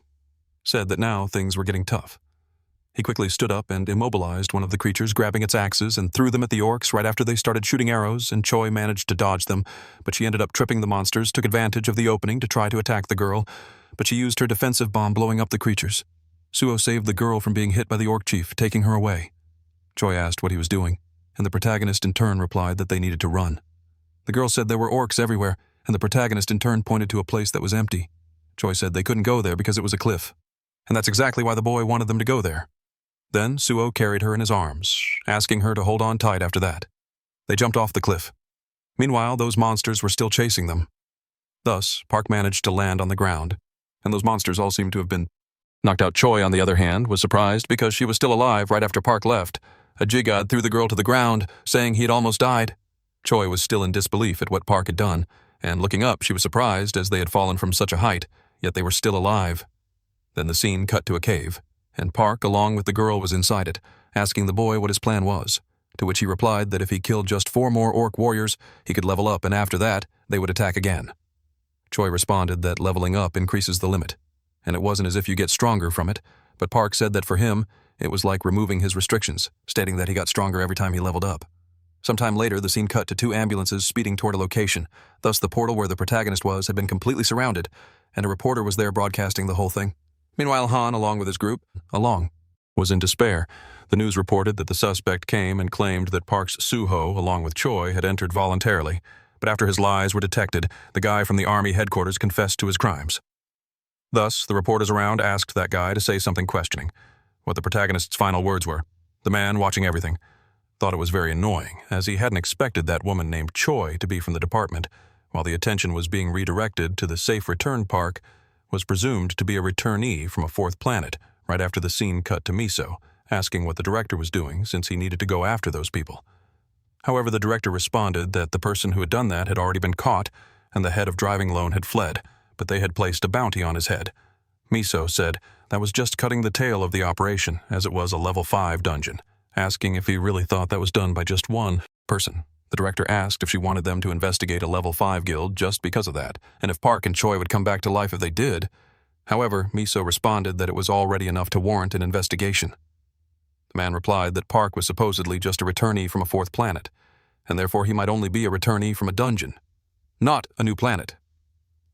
said that now things were getting tough. He quickly stood up and immobilized one of the creatures, grabbing its axes and threw them at the orcs right after they started shooting arrows, and Choi managed to dodge them, but she ended up tripping the monsters, took advantage of the opening to try to attack the girl, but she used her defensive bomb blowing up the creatures. Suho saved the girl from being hit by the orc chief, taking her away. Choi asked what he was doing, and the protagonist in turn replied that they needed to run. The girl said there were orcs everywhere, and the protagonist in turn pointed to a place that was empty. Choi said they couldn't go there because it was a cliff, and that's exactly why the boy wanted them to go there. Then Suo carried her in his arms, asking her to hold on tight after that. They jumped off the cliff. Meanwhile, those monsters were still chasing them. Thus, Park managed to land on the ground, and those monsters all seemed to have been knocked out. Choi, on the other hand, was surprised because she was still alive right after Park left. A jigad threw the girl to the ground, saying he had almost died. Choi was still in disbelief at what Park had done, and looking up, she was surprised as they had fallen from such a height, yet they were still alive. Then the scene cut to a cave, and Park, along with the girl, was inside it, asking the boy what his plan was, to which he replied that if he killed just 4 more orc warriors, he could level up, and after that, they would attack again. Choi responded that leveling up increases the limit, and it wasn't as if you get stronger from it, but Park said that for him, it was like removing his restrictions, stating that he got stronger every time he leveled up. Sometime later, the scene cut to 2 ambulances speeding toward a location. Thus, the portal where the protagonist was had been completely surrounded, and a reporter was there broadcasting the whole thing. Meanwhile, Han, along with his group, was in despair. The news reported that the suspect came and claimed that Park's Suho, along with Choi, had entered voluntarily, but after his lies were detected, the guy from the army headquarters confessed to his crimes. Thus, the reporters around asked that guy to say something questioning. What the protagonist's final words were. The man, watching everything, thought it was very annoying, as he hadn't expected that woman named Choi to be from the department, while the attention was being redirected to the safe return Park was presumed to be a returnee from a 4th planet, right after the scene cut to Miso, asking what the director was doing since he needed to go after those people. However, the director responded that the person who had done that had already been caught, and the head of Driving Loan had fled, but they had placed a bounty on his head. Miso said that was just cutting the tail of the operation, as it was a level 5 dungeon, asking if he really thought that was done by just one person. The director asked if she wanted them to investigate a level 5 guild just because of that, and if Park and Choi would come back to life if they did. However, Miso responded that it was already enough to warrant an investigation. The man replied that Park was supposedly just a returnee from a 4th planet, and therefore he might only be a returnee from a dungeon, not a new planet.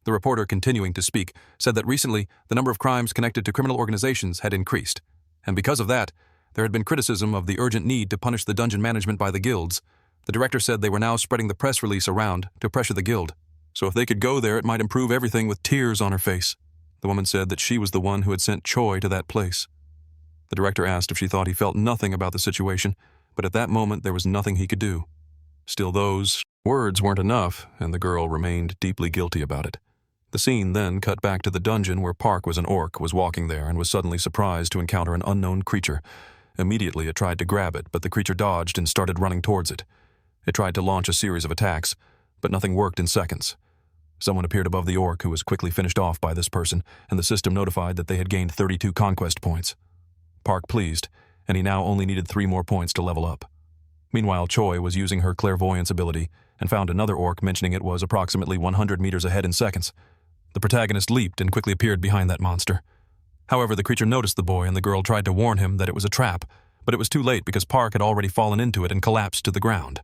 The reporter, continuing to speak, said that recently the number of crimes connected to criminal organizations had increased, and because of that, there had been criticism of the urgent need to punish the dungeon management by the guilds. The director said they were now spreading the press release around to pressure the guild, so if they could go there, it might improve everything. With tears on her face, the woman said that she was the one who had sent Choi to that place. The director asked if she thought he felt nothing about the situation, but at that moment there was nothing he could do. Still, those words weren't enough, and the girl remained deeply guilty about it. The scene then cut back to the dungeon where Park was an orc, was walking there, and was suddenly surprised to encounter an unknown creature. Immediately it tried to grab it, but the creature dodged and started running towards it. It tried to launch a series of attacks, but nothing worked in seconds. Someone appeared above the orc, who was quickly finished off by this person, and the system notified that they had gained 32 conquest points. Park pleased, and he now only needed 3 more points to level up. Meanwhile, Choi was using her clairvoyance ability and found another orc, mentioning it was approximately 100 meters ahead in seconds. The protagonist leaped and quickly appeared behind that monster. However, the creature noticed the boy, and the girl tried to warn him that it was a trap, but it was too late because Park had already fallen into it and collapsed to the ground,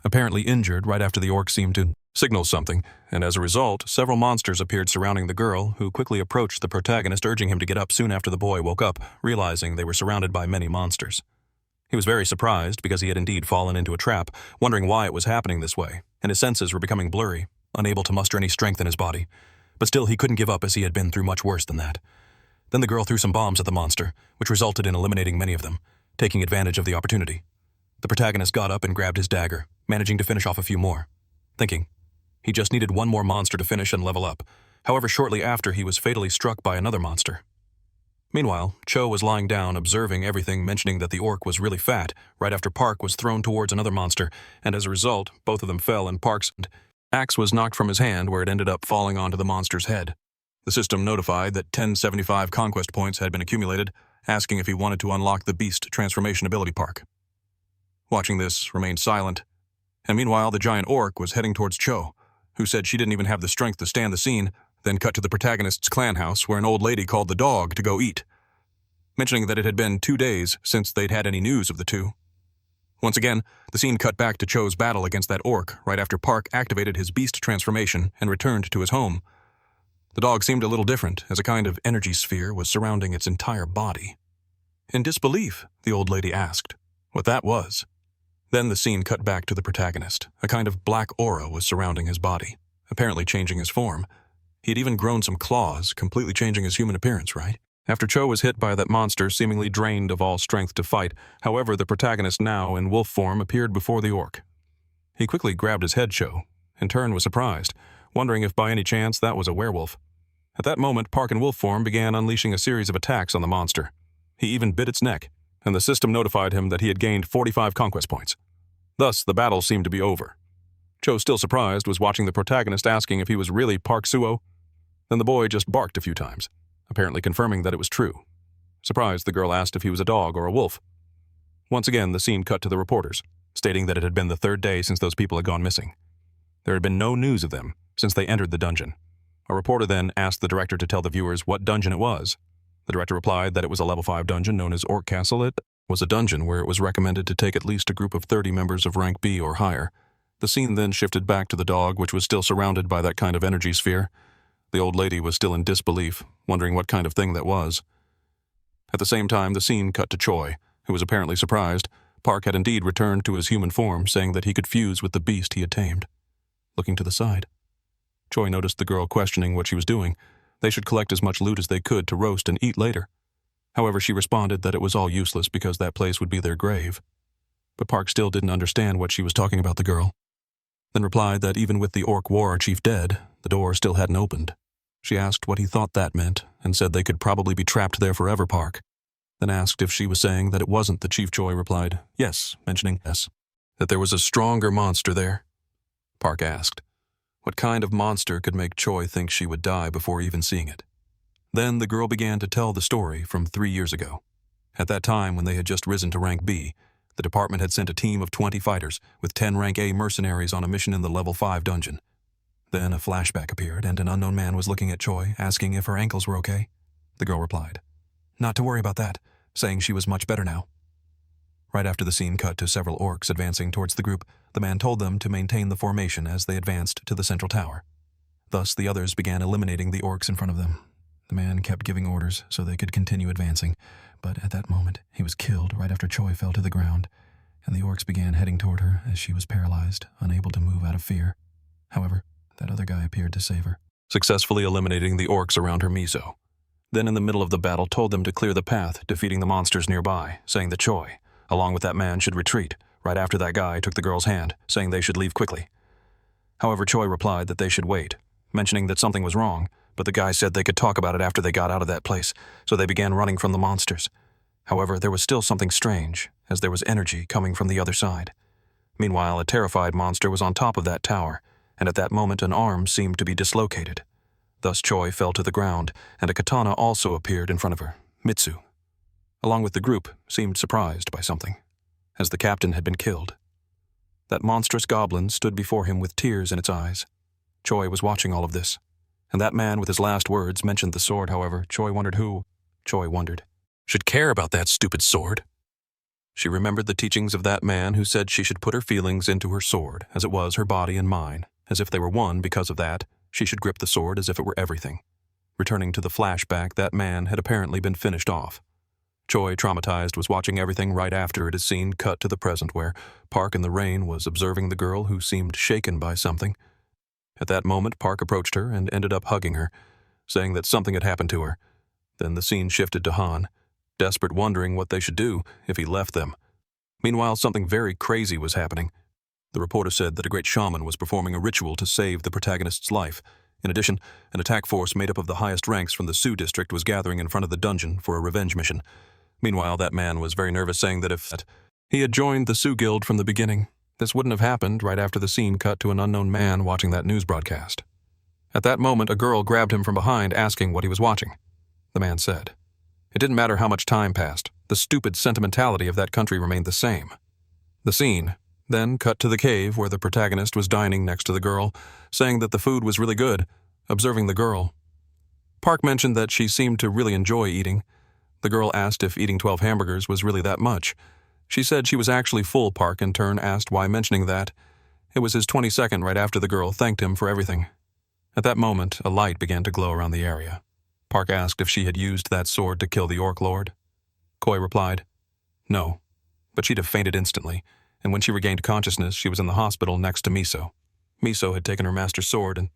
apparently injured right after the orc seemed to signal something, and as a result, several monsters appeared surrounding the girl, who quickly approached the protagonist, urging him to get up soon after the boy woke up, realizing they were surrounded by many monsters. He was very surprised because he had indeed fallen into a trap, wondering why it was happening this way, and his senses were becoming blurry, unable to muster any strength in his body. But still, he couldn't give up, as he had been through much worse than that. Then the girl threw some bombs at the monster, which resulted in eliminating many of them, taking advantage of the opportunity. The protagonist got up and grabbed his dagger, managing to finish off a few more, thinking he just needed 1 more monster to finish and level up. However, shortly after, he was fatally struck by another monster. Meanwhile, Cho was lying down, observing everything, mentioning that the orc was really fat, right after Park was thrown towards another monster, and as a result, both of them fell, and Park's axe was knocked from his hand, where it ended up falling onto the monster's head. The system notified that 1075 conquest points had been accumulated, asking if he wanted to unlock the beast transformation ability. Park, watching this, remained silent, and meanwhile the giant orc was heading towards Cho, who said she didn't even have the strength to stand the scene, then cut to the protagonist's clan house, where an old lady called the dog to go eat, mentioning that it had been 2 days since they'd had any news of the two. Once again, the scene cut back to Cho's battle against that orc right after Park activated his beast transformation and returned to his home. The dog seemed a little different, as a kind of energy sphere was surrounding its entire body. In disbelief, the old lady asked what that was. Then the scene cut back to the protagonist. A kind of black aura was surrounding his body, apparently changing his form. He had even grown some claws, completely changing his human appearance, right? After Cho was hit by that monster, seemingly drained of all strength to fight, however, the protagonist now, in wolf form, appeared before the orc. He quickly grabbed his head. Cho, in turn, was surprised, wondering if by any chance that was a werewolf. At that moment, Park in wolf form began unleashing a series of attacks on the monster. He even bit its neck, and the system notified him that he had gained 45 conquest points. Thus, the battle seemed to be over. Cho, still surprised, was watching the protagonist asking if he was really Park Suo. Then the boy just barked a few times, apparently confirming that it was true. Surprised, the girl asked if he was a dog or a wolf. Once again, the scene cut to the reporters, stating that it had been the third day since those people had gone missing. There had been no news of them since they entered the dungeon. A reporter then asked the director to tell the viewers what dungeon it was. The director replied that it was a level 5 dungeon known as Orc Castle. It was a dungeon where it was recommended to take at least a group of 30 members of rank B or higher. The scene then shifted back to the dog, which was still surrounded by that kind of energy sphere. The old lady was still in disbelief, wondering what kind of thing that was. At the same time, the scene cut to Choi, who was apparently surprised. Park had indeed returned to his human form, saying that he could fuse with the beast he had tamed. Looking to the side, Choi noticed the girl questioning what she was doing. They should collect as much loot as they could to roast and eat later. However, she responded that it was all useless because that place would be their grave. But Park still didn't understand what she was talking about the girl. Then replied that even with the orc war chief dead, the door still hadn't opened. She asked what he thought that meant, and said they could probably be trapped there forever. Park then asked if she was saying that it wasn't. The chief. Choi replied, yes, mentioning yes, that there was a stronger monster there. Park asked, what kind of monster could make Choi think she would die before even seeing it? Then the girl began to tell the story from 3 years ago. At that time, when they had just risen to rank B, the department had sent a team of 20 fighters with 10 rank A mercenaries on a mission in the level 5 dungeon. Then a flashback appeared, and an unknown man was looking at Choi, asking if her ankles were okay. The girl replied, not to worry about that, saying she was much better now. Right after the scene cut to several orcs advancing towards the group, the man told them to maintain the formation as they advanced to the central tower. Thus, the others began eliminating the orcs in front of them. The man kept giving orders so they could continue advancing, but at that moment, he was killed right after Choi fell to the ground, and the orcs began heading toward her as she was paralyzed, unable to move out of fear. However, that other guy appeared to save her, successfully eliminating the orcs around her miso. Then in the middle of the battle told them to clear the path, defeating the monsters nearby, saying that Choi, along with that man, should retreat, right after that guy took the girl's hand, saying they should leave quickly. However, Choi replied that they should wait, mentioning that something was wrong, but the guy said they could talk about it after they got out of that place, so they began running from the monsters. However, there was still something strange, as there was energy coming from the other side. Meanwhile, a terrified monster was on top of that tower, and at that moment an arm seemed to be dislocated. Thus Choi fell to the ground, and a katana also appeared in front of her. Mitsu, along with the group, seemed surprised by something, as the captain had been killed. That monstrous goblin stood before him with tears in its eyes. Choi was watching all of this, and that man with his last words mentioned the sword. However, Choi wondered who, should care about that stupid sword. She remembered the teachings of that man who said she should put her feelings into her sword, as it was her body and mine, as if they were one. Because of that, she should grip the sword as if it were everything. Returning to the flashback, that man had apparently been finished off. Choi, traumatized, was watching everything right after it is seen cut to the present, where Park in the rain was observing the girl who seemed shaken by something. At that moment, Park approached her and ended up hugging her, saying that something had happened to her. Then the scene shifted to Han, desperate, wondering what they should do if he left them. Meanwhile, something very crazy was happening. The reporter said that a great shaman was performing a ritual to save the protagonist's life. In addition, an attack force made up of the highest ranks from the Sioux district was gathering in front of the dungeon for a revenge mission. Meanwhile, that man was very nervous, saying that if he had joined the Sioux Guild from the beginning, this wouldn't have happened. Right after the scene cut to an unknown man watching that news broadcast. At that moment, a girl grabbed him from behind, asking what he was watching. The man said, it didn't matter how much time passed, the stupid sentimentality of that country remained the same. The scene then cut to the cave where the protagonist was dining next to the girl, saying that the food was really good, observing the girl. Park mentioned that she seemed to really enjoy eating. The girl asked if eating 12 hamburgers was really that much. She said she was actually full. Park in turn asked why mentioning that. It was his 22nd right after the girl thanked him for everything. At that moment, a light began to glow around the area. Park asked if she had used that sword to kill the Orc Lord. Koi replied, no, but she'd have fainted instantly, and when she regained consciousness, she was in the hospital next to Miso. Miso had taken her master's sword, and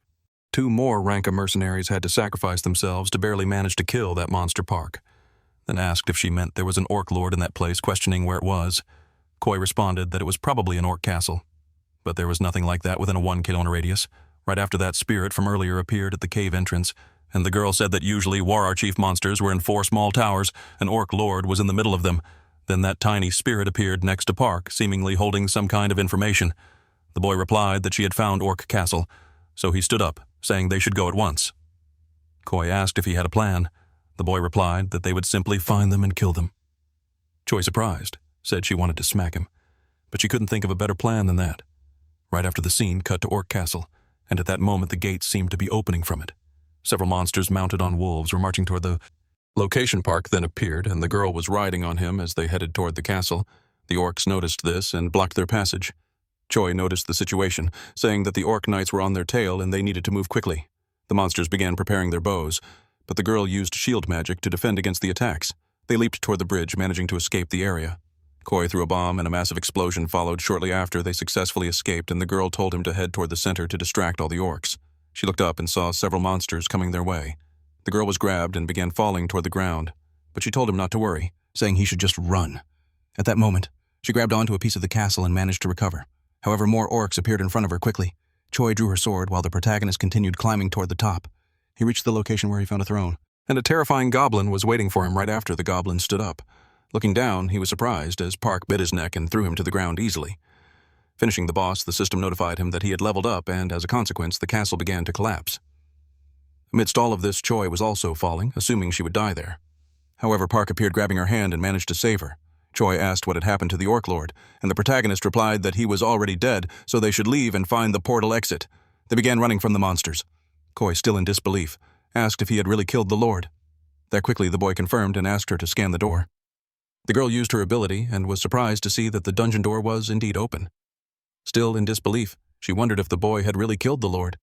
2 more Ranka mercenaries had to sacrifice themselves to barely manage to kill that monster Park. Then asked if she meant there was an orc lord in that place, questioning where it was. Koi responded that it was probably an orc castle. But there was nothing like that within a 1-kilometer radius. Right after that, spirit from earlier appeared at the cave entrance, and the girl said that usually War Chief monsters were in 4 small towers, an orc lord was in the middle of them. Then that tiny spirit appeared next to Park, seemingly holding some kind of information. The boy replied that she had found Orc Castle, so he stood up, saying they should go at once. Koi asked if he had a plan. The boy replied that they would simply find them and kill them. Choi, surprised, said she wanted to smack him, but she couldn't think of a better plan than that. Right after the scene cut to Orc Castle, and at that moment the gates seemed to be opening from it. Several monsters mounted on wolves were marching toward the location. Park then appeared, and the girl was riding on him as they headed toward the castle. The orcs noticed this and blocked their passage. Choi noticed the situation, saying that the orc knights were on their tail and they needed to move quickly. The monsters began preparing their bows, but the girl used shield magic to defend against the attacks. They leaped toward the bridge, managing to escape the area. Koi threw a bomb and a massive explosion followed shortly after. They successfully escaped, and the girl told him to head toward the center to distract all the orcs. She looked up and saw several monsters coming their way. The girl was grabbed and began falling toward the ground, but she told him not to worry, saying he should just run. At that moment, she grabbed onto a piece of the castle and managed to recover. However, more orcs appeared in front of her quickly. Choi drew her sword while the protagonist continued climbing toward the top. He reached the location where he found a throne, and a terrifying goblin was waiting for him right after the goblin stood up. Looking down, he was surprised as Park bit his neck and threw him to the ground easily. Finishing the boss, the system notified him that he had leveled up, and as a consequence, the castle began to collapse. Amidst all of this, Choi was also falling, assuming she would die there. However, Park appeared grabbing her hand and managed to save her. Choi asked what had happened to the Orc Lord, and the protagonist replied that he was already dead, so they should leave and find the portal exit. They began running from the monsters. Koi, still in disbelief, asked if he had really killed the Lord. That quickly the boy confirmed and asked her to scan the door. The girl used her ability and was surprised to see that the dungeon door was indeed open. Still in disbelief, she wondered if the boy had really killed the Lord.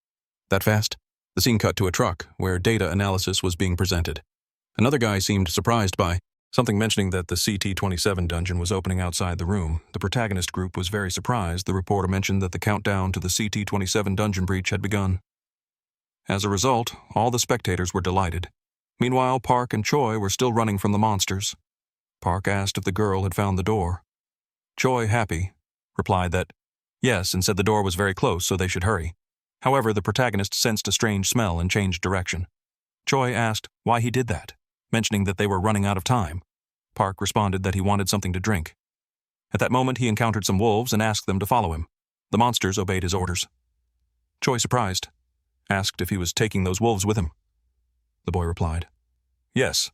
That fast, the scene cut to a truck where data analysis was being presented. Another guy seemed surprised by something mentioning that the CT-27 dungeon was opening outside the room. The protagonist group was very surprised. The reporter mentioned that the countdown to the CT-27 dungeon breach had begun. As a result, all the spectators were delighted. Meanwhile, Park and Choi were still running from the monsters. Park asked if the girl had found the door. Choi, happy, replied that yes, and said the door was very close, so they should hurry. However, the protagonist sensed a strange smell and changed direction. Choi asked why he did that, mentioning that they were running out of time. Park responded that he wanted something to drink. At that moment, he encountered some wolves and asked them to follow him. The monsters obeyed his orders. Choi, surprised, asked if he was taking those wolves with him. The boy replied, yes,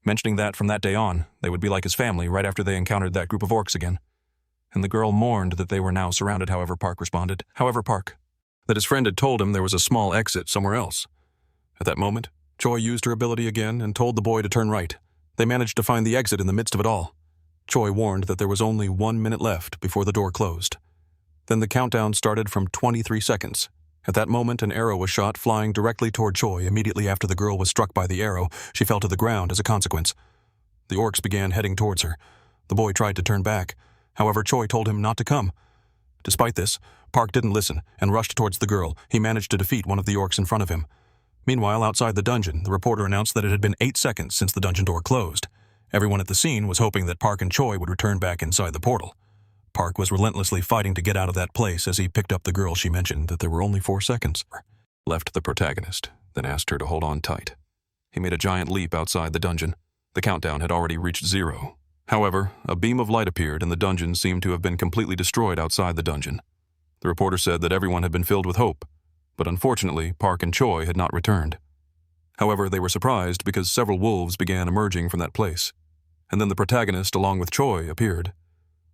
mentioning that from that day on, they would be like his family right after they encountered that group of orcs again. And the girl mourned that they were now surrounded. However, Park responded, that his friend had told him there was a small exit somewhere else. At that moment, Choi used her ability again and told the boy to turn right. They managed to find the exit in the midst of it all. Choi warned that there was only 1 minute left before the door closed. Then the countdown started from 23 seconds. At that moment, an arrow was shot, flying directly toward Choi. Immediately after the girl was struck by the arrow, she fell to the ground as a consequence. The orcs began heading towards her. The boy tried to turn back. However, Choi told him not to come. Despite this, Park didn't listen and rushed towards the girl. He managed to defeat one of the orcs in front of him. Meanwhile, outside the dungeon, the reporter announced that it had been 8 seconds since the dungeon door closed. Everyone at the scene was hoping that Park and Choi would return back inside the portal. Park was relentlessly fighting to get out of that place as he picked up the girl. She mentioned that there were only 4 seconds left. The protagonist then asked her to hold on tight. He made a giant leap outside the dungeon. The countdown had already reached 0. However, a beam of light appeared and the dungeon seemed to have been completely destroyed outside the dungeon. The reporter said that everyone had been filled with hope, but unfortunately, Park and Choi had not returned. However, they were surprised because several wolves began emerging from that place. And then the protagonist, along with Choi, appeared.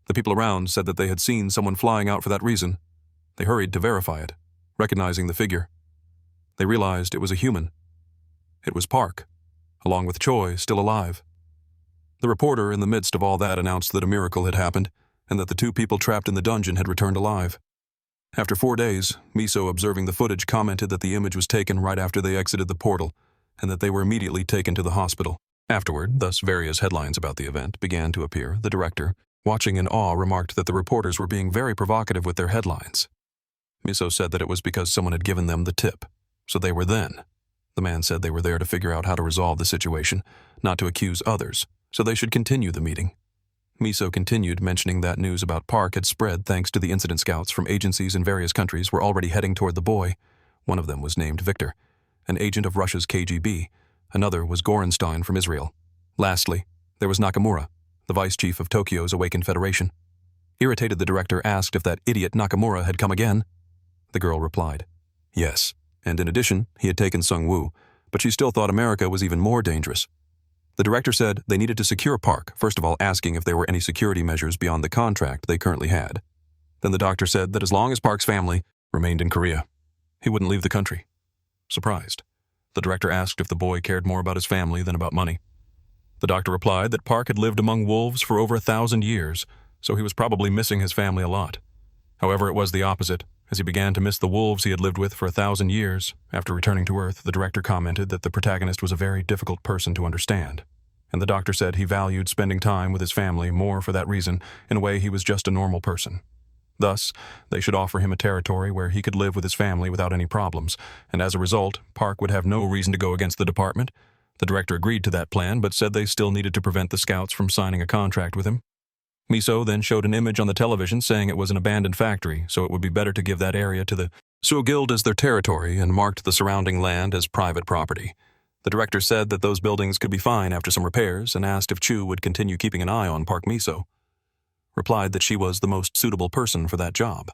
The people around said that they had seen someone flying out for that reason. They hurried to verify it, recognizing the figure. They realized it was a human. It was Park, along with Choi, still alive. The reporter, in the midst of all that, announced that a miracle had happened and that the 2 people trapped in the dungeon had returned alive. After 4 days, Miso, observing the footage, commented that the image was taken right after they exited the portal and that they were immediately taken to the hospital. Afterward, thus various headlines about the event began to appear. The director, watching in awe, remarked that the reporters were being very provocative with their headlines. Miso said that it was because someone had given them the tip, so they were then. The man said they were there to figure out how to resolve the situation, not to accuse others, so they should continue the meeting. Miso continued, mentioning that news about Park had spread thanks to the incident scouts from agencies in various countries were already heading toward the boy. One of them was named Victor, an agent of Russia's KGB. Another was Gorenstein from Israel. Lastly, there was Nakamura, the vice chief of Tokyo's Awakened Federation. Irritated, the director asked if that idiot Nakamura had come again. The girl replied, yes, and in addition, he had taken Sung-woo, but she still thought America was even more dangerous. The director said they needed to secure Park, first of all asking if there were any security measures beyond the contract they currently had. Then the doctor said that as long as Park's family remained in Korea, he wouldn't leave the country. Surprised, the director asked if the boy cared more about his family than about money. The doctor replied that Park had lived among wolves for over 1,000 years, so he was probably missing his family a lot. However, it was the opposite. As he began to miss the wolves he had lived with for 1,000 years, after returning to Earth, the director commented that the protagonist was a very difficult person to understand. And the doctor said he valued spending time with his family more for that reason. In a way, he was just a normal person. Thus, they should offer him a territory where he could live with his family without any problems, and as a result, Park would have no reason to go against the department. The director agreed to that plan, but said they still needed to prevent the scouts from signing a contract with him. Miso then showed an image on the television saying it was an abandoned factory, so it would be better to give that area to the Suo Guild as their territory and marked the surrounding land as private property. The director said that those buildings could be fine after some repairs and asked if Chu would continue keeping an eye on Park. Miso replied that she was the most suitable person for that job.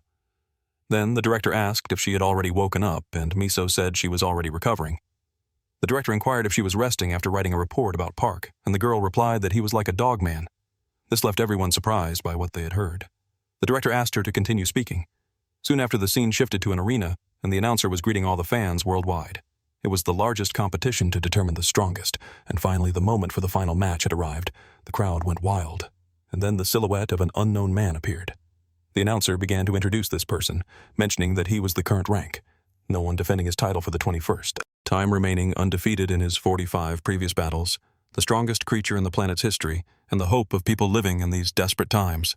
Then the director asked if she had already woken up, and Miso said she was already recovering. The director inquired if she was resting after writing a report about Park, and the girl replied that he was like a dog man. This left everyone surprised by what they had heard. The director asked her to continue speaking. Soon after, the scene shifted to an arena, and the announcer was greeting all the fans worldwide. It was the largest competition to determine the strongest, and finally the moment for the final match had arrived. The crowd went wild, and then the silhouette of an unknown man appeared. The announcer began to introduce this person, mentioning that he was the current rank, no one defending his title for the 21st time, remaining undefeated in his 45 previous battles, the strongest creature in the planet's history, and the hope of people living in these desperate times.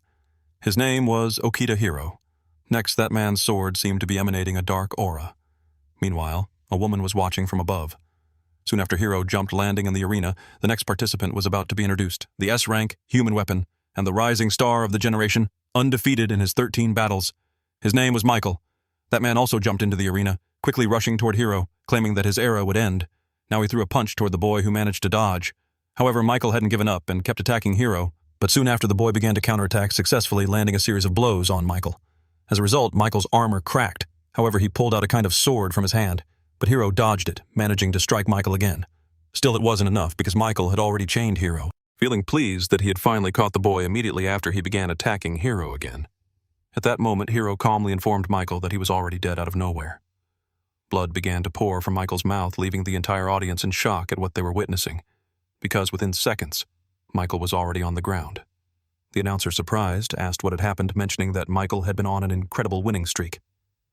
His name was Okita Hiro. Next, that man's sword seemed to be emanating a dark aura. Meanwhile, a woman was watching from above. Soon after Hiro jumped, landing in the arena, the next participant was about to be introduced, the S-rank human weapon, and the rising star of the generation, undefeated in his 13 battles. His name was Michael. That man also jumped into the arena, quickly rushing toward Hiro, claiming that his era would end. Now he threw a punch toward the boy, who managed to dodge. However, Michael hadn't given up and kept attacking Hiro, but soon after the boy began to counterattack, successfully landing a series of blows on Michael. As a result, Michael's armor cracked. However, he pulled out a kind of sword from his hand, but Hiro dodged it, managing to strike Michael again. Still, it wasn't enough because Michael had already chained Hiro. Feeling pleased that he had finally caught the boy immediately after he began attacking Hiro again. At that moment, Hiro calmly informed Michael that he was already dead out of nowhere. Blood began to pour from Michael's mouth, leaving the entire audience in shock at what they were witnessing, because within seconds, Michael was already on the ground. The announcer, surprised, asked what had happened, mentioning that Michael had been on an incredible winning streak.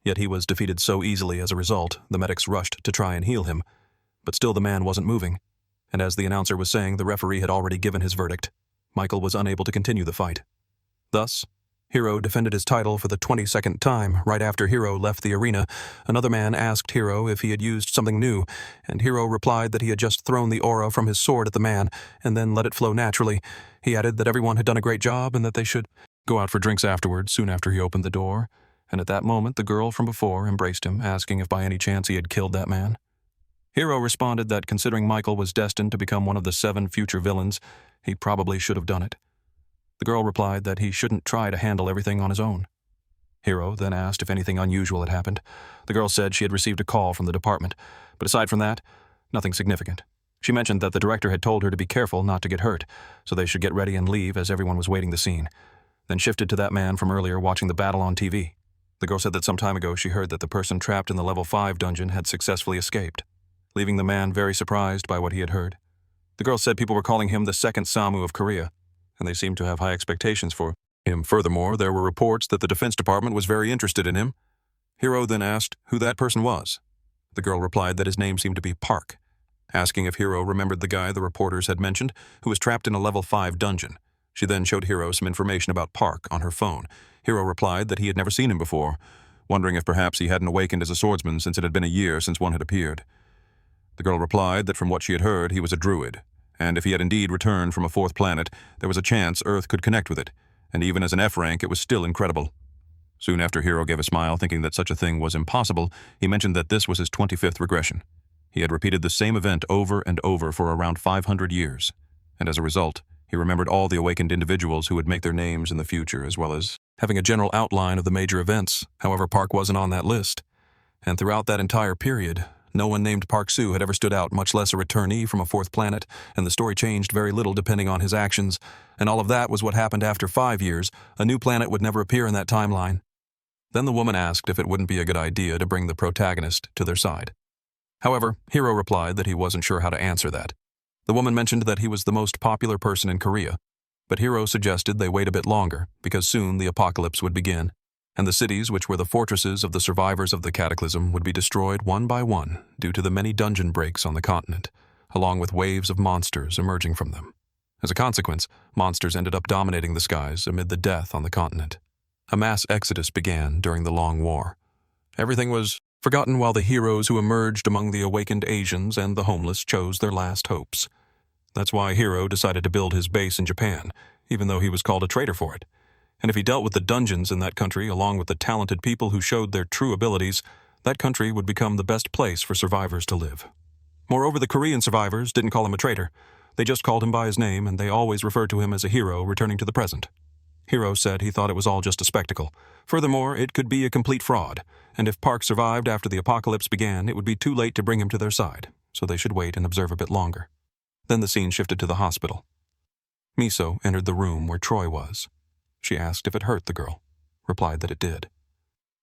Yet he was defeated so easily as a result, the medics rushed to try and heal him, but still the man wasn't moving. And as the announcer was saying, the referee had already given his verdict. Michael was unable to continue the fight. Thus, Hiro defended his title for the 22nd time. Right after Hiro left the arena, another man asked Hiro if he had used something new, and Hiro replied that he had just thrown the aura from his sword at the man, and then let it flow naturally. He added that everyone had done a great job and that they should go out for drinks afterwards, soon after he opened the door. And at that moment, the girl from before embraced him, asking if by any chance he had killed that man. Hiro responded that considering Michael was destined to become one of the 7 future villains, he probably should have done it. The girl replied that he shouldn't try to handle everything on his own. Hiro then asked if anything unusual had happened. The girl said she had received a call from the department, but aside from that, nothing significant. She mentioned that the director had told her to be careful not to get hurt, so they should get ready and leave as everyone was waiting the scene, then shifted to that man from earlier watching the battle on TV. The girl said that some time ago she heard that the person trapped in the level 5 dungeon had successfully escaped, leaving the man very surprised by what he had heard. The girl said people were calling him the second Samu of Korea, and they seemed to have high expectations for him. Furthermore, there were reports that the Defense Department was very interested in him. Hiro then asked who that person was. The girl replied that his name seemed to be Park, asking if Hiro remembered the guy the reporters had mentioned, who was trapped in a level 5 dungeon. She then showed Hiro some information about Park on her phone. Hiro replied that he had never seen him before, wondering if perhaps he hadn't awakened as a swordsman since it had been a year since one had appeared. The girl replied that from what she had heard, he was a druid, and if he had indeed returned from a fourth planet, there was a chance Earth could connect with it, and even as an F rank, it was still incredible. Soon after Hiro gave a smile, thinking that such a thing was impossible, he mentioned that this was his 25th regression. He had repeated the same event over and over for around 500 years, and as a result, he remembered all the awakened individuals who would make their names in the future, as well as having a general outline of the major events. However, Park wasn't on that list, and throughout that entire period, no one named Park Soo had ever stood out, much less a returnee from a fourth planet, and the story changed very little depending on his actions, and all of that was what happened after 5 years. A new planet would never appear in that timeline. Then the woman asked if it wouldn't be a good idea to bring the protagonist to their side. However, Hiro replied that he wasn't sure how to answer that. The woman mentioned that he was the most popular person in Korea, but Hiro suggested they wait a bit longer because soon the apocalypse would begin, and the cities which were the fortresses of the survivors of the cataclysm would be destroyed one by one due to the many dungeon breaks on the continent, along with waves of monsters emerging from them. As a consequence, monsters ended up dominating the skies amid the death on the continent. A mass exodus began during the Long War. Everything was forgotten while the heroes who emerged among the awakened Asians and the homeless chose their last hopes. That's why Hiro decided to build his base in Japan, even though he was called a traitor for it. And if he dealt with the dungeons in that country along with the talented people who showed their true abilities, that country would become the best place for survivors to live. Moreover, the Korean survivors didn't call him a traitor. They just called him by his name, and they always referred to him as a hero returning to the present. Hiro said he thought it was all just a spectacle. Furthermore, it could be a complete fraud, and if Park survived after the apocalypse began, it would be too late to bring him to their side, so they should wait and observe a bit longer. Then the scene shifted to the hospital. Miso entered the room where Troy was. She asked if it hurt the girl, replied that it did.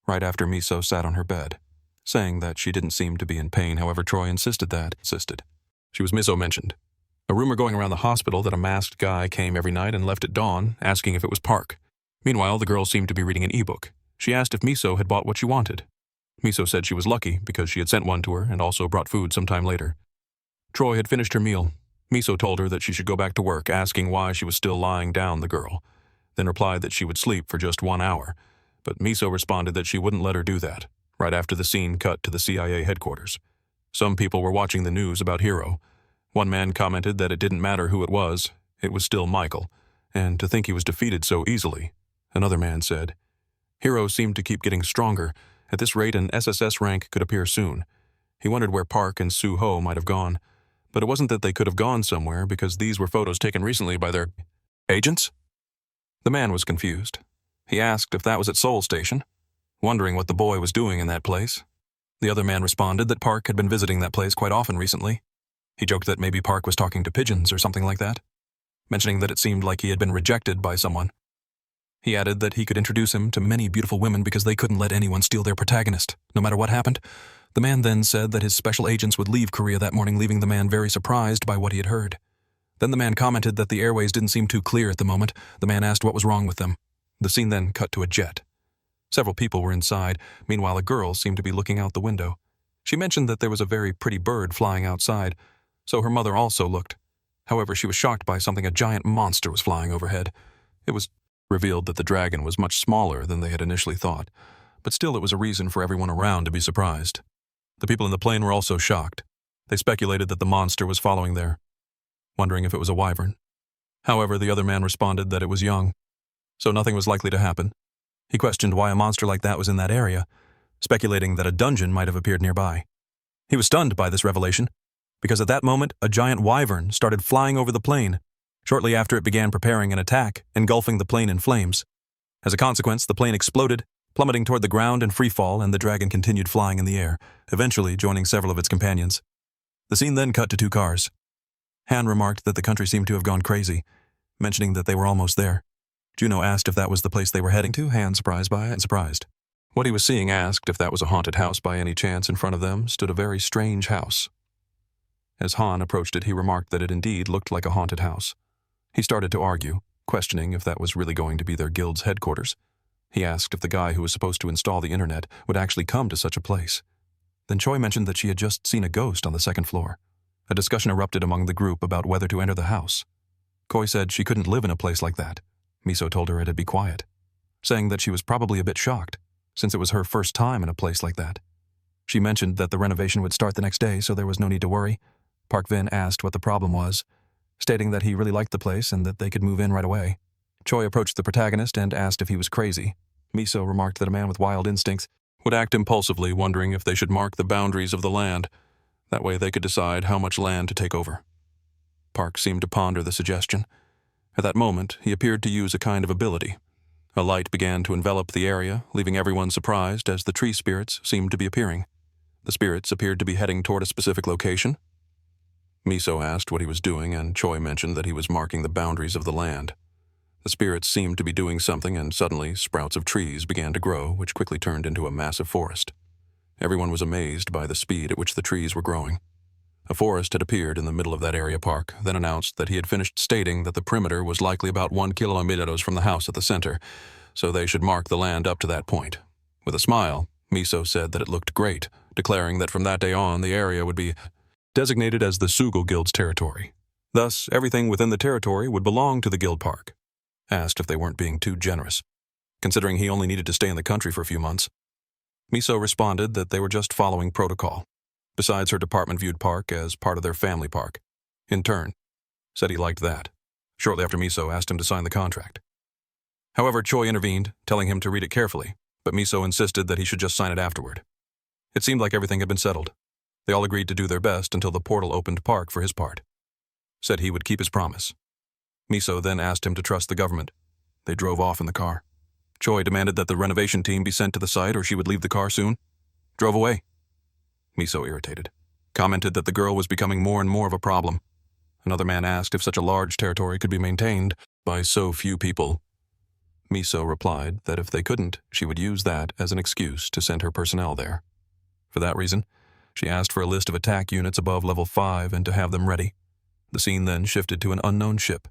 Right after, Miso sat on her bed, saying that she didn't seem to be in pain. However, Troy insisted. She was Miso mentioned. A rumor going around the hospital that a masked guy came every night and left at dawn, asking if it was Park. Meanwhile, the girl seemed to be reading an ebook. She asked if Miso had bought what she wanted. Miso said she was lucky because she had sent one to her and also brought food sometime later. Troy had finished her meal. Miso told her that she should go back to work, asking why she was still lying down the girl, then replied that she would sleep for just 1 hour. But Miso responded that she wouldn't let her do that, right after the scene cut to the CIA headquarters. Some people were watching the news about Hiro. One man commented that it didn't matter who it was still Michael, and to think he was defeated so easily. Another man said, Hiro seemed to keep getting stronger. At this rate, an SSS rank could appear soon. He wondered where Park and Suho might have gone, but it wasn't that they could have gone somewhere because these were photos taken recently by their agents. The man was confused. He asked if that was at Seoul Station, wondering what the boy was doing in that place. The other man responded that Park had been visiting that place quite often recently. He joked that maybe Park was talking to pigeons or something like that, mentioning that it seemed like he had been rejected by someone. He added that he could introduce him to many beautiful women because they couldn't let anyone steal their protagonist, no matter what happened. The man then said that his special agents would leave Korea that morning, leaving the man very surprised by what he had heard. Then the man commented that the airways didn't seem too clear at the moment. The man asked what was wrong with them. The scene then cut to a jet. Several people were inside. Meanwhile, a girl seemed to be looking out the window. She mentioned that there was a very pretty bird flying outside, so her mother also looked. However, she was shocked by something. A giant monster was flying overhead. It was revealed that the dragon was much smaller than they had initially thought, but still it was a reason for everyone around to be surprised. The people in the plane were also shocked. They speculated that the monster was following there, wondering if it was a wyvern. However, the other man responded that it was young, so nothing was likely to happen. He questioned why a monster like that was in that area, speculating that a dungeon might have appeared nearby. He was stunned by this revelation, because at that moment, a giant wyvern started flying over the plane. Shortly after, it began preparing an attack, engulfing the plane in flames. As a consequence, the plane exploded, plummeting toward the ground in free fall, and the dragon continued flying in the air, eventually joining several of its companions. The scene then cut to 2 cars. Han remarked that the country seemed to have gone crazy, mentioning that they were almost there. Juno asked if that was the place they were heading to. Han, surprised by it, and surprised. What he was seeing, asked if that was a haunted house by any chance. In front of them stood a very strange house. As Han approached it, he remarked that it indeed looked like a haunted house. He started to argue, questioning if that was really going to be their guild's headquarters. He asked if the guy who was supposed to install the internet would actually come to such a place. Then Choi mentioned that she had just seen a ghost on the 2nd floor. A discussion erupted among the group about whether to enter the house. Koi said she couldn't live in a place like that. Miso told her it'd be quiet, saying that she was probably a bit shocked, since it was her first time in a place like that. She mentioned that the renovation would start the next day, so there was no need to worry. Park then asked what the problem was, stating that he really liked the place and that they could move in right away. Choi approached the protagonist and asked if he was crazy. Miso remarked that a man with wild instincts would act impulsively, wondering if they should mark the boundaries of the land. That way they could decide how much land to take over. Park seemed to ponder the suggestion. At that moment, he appeared to use a kind of ability. A light began to envelop the area, leaving everyone surprised as the tree spirits seemed to be appearing. The spirits appeared to be heading toward a specific location. Miso asked what he was doing, and Choi mentioned that he was marking the boundaries of the land. The spirits seemed to be doing something, and suddenly sprouts of trees began to grow, which quickly turned into a massive forest. Everyone was amazed by the speed at which the trees were growing. A forest had appeared in the middle of that area Park, then announced that he had finished stating that the perimeter was likely about 1 kilometers from the house at the center, so they should mark the land up to that point. With a smile, Miso said that it looked great, declaring that from that day on the area would be designated as the Sugo Guild's territory. Thus, everything within the territory would belong to the guild. Park asked if they weren't being too generous, considering he only needed to stay in the country for a few months. Miso responded that they were just following protocol. Besides, her department viewed Park as part of their family. Park, in turn, said he liked that. Shortly after, Miso asked him to sign the contract. However, Choi intervened, telling him to read it carefully, but Miso insisted that he should just sign it afterward. It seemed like everything had been settled. They all agreed to do their best until the portal opened. Park, for his part, said he would keep his promise. Miso then asked him to trust the government. They drove off in the car. Choi demanded that the renovation team be sent to the site or she would leave the car soon. Drove away. Miso, irritated, commented that the girl was becoming more and more of a problem. Another man asked if such a large territory could be maintained by so few people. Miso replied that if they couldn't, she would use that as an excuse to send her personnel there. For that reason, she asked for a list of attack units above level 5 and to have them ready. The scene then shifted to an unknown ship.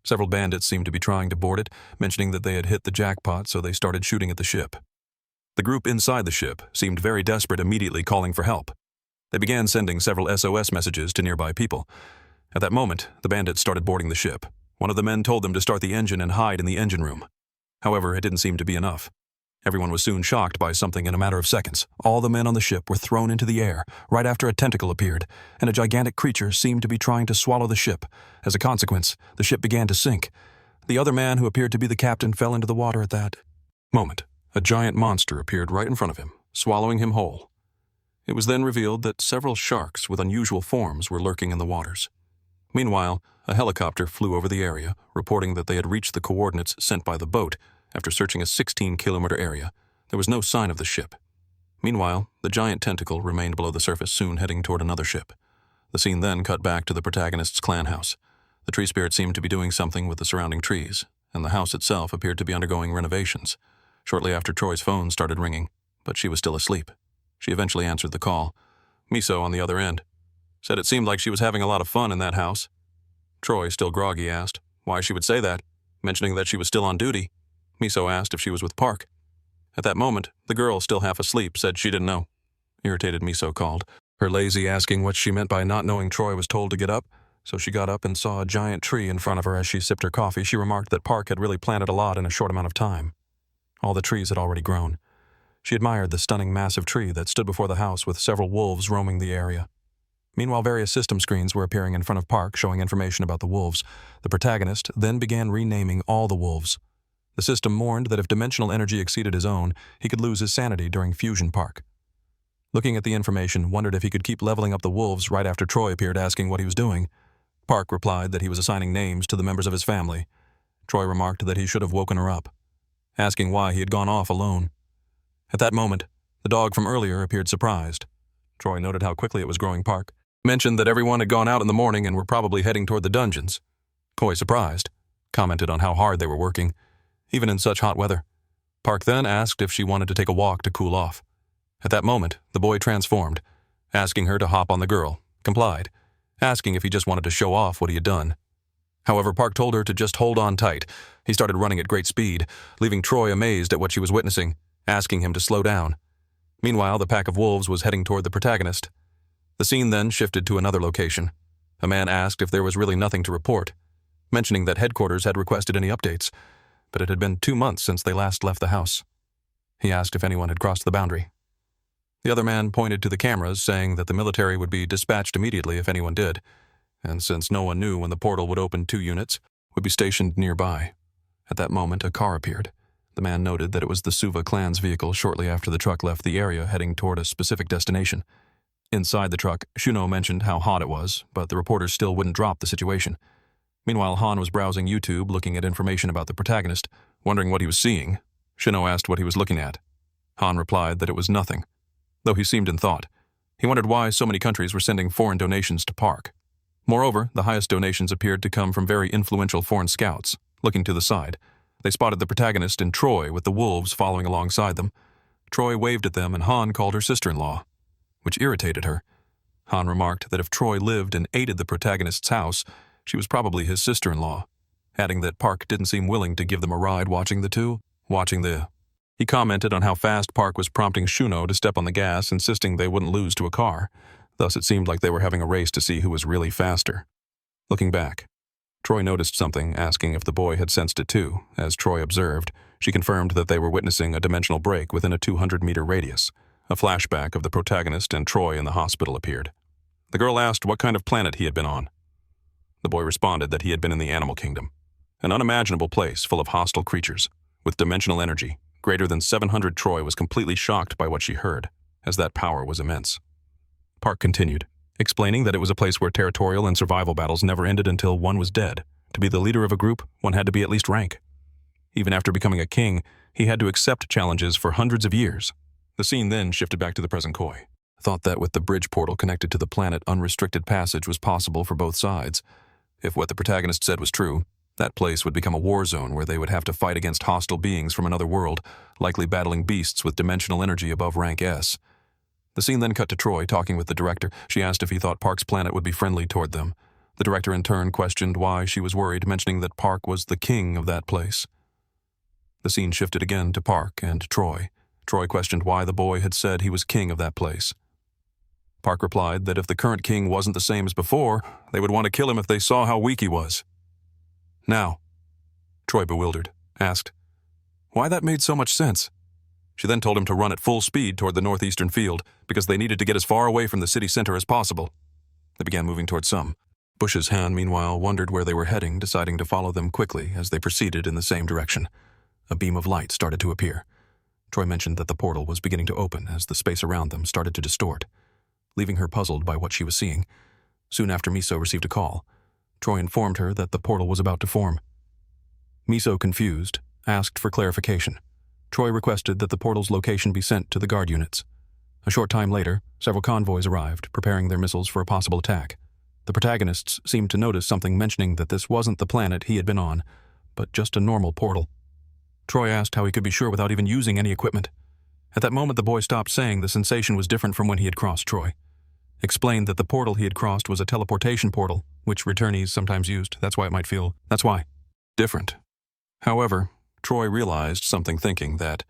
Several bandits seemed to be trying to board it, mentioning that they had hit the jackpot, so they started shooting at the ship. The group inside the ship seemed very desperate, immediately calling for help. They began sending several SOS messages to nearby people. At that moment, the bandits started boarding the ship. One of the men told them to start the engine and hide in the engine room. However, it didn't seem to be enough. Everyone was soon shocked by something in a matter of seconds. All the men on the ship were thrown into the air, right after a tentacle appeared, and a gigantic creature seemed to be trying to swallow the ship. As a consequence, the ship began to sink. The other man, who appeared to be the captain, fell into the water at that moment. A giant monster appeared right in front of him, swallowing him whole. It was then revealed that several sharks with unusual forms were lurking in the waters. Meanwhile, a helicopter flew over the area, reporting that they had reached the coordinates sent by the boat. After searching a 16-kilometer area, there was no sign of the ship. Meanwhile, the giant tentacle remained below the surface, soon heading toward another ship. The scene then cut back to the protagonist's clan house. The tree spirit seemed to be doing something with the surrounding trees, and the house itself appeared to be undergoing renovations. Shortly after, Troy's phone started ringing, but she was still asleep. She eventually answered the call. Miso, on the other end, said it seemed like she was having a lot of fun in that house. Troy, still groggy, asked why she would say that, mentioning that she was still on duty. Miso asked if she was with Park. At that moment, the girl, still half asleep, said she didn't know. Irritated, Miso called, her lazy asking what she meant by not knowing Troy was told to get up. So she got up and saw a giant tree in front of her. As she sipped her coffee, she remarked that Park had really planted a lot in a short amount of time. All the trees had already grown. She admired the stunning massive tree that stood before the house with several wolves roaming the area. Meanwhile, various system screens were appearing in front of Park showing information about the wolves. The protagonist then began renaming all the wolves. The system warned that if dimensional energy exceeded his own, he could lose his sanity during fusion. Park, looking at the information, wondered if he could keep leveling up the wolves right after Troy appeared asking what he was doing. Park replied that he was assigning names to the members of his family. Troy remarked that he should have woken her up, asking why he had gone off alone. At that moment, the dog from earlier appeared surprised. Troy noted how quickly it was growing. Park mentioned that everyone had gone out in the morning and were probably heading toward the dungeons. Koi, surprised, commented on how hard they were working, even in such hot weather. Park then asked if she wanted to take a walk to cool off. At that moment, the boy transformed, asking her to hop on the girl, complied, asking if he just wanted to show off what he had done. However, Park told her to just hold on tight. He started running at great speed, leaving Troy amazed at what she was witnessing, asking him to slow down. Meanwhile, the pack of wolves was heading toward the protagonist. The scene then shifted to another location. A man asked if there was really nothing to report. mentioning that headquarters had requested any updates, but it had been 2 months since they last left the house. He asked if anyone had crossed the boundary. The other man pointed to the cameras, saying that the military would be dispatched immediately if anyone did, and since no one knew when the portal would open, 2 units would be stationed nearby. At that moment, a car appeared. The man noted that it was the Suva clan's vehicle shortly after the truck left the area, heading toward a specific destination. Inside the truck, Shuno mentioned how hot it was, but the reporters still wouldn't drop the situation. Meanwhile, Han was browsing YouTube, looking at information about the protagonist, wondering what he was seeing. Shuno asked what he was looking at. Han replied that it was nothing, though he seemed in thought. He wondered why so many countries were sending foreign donations to Park. Moreover, the highest donations appeared to come from very influential foreign scouts. Looking to the side, they spotted the protagonist in Troy with the wolves following alongside them. Troy waved at them and Han called her sister-in-law, which irritated her. Han remarked that if Troy lived and aided the protagonist's house, she was probably his sister-in-law, adding that Park didn't seem willing to give them a ride watching the... He commented on how fast Park was prompting Shuno to step on the gas, insisting they wouldn't lose to a car. Thus it seemed like they were having a race to see who was really faster. Looking back, Troy noticed something, asking if the boy had sensed it too. As Troy observed, she confirmed that they were witnessing a dimensional break within a 200-meter radius. A flashback of the protagonist and Troy in the hospital appeared. The girl asked what kind of planet he had been on. The boy responded that he had been in the animal kingdom, an unimaginable place full of hostile creatures, with dimensional energy. Greater than 700. Troy was completely shocked by what she heard, as that power was immense. Park continued, explaining that it was a place where territorial and survival battles never ended until one was dead. To be the leader of a group, one had to be at least rank. Even after becoming a king, he had to accept challenges for hundreds of years. The scene then shifted back to the present Koi. Thought that with the bridge portal connected to the planet, unrestricted passage was possible for both sides. If what the protagonist said was true, that place would become a war zone where they would have to fight against hostile beings from another world, likely battling beasts with dimensional energy above rank S. The scene then cut to Troy talking with the director. She asked if he thought Park's planet would be friendly toward them. The director in turn questioned why she was worried, mentioning that Park was the king of that place. The scene shifted again to Park and Troy. Troy questioned why the boy had said he was king of that place. Park replied that if the current king wasn't the same as before, they would want to kill him if they saw how weak he was. Now, Troy, bewildered, asked why that made so much sense. She then told him to run at full speed toward the northeastern field because they needed to get as far away from the city center as possible. They began moving toward some. Bush's hand, meanwhile, wondered where they were heading, deciding to follow them quickly as they proceeded in the same direction. A beam of light started to appear. Troy mentioned that the portal was beginning to open as the space around them started to distort, leaving her puzzled by what she was seeing. Soon after, Miso received a call. Troy informed her that the portal was about to form. Miso, confused, asked for clarification. Troy requested that the portal's location be sent to the guard units. A short time later, several convoys arrived, preparing their missiles for a possible attack. The protagonists seemed to notice something, mentioning that this wasn't the planet he had been on, but just a normal portal. Troy asked how he could be sure without even using any equipment. At that moment, the boy stopped, saying the sensation was different from when he had crossed Troy. Explained that the portal he had crossed was a teleportation portal, which returnees sometimes used. That's why it might feel different. However, Troy realized something, thinking that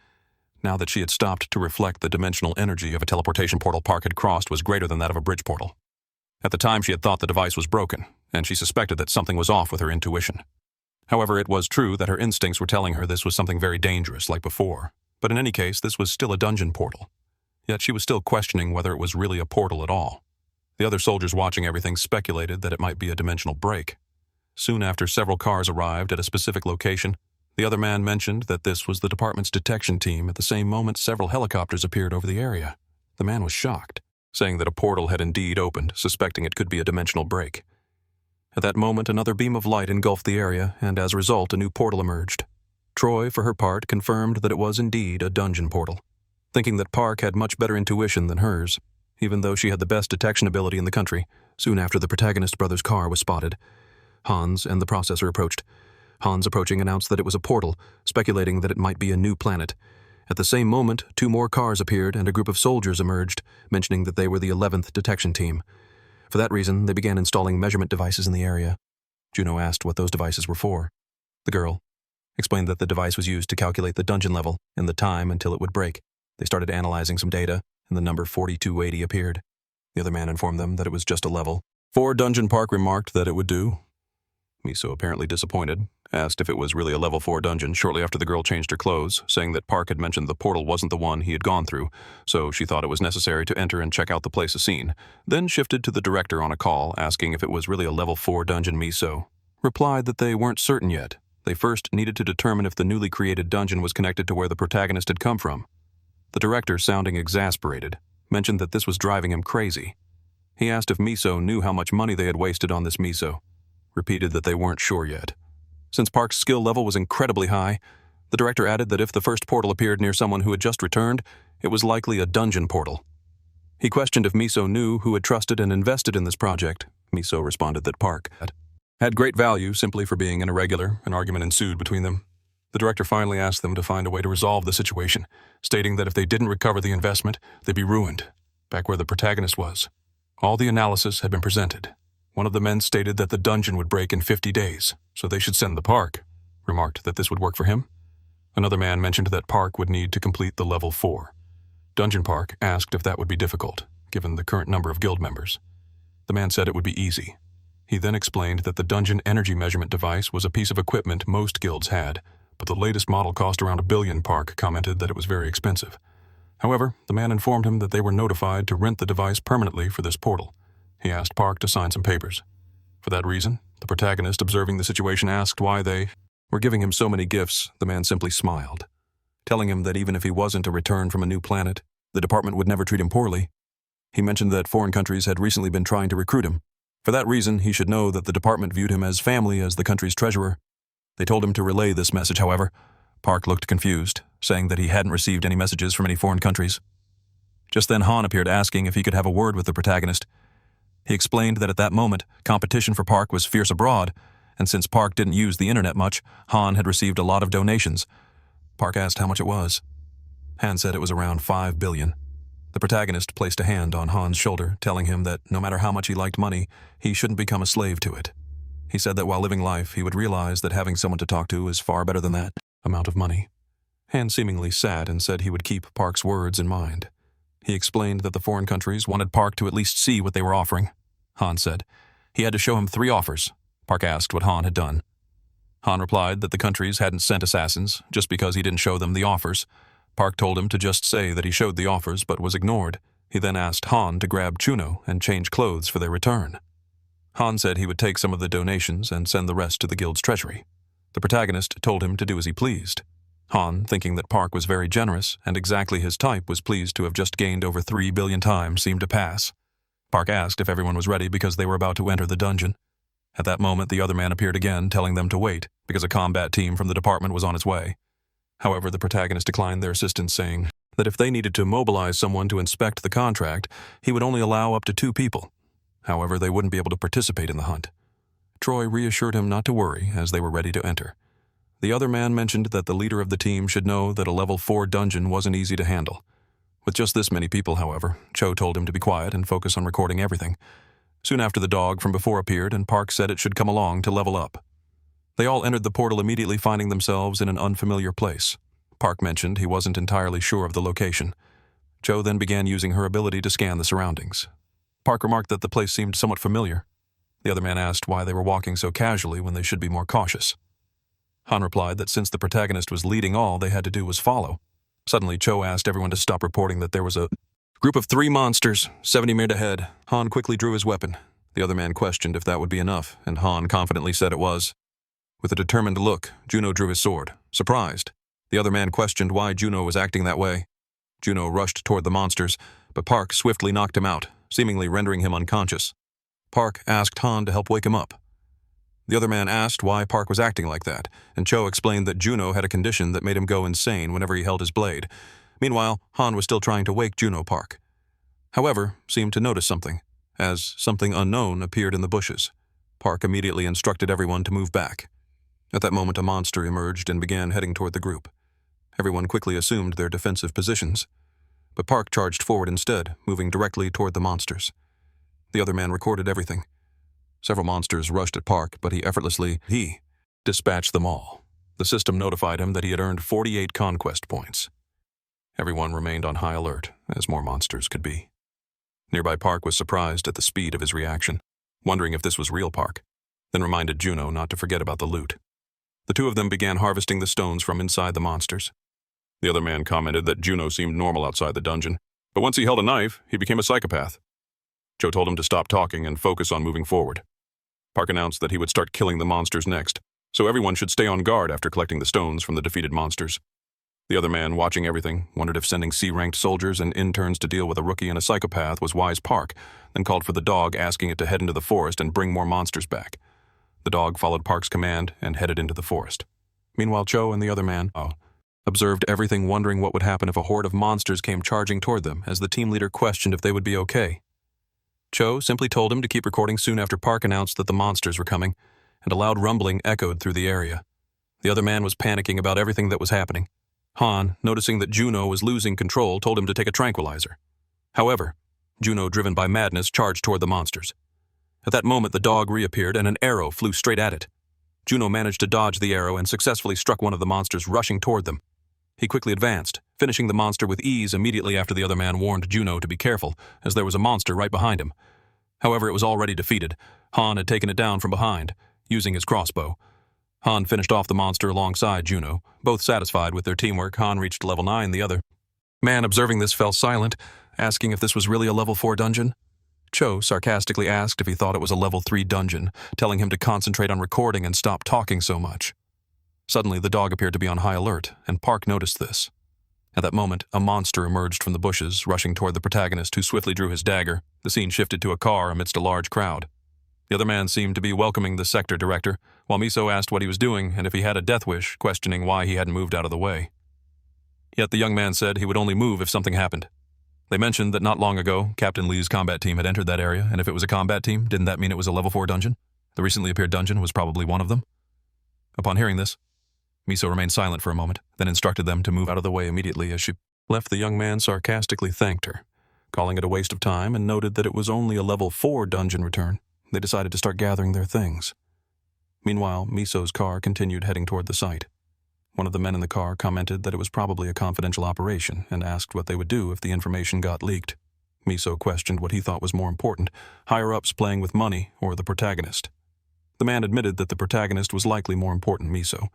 now that she had stopped to reflect, the dimensional energy of a teleportation portal Park had crossed was greater than that of a bridge portal. At the time, she had thought the device was broken, and she suspected that something was off with her intuition. However, it was true that her instincts were telling her this was something very dangerous like before, but in any case, this was still a dungeon portal. Yet she was still questioning whether it was really a portal at all. The other soldiers watching everything speculated that it might be a dimensional break. Soon after, several cars arrived at a specific location. The other man mentioned that this was the department's detection team. At the same moment, several helicopters appeared over the area. The man was shocked, saying that a portal had indeed opened, suspecting it could be a dimensional break. At that moment, another beam of light engulfed the area, and as a result, a new portal emerged. Troy, for her part, confirmed that it was indeed a dungeon portal, thinking that Park had much better intuition than hers, even though she had the best detection ability in the country. Soon after, the protagonist brother's car was spotted. Hans and the processor approached. Hans, approaching, announced that it was a portal, speculating that it might be a new planet. At the same moment, 2 more cars appeared and a group of soldiers emerged, mentioning that they were the 11th detection team. For that reason, they began installing measurement devices in the area. Juno asked what those devices were for. The girl explained that the device was used to calculate the dungeon level and the time until it would break. They started analyzing some data, and the number 4280 appeared. The other man informed them that it was just a level. For Dungeon Park remarked that it would do. Miso, apparently disappointed, asked if it was really a level 4 dungeon shortly after the girl changed her clothes, saying that Park had mentioned the portal wasn't the one he had gone through, so she thought it was necessary to enter and check out the place as seen, then shifted to the director on a call, asking if it was really a level 4 dungeon. Miso replied that they weren't certain yet. They first needed to determine if the newly created dungeon was connected to where the protagonist had come from. The director, sounding exasperated, mentioned that this was driving him crazy. He asked if Miso knew how much money they had wasted on this. Miso repeated that they weren't sure yet. Since Park's skill level was incredibly high, the director added that if the first portal appeared near someone who had just returned, it was likely a dungeon portal. He questioned if Miso knew who had trusted and invested in this project. Miso responded that Park had great value simply for being an irregular. An argument ensued between them. The director finally asked them to find a way to resolve the situation, stating that if they didn't recover the investment, they'd be ruined, back where the protagonist was. All the analysis had been presented. One of the men stated that the dungeon would break in 50 days, so they should send the Park, remarked that this would work for him. Another man mentioned that Park would need to complete the level 4. Dungeon Park asked if that would be difficult, given the current number of guild members. The man said it would be easy. He then explained that the dungeon energy measurement device was a piece of equipment most guilds had, but the latest model cost around $1 billion. Park commented that it was very expensive. However, the man informed him that they were notified to rent the device permanently for this portal. He asked Park to sign some papers. For that reason, the protagonist, observing the situation, asked why they were giving him so many gifts. The man simply smiled, telling him that even if he wasn't a return from a new planet, the department would never treat him poorly. He mentioned that foreign countries had recently been trying to recruit him. For that reason, he should know that the department viewed him as family as the country's treasurer. They told him to relay this message, however. Park looked confused, saying that he hadn't received any messages from any foreign countries. Just then, Han appeared, asking if he could have a word with the protagonist. He explained that at that moment, competition for Park was fierce abroad, and since Park didn't use the internet much, Han had received a lot of donations. Park asked how much it was. Han said it was around $5 billion. The protagonist placed a hand on Han's shoulder, telling him that no matter how much he liked money, he shouldn't become a slave to it. He said that while living life, he would realize that having someone to talk to is far better than that amount of money. Han seemingly sat and said he would keep Park's words in mind. He explained that the foreign countries wanted Park to at least see what they were offering. Han said he had to show him 3 offers. Park asked what Han had done. Han replied that the countries hadn't sent assassins just because he didn't show them the offers. Park told him to just say that he showed the offers but was ignored. He then asked Han to grab Chuno and change clothes for their return. Han said he would take some of the donations and send the rest to the guild's treasury. The protagonist told him to do as he pleased. Han, thinking that Park was very generous and exactly his type, was pleased to have just gained over 3 billion times, seemed to pass. Park asked if everyone was ready because they were about to enter the dungeon. At that moment, the other man appeared again, telling them to wait because a combat team from the department was on its way. However, the protagonist declined their assistance, saying that if they needed to mobilize someone to inspect the contract, he would only allow up to 2 people. However, they wouldn't be able to participate in the hunt. Troy reassured him not to worry as they were ready to enter. The other man mentioned that the leader of the team should know that a level 4 dungeon wasn't easy to handle. With just this many people, however, Cho told him to be quiet and focus on recording everything. Soon after, the dog from before appeared, and Park said it should come along to level up. They all entered the portal, immediately finding themselves in an unfamiliar place. Park mentioned he wasn't entirely sure of the location. Cho then began using her ability to scan the surroundings. Park remarked that the place seemed somewhat familiar. The other man asked why they were walking so casually when they should be more cautious. Han replied that since the protagonist was leading, all they had to do was follow. Suddenly, Cho asked everyone to stop reporting that there was a group of 3 monsters, 70 meters ahead. Han quickly drew his weapon. The other man questioned if that would be enough, and Han confidently said it was. With a determined look, Juno drew his sword, surprised. The other man questioned why Juno was acting that way. Juno rushed toward the monsters, but Park swiftly knocked him out, seemingly rendering him unconscious. Park asked Han to help wake him up. The other man asked why Park was acting like that, and Cho explained that Juno had a condition that made him go insane whenever he held his blade. Meanwhile, Han was still trying to wake Juno. Park, however, seemed to notice something, as something unknown appeared in the bushes. Park immediately instructed everyone to move back. At that moment, a monster emerged and began heading toward the group. Everyone quickly assumed their defensive positions, but Park charged forward instead, moving directly toward the monsters. The other man recorded everything. Several monsters rushed at Park, but he effortlessly dispatched them all. The system notified him that he had earned 48 conquest points. Everyone remained on high alert, as more monsters could be. Nearby, Park was surprised at the speed of his reaction, wondering if this was real Park. then reminded Juno not to forget about the loot. The two of them began harvesting the stones from inside the monsters. The other man commented that Juno seemed normal outside the dungeon, but once he held a knife, he became a psychopath. Joe told him to stop talking and focus on moving forward. Park announced that he would start killing the monsters next, so everyone should stay on guard after collecting the stones from the defeated monsters. The other man, watching everything, wondered if sending C-ranked soldiers and interns to deal with a rookie and a psychopath was wise. Park then called for the dog, asking it to head into the forest and bring more monsters back. The dog followed Park's command and headed into the forest. Meanwhile, Cho and the other man observed everything, wondering what would happen if a horde of monsters came charging toward them, as the team leader questioned if they would be okay. Cho simply told him to keep recording soon after Park announced that the monsters were coming, and a loud rumbling echoed through the area. The other man was panicking about everything that was happening. Han, noticing that Juno was losing control, told him to take a tranquilizer. However, Juno, driven by madness, charged toward the monsters. At that moment, the dog reappeared and an arrow flew straight at it. Juno managed to dodge the arrow and successfully struck one of the monsters rushing toward them. He quickly advanced, finishing the monster with ease immediately after the other man warned Juno to be careful, as there was a monster right behind him. However, it was already defeated. Han had taken it down from behind, using his crossbow. Han finished off the monster alongside Juno. Both satisfied with their teamwork, Han reached level 9, the other man, observing this, fell silent, asking if this was really a level 4 dungeon. Cho sarcastically asked if he thought it was a level 3 dungeon, telling him to concentrate on recording and stop talking so much. Suddenly, the dog appeared to be on high alert, and Park noticed this. At that moment, a monster emerged from the bushes, rushing toward the protagonist, who swiftly drew his dagger. The scene shifted to a car amidst a large crowd. The other man seemed to be welcoming the sector director, while Miso asked what he was doing and if he had a death wish, questioning why he hadn't moved out of the way. Yet the young man said he would only move if something happened. They mentioned that not long ago, Captain Lee's combat team had entered that area, and if it was a combat team, didn't that mean it was a level 4 dungeon? The recently appeared dungeon was probably one of them. Upon hearing this, Miso remained silent for a moment, then instructed them to move out of the way immediately. As she left, the young man sarcastically thanked her, calling it a waste of time, and noted that it was only a level 4 dungeon return. They decided to start gathering their things. Meanwhile, Miso's car continued heading toward the site. One of the men in the car commented that it was probably a confidential operation and asked what they would do if the information got leaked. Miso questioned what he thought was more important, higher-ups playing with money or the protagonist. The man admitted that the protagonist was likely more important, Miso,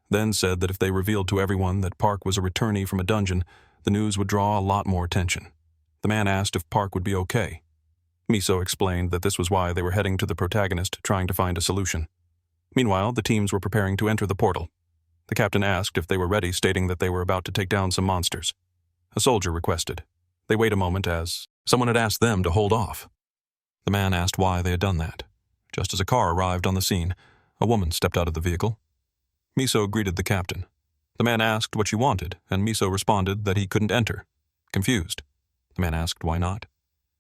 then said that if they revealed to everyone that Park was a returnee from a dungeon, the news would draw a lot more attention. The man asked if Park would be okay. Miso explained that this was why they were heading to the protagonist, trying to find a solution. Meanwhile, the teams were preparing to enter the portal. The captain asked if they were ready, stating that they were about to take down some monsters. A soldier requested. They wait a moment as someone had asked them to hold off. The man asked why they had done that. Just as a car arrived on the scene, a woman stepped out of the vehicle. Miso greeted the captain. The man asked what she wanted, and Miso responded that he couldn't enter. Confused, the man asked why not.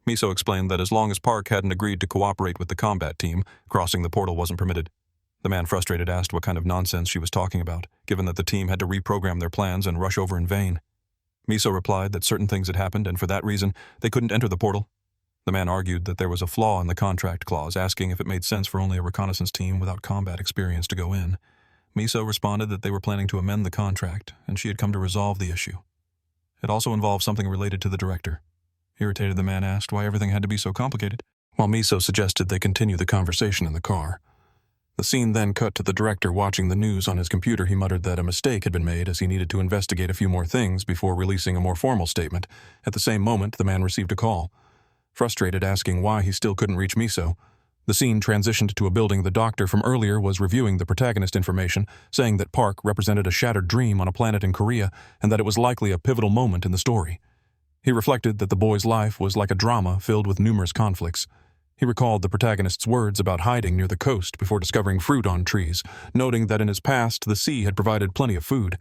Miso explained that as long as Park hadn't agreed to cooperate with the combat team, crossing the portal wasn't permitted. The man, frustrated, asked what kind of nonsense she was talking about, given that the team had to reprogram their plans and rush over in vain. Miso replied that certain things had happened, and for that reason, they couldn't enter the portal. The man argued that there was a flaw in the contract clause, asking if it made sense for only a reconnaissance team without combat experience to go in. Miso responded that they were planning to amend the contract, and she had come to resolve the issue. It also involved something related to the director. Irritated, the man asked why everything had to be so complicated, while Miso suggested they continue the conversation in the car. The scene then cut to the director watching the news on his computer. He muttered that a mistake had been made as he needed to investigate a few more things before releasing a more formal statement. At the same moment, the man received a call. Frustrated, asking why he still couldn't reach Miso. The scene transitioned to a building. The doctor from earlier was reviewing the protagonist information, saying that Park represented a shattered dream on a planet in Korea and that it was likely a pivotal moment in the story. He reflected that the boy's life was like a drama filled with numerous conflicts. He recalled the protagonist's words about hiding near the coast before discovering fruit on trees, noting that in his past the sea had provided plenty of food.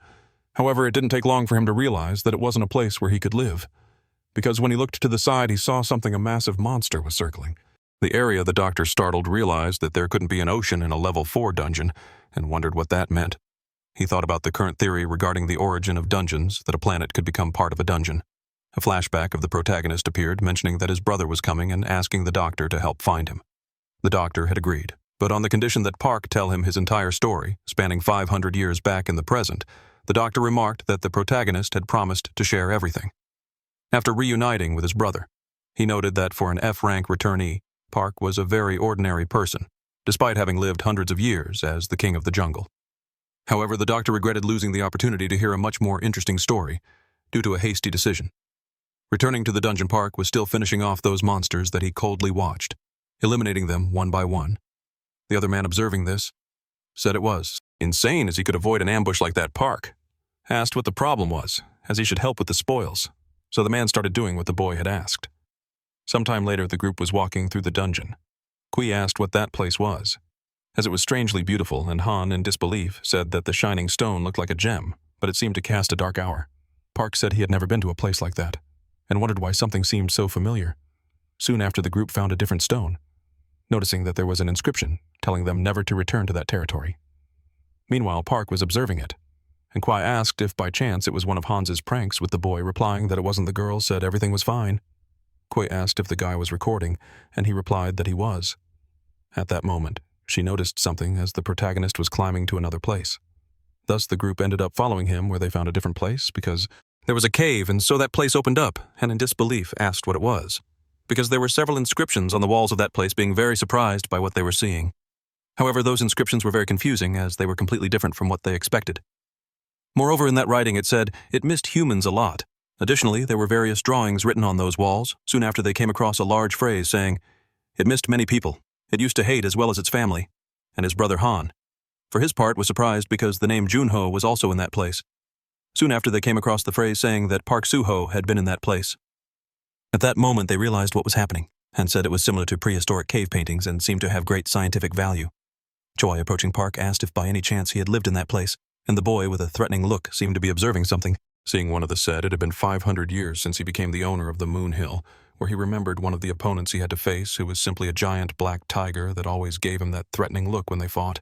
However, it didn't take long for him to realize that it wasn't a place where he could live. Because when he looked to the side, he saw something a massive monster was circling. The area the doctor, startled, realized that there couldn't be an ocean in a level 4 dungeon, and wondered what that meant. He thought about the current theory regarding the origin of dungeons, that a planet could become part of a dungeon. A flashback of the protagonist appeared, mentioning that his brother was coming and asking the doctor to help find him. The doctor had agreed, but on the condition that Park tell him his entire story, spanning 500 years back in the present. The doctor remarked that the protagonist had promised to share everything. After reuniting with his brother, he noted that for an F-rank returnee, Park was a very ordinary person, despite having lived hundreds of years as the king of the jungle. However, the doctor regretted losing the opportunity to hear a much more interesting story due to a hasty decision. Returning to the dungeon, Park was still finishing off those monsters that he coldly watched, eliminating them one by one. The other man observing this said it was insane as he could avoid an ambush like that. Park asked what the problem was, as he should help with the spoils, so the man started doing what the boy had asked. Sometime later, the group was walking through the dungeon. Kui asked what that place was, as it was strangely beautiful, and Han, in disbelief, said that the shining stone looked like a gem, but it seemed to cast a dark hour. Park said he had never been to a place like that, and wondered why something seemed so familiar. Soon after, the group found a different stone, noticing that there was an inscription telling them never to return to that territory. Meanwhile, Park was observing it, and Kui asked if by chance it was one of Hans's pranks, with the boy replying that it wasn't. The girl said everything was fine. Kui asked if the guy was recording, and he replied that he was. At that moment, she noticed something as the protagonist was climbing to another place. Thus, the group ended up following him where they found a different place because there was a cave, and so that place opened up, and in disbelief asked what it was, because there were several inscriptions on the walls of that place, being very surprised by what they were seeing. However, those inscriptions were very confusing as they were completely different from what they expected. Moreover, in that writing it said it missed humans a lot. Additionally, there were various drawings written on those walls. Soon after, they came across a large phrase saying, "It missed many people. It used to hate as well as its family," and his brother Han, for his part, was surprised because the name Junho was also in that place. Soon after, they came across the phrase saying that Park Suho had been in that place. At that moment, they realized what was happening, and said it was similar to prehistoric cave paintings and seemed to have great scientific value. Choi, approaching Park, asked if by any chance he had lived in that place, and the boy, with a threatening look, seemed to be observing something. Seeing one of the said it had been 500 years since he became the owner of the Moon Hill, where he remembered one of the opponents he had to face, who was simply a giant black tiger that always gave him that threatening look when they fought.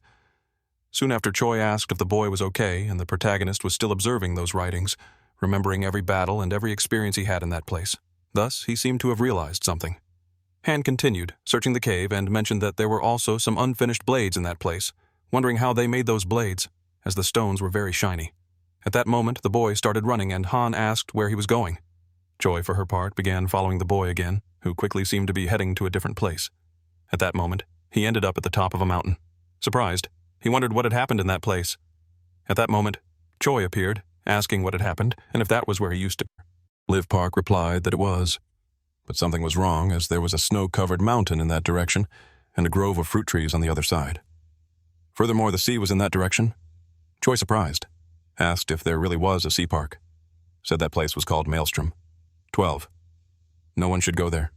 Soon after, Choi asked if the boy was okay, and the protagonist was still observing those writings, remembering every battle and every experience he had in that place. Thus, he seemed to have realized something. Han continued, searching the cave, and mentioned that there were also some unfinished blades in that place, wondering how they made those blades, as the stones were very shiny. At that moment, the boy started running, and Han asked where he was going. Choi, for her part, began following the boy again, who quickly seemed to be heading to a different place. At that moment, he ended up at the top of a mountain. Surprised, he wondered what had happened in that place. At that moment, Choi appeared, asking what had happened, and if that was where he used to live. Park replied that it was. But something was wrong, as there was a snow-covered mountain in that direction, and a grove of fruit trees on the other side. Furthermore, the sea was in that direction. Choi, surprised, asked if there really was a sea park. Said that place was called Maelstrom. 12. No one should go there.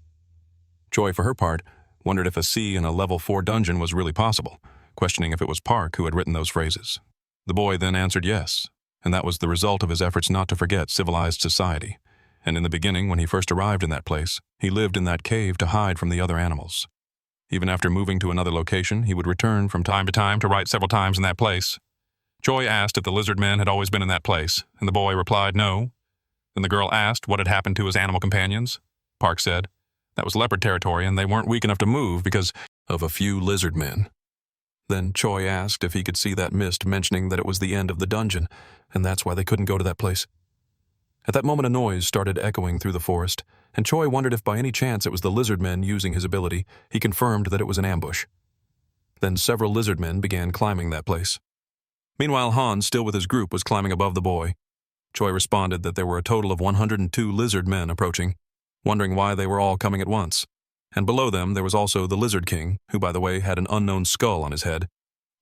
Choi, for her part, wondered if a sea in a level 4 dungeon was really possible, questioning if it was Park who had written those phrases. The boy then answered yes, and that was the result of his efforts not to forget civilized society. And in the beginning, when he first arrived in that place, he lived in that cave to hide from the other animals. Even after moving to another location, he would return from time to time to write several times in that place. Choi asked if the lizard men had always been in that place, and the boy replied no. Then the girl asked what had happened to his animal companions. Park said that was leopard territory, and they weren't weak enough to move because of a few lizard men. Then Choi asked if he could see that mist, mentioning that it was the end of the dungeon, and that's why they couldn't go to that place. At that moment, a noise started echoing through the forest, and Choi wondered if by any chance it was the lizard men using his ability. He confirmed that it was an ambush. Then several lizard men began climbing that place. Meanwhile, Han, still with his group, was climbing above the boy. Choi responded that there were a total of 102 lizard men approaching, wondering why they were all coming at once. And below them there was also the Lizard King, who, by the way, had an unknown skull on his head.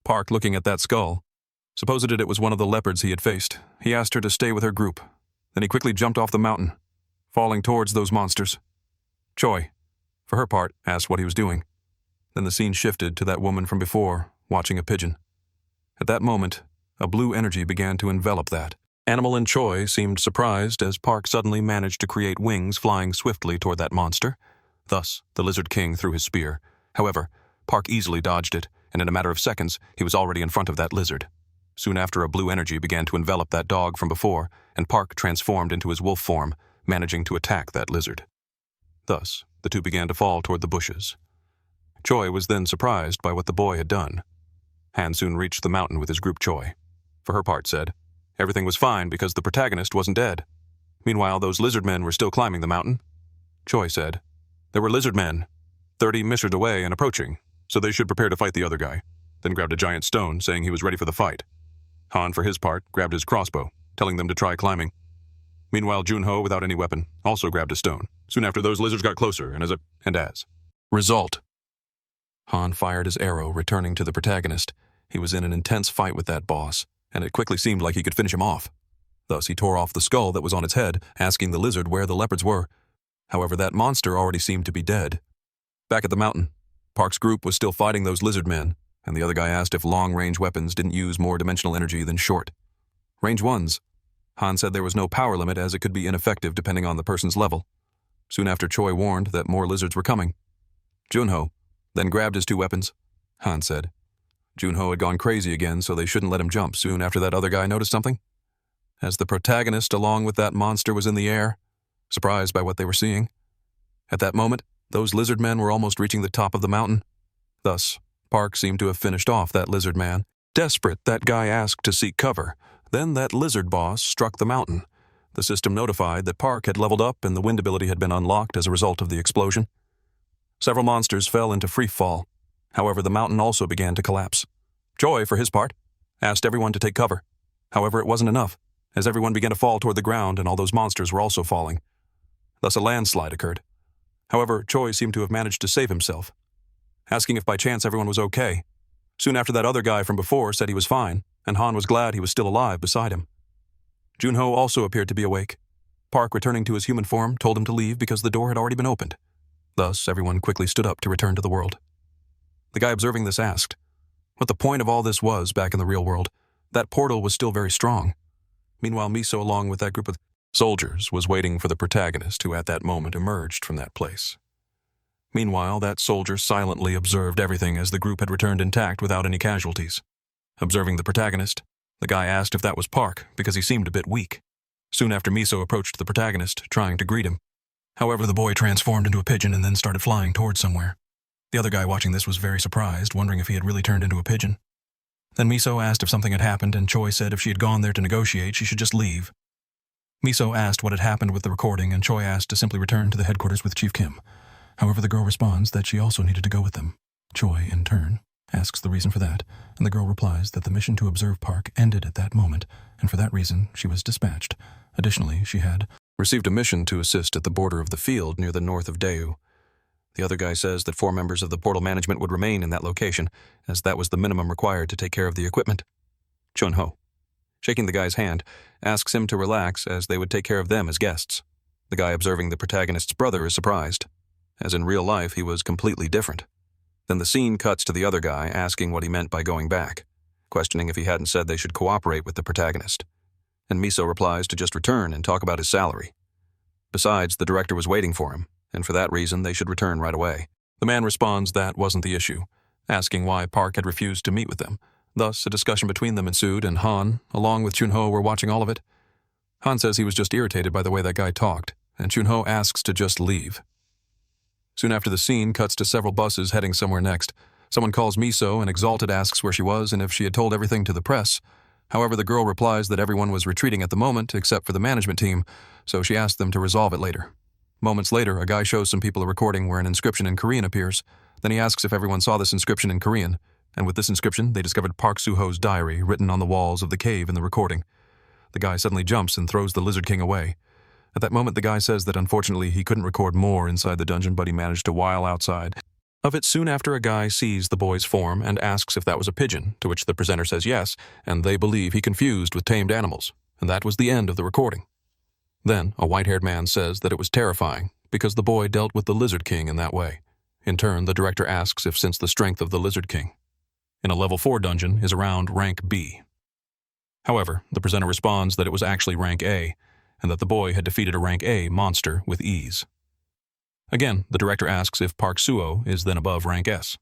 Park, looking at that skull, supposed it was one of the leopards he had faced. He asked her to stay with her group. Then he quickly jumped off the mountain, falling towards those monsters. Choi, for her part, asked what he was doing. Then the scene shifted to that woman from before, watching a pigeon. At that moment, a blue energy began to envelop that animal, and Choi seemed surprised as Park suddenly managed to create wings flying swiftly toward that monster. Thus, the Lizard King threw his spear. However, Park easily dodged it, and in a matter of seconds, he was already in front of that lizard. Soon after, a blue energy began to envelop that dog from before, and Park transformed into his wolf form, managing to attack that lizard. Thus, the two began to fall toward the bushes. Choi was then surprised by what the boy had done. Han soon reached the mountain with his group. Choi, for her part, said everything was fine because the protagonist wasn't dead. Meanwhile, those lizard men were still climbing the mountain. Choi said there were lizard men, 30 meters away and approaching, so they should prepare to fight the other guy, then grabbed a giant stone, saying he was ready for the fight. Han, for his part, grabbed his crossbow, telling them to try climbing. Meanwhile, Junho, without any weapon, also grabbed a stone. Soon after, those lizards got closer, and as result, Han fired his arrow, returning to the protagonist. He was in an intense fight with that boss, and it quickly seemed like he could finish him off. Thus, he tore off the skull that was on its head, asking the lizard where the leopards were. However, that monster already seemed to be dead. Back at the mountain, Park's group was still fighting those lizard men, and the other guy asked if long-range weapons didn't use more dimensional energy than short. Range ones. Han said there was no power limit as it could be ineffective depending on the person's level. Soon after, Choi warned that more lizards were coming. Junho then grabbed his two weapons, Han said. Junho had gone crazy again, so they shouldn't let him jump. Soon after, that other guy noticed something. As the protagonist, along with that monster, was in the air, surprised by what they were seeing. At that moment, those lizard men were almost reaching the top of the mountain. Thus, Park seemed to have finished off that lizard man. Desperate, that guy asked to seek cover. Then that lizard boss struck the mountain. The system notified that Park had leveled up and the wind ability had been unlocked as a result of the explosion. Several monsters fell into free fall. However, the mountain also began to collapse. Choi, for his part, asked everyone to take cover. However, it wasn't enough, as everyone began to fall toward the ground and all those monsters were also falling. Thus a landslide occurred. However, Choi seemed to have managed to save himself, asking if by chance everyone was okay. Soon after, that other guy from before said he was fine, and Han was glad he was still alive beside him. Junho also appeared to be awake. Park, returning to his human form, told him to leave because the door had already been opened. Thus, everyone quickly stood up to return to the world. The guy observing this asked what the point of all this was back in the real world. That portal was still very strong. Meanwhile, Miso, along with that group of soldiers, was waiting for the protagonist, who at that moment emerged from that place. Meanwhile, that soldier silently observed everything as the group had returned intact without any casualties. Observing the protagonist, the guy asked if that was Park, because he seemed a bit weak. Soon after, Miso approached the protagonist, trying to greet him. However, the boy transformed into a pigeon and then started flying towards somewhere. The other guy watching this was very surprised, wondering if he had really turned into a pigeon. Then Miso asked if something had happened, and Choi said if she had gone there to negotiate, she should just leave. Miso asked what had happened with the recording, and Choi asked to simply return to the headquarters with Chief Kim. However, the girl responds that she also needed to go with them. Choi, in turn, asks the reason for that, and the girl replies that the mission to observe Park ended at that moment, and for that reason she was dispatched. Additionally, she had received a mission to assist at the border of the field near the north of Daewoo. The other guy says that 4 members of the portal management would remain in that location, as that was the minimum required to take care of the equipment. Chunho, shaking the guy's hand, asks him to relax as they would take care of them as guests. The guy observing the protagonist's brother is surprised, as in real life he was completely different. Then the scene cuts to the other guy asking what he meant by going back, questioning if he hadn't said they should cooperate with the protagonist. And Miso replies to just return and talk about his salary. Besides, the director was waiting for him, and for that reason they should return right away. The man responds that wasn't the issue, asking why Park had refused to meet with them. Thus, a discussion between them ensued, and Han, along with Chunho, were watching all of it. Han says he was just irritated by the way that guy talked, and Chunho asks to just leave. Soon after, the scene cuts to several buses heading somewhere next. Someone calls Miso and exalted asks where she was and if she had told everything to the press. However, the girl replies that everyone was retreating at the moment except for the management team, so she asked them to resolve it later. Moments later, a guy shows some people a recording where an inscription in Korean appears. Then he asks if everyone saw this inscription in Korean, and with this inscription, they discovered Park Suho's diary written on the walls of the cave in the recording. The guy suddenly jumps and throws the Lizard King away. At that moment, the guy says that unfortunately he couldn't record more inside the dungeon, but he managed to while outside of it. Soon after, a guy sees the boy's form and asks if that was a pigeon, to which the presenter says yes, and they believe he confused with tamed animals, and that was the end of the recording. Then, a white-haired man says that it was terrifying because the boy dealt with the Lizard King in that way. In turn, the director asks if since the strength of the Lizard King in a level 4 dungeon is around rank B. However, the presenter responds that it was actually rank A, and that the boy had defeated a rank A monster with ease. Again, the director asks if Park Suho is then above rank S.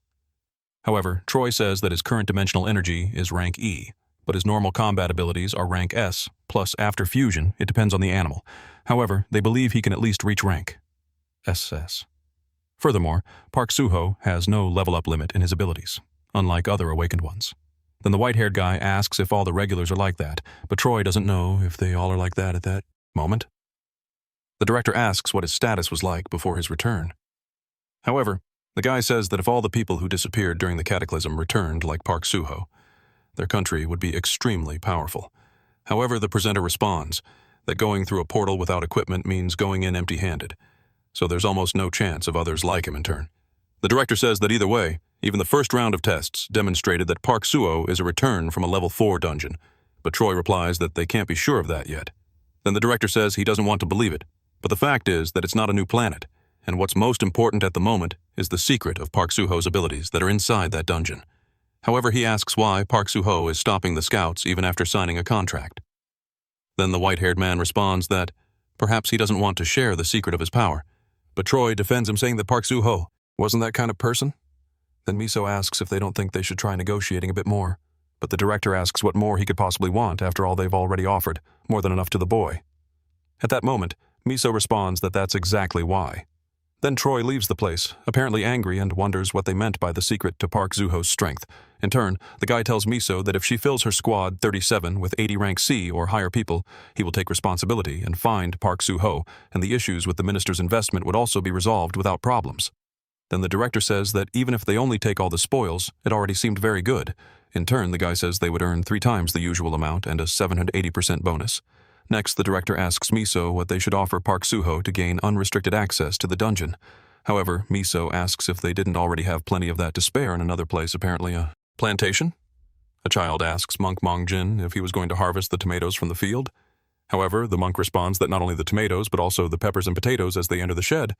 However, Troy says that his current dimensional energy is rank E, but his normal combat abilities are rank S, plus after fusion, it depends on the animal. However, they believe he can at least reach rank SS. Furthermore, Park Suho has no level-up limit in his abilities, unlike other awakened ones. Then the white-haired guy asks if all the regulars are like that, but Troy doesn't know if they all are like that at that moment. The director asks what his status was like before his return. However, The guy says that if all the people who disappeared during the cataclysm returned like Park Soo-ho, their country would be extremely powerful. However, the presenter responds that going through a portal without equipment means going in empty-handed, so there's almost no chance of others like him in turn. The director says that either way, even the first round of tests demonstrated that Park Soo-ho is a return from a level 4 dungeon, but Troy replies that they can't be sure of that yet. Then the director says he doesn't want to believe it, but the fact is that it's not a new planet, and what's most important at the moment is the secret of Park Soo-ho's abilities that are inside that dungeon. However, he asks why Park Soo-ho is stopping the scouts even after signing a contract. Then the white-haired man responds that perhaps he doesn't want to share the secret of his power, but Troy defends him saying that Park Soo-ho wasn't that kind of person. Then Miso asks if they don't think they should try negotiating a bit more, but the director asks what more he could possibly want after all they've already offered, more than enough to the boy. At that moment, Miso responds that that's exactly why. Then Troy leaves the place, apparently angry, and wonders what they meant by the secret to Park Soo-ho's strength. In turn, the guy tells Miso that if she fills her squad 37 with 80 rank C or higher people, he will take responsibility and find Park Soo-ho, and the issues with the minister's investment would also be resolved without problems. Then the director says that even if they only take all the spoils, it already seemed very good. In turn, the guy says they would earn 3 times the usual amount and a 780% bonus. Next, the director asks Miso what they should offer Park Soo-ho to gain unrestricted access to the dungeon. However, Miso asks if they didn't already have plenty of that to spare in another place, apparently a plantation. A child asks monk Mong-jin if he was going to harvest the tomatoes from the field. However, the monk responds that not only the tomatoes, but also the peppers and potatoes as they enter the shed.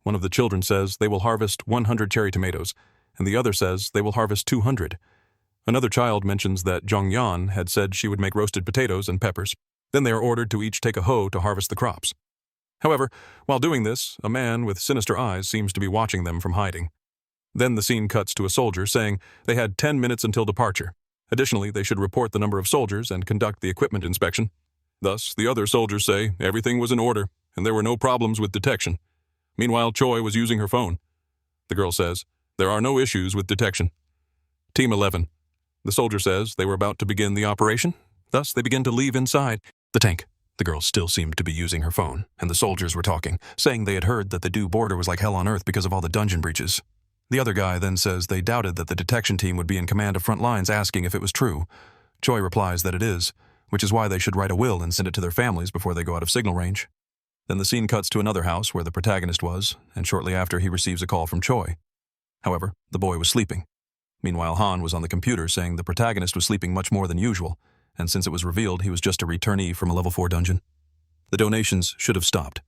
One of the children says they will harvest 100 cherry tomatoes, and the other says they will harvest 200. Another child mentions that Jong-yeon had said she would make roasted potatoes and peppers. Then they are ordered to each take a hoe to harvest the crops. However, while doing this, a man with sinister eyes seems to be watching them from hiding. Then the scene cuts to a soldier saying they had 10 minutes until departure. Additionally, they should report the number of soldiers and conduct the equipment inspection. Thus, the other soldiers say everything was in order, and there were no problems with detection. Meanwhile, Choi was using her phone. The girl says, there are no issues with detection. Team 11. The soldier says they were about to begin the operation. Thus, they begin to leave inside the tank. The girl still seemed to be using her phone, and the soldiers were talking, saying they had heard that the due border was like hell on earth because of all the dungeon breaches. The other guy then says they doubted that the detection team would be in command of front lines, asking if it was true. Choi replies that it is, which is why they should write a will and send it to their families before they go out of signal range. Then the scene cuts to another house where the protagonist was, and shortly after he receives a call from Choi. However, the boy was sleeping. Meanwhile, Han was on the computer saying the protagonist was sleeping much more than usual, and since it was revealed he was just a returnee from a level 4 dungeon. The donations should have stopped.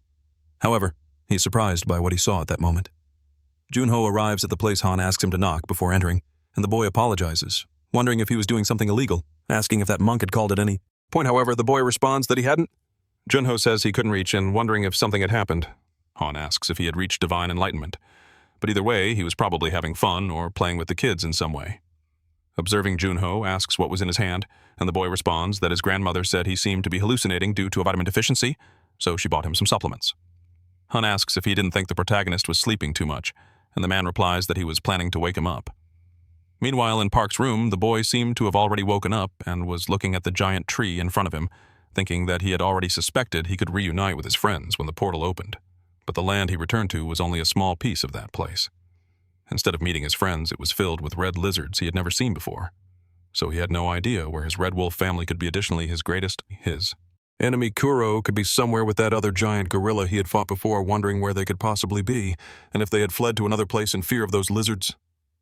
However, he's surprised by what he saw at that moment. Junho arrives at the place Han asks him to knock before entering, and the boy apologizes, wondering if he was doing something illegal, asking if that monk had called at any point. However, the boy responds that he hadn't. Junho says he couldn't reach and wondering if something had happened. Han asks if he had reached divine enlightenment. But either way, he was probably having fun or playing with the kids in some way. Observing Junho asks what was in his hand, and the boy responds that his grandmother said he seemed to be hallucinating due to a vitamin deficiency, so she bought him some supplements. Han asks if he didn't think the protagonist was sleeping too much, and the man replies that he was planning to wake him up. Meanwhile, in Park's room, the boy seemed to have already woken up and was looking at the giant tree in front of him, thinking that he had already suspected he could reunite with his friends when the portal opened. But the land he returned to was only a small piece of that place. Instead of meeting his friends, it was filled with red lizards he had never seen before. So he had no idea where his red wolf family could be. Additionally, his enemy Kuro could be somewhere with that other giant gorilla he had fought before, wondering where they could possibly be, and if they had fled to another place in fear of those lizards.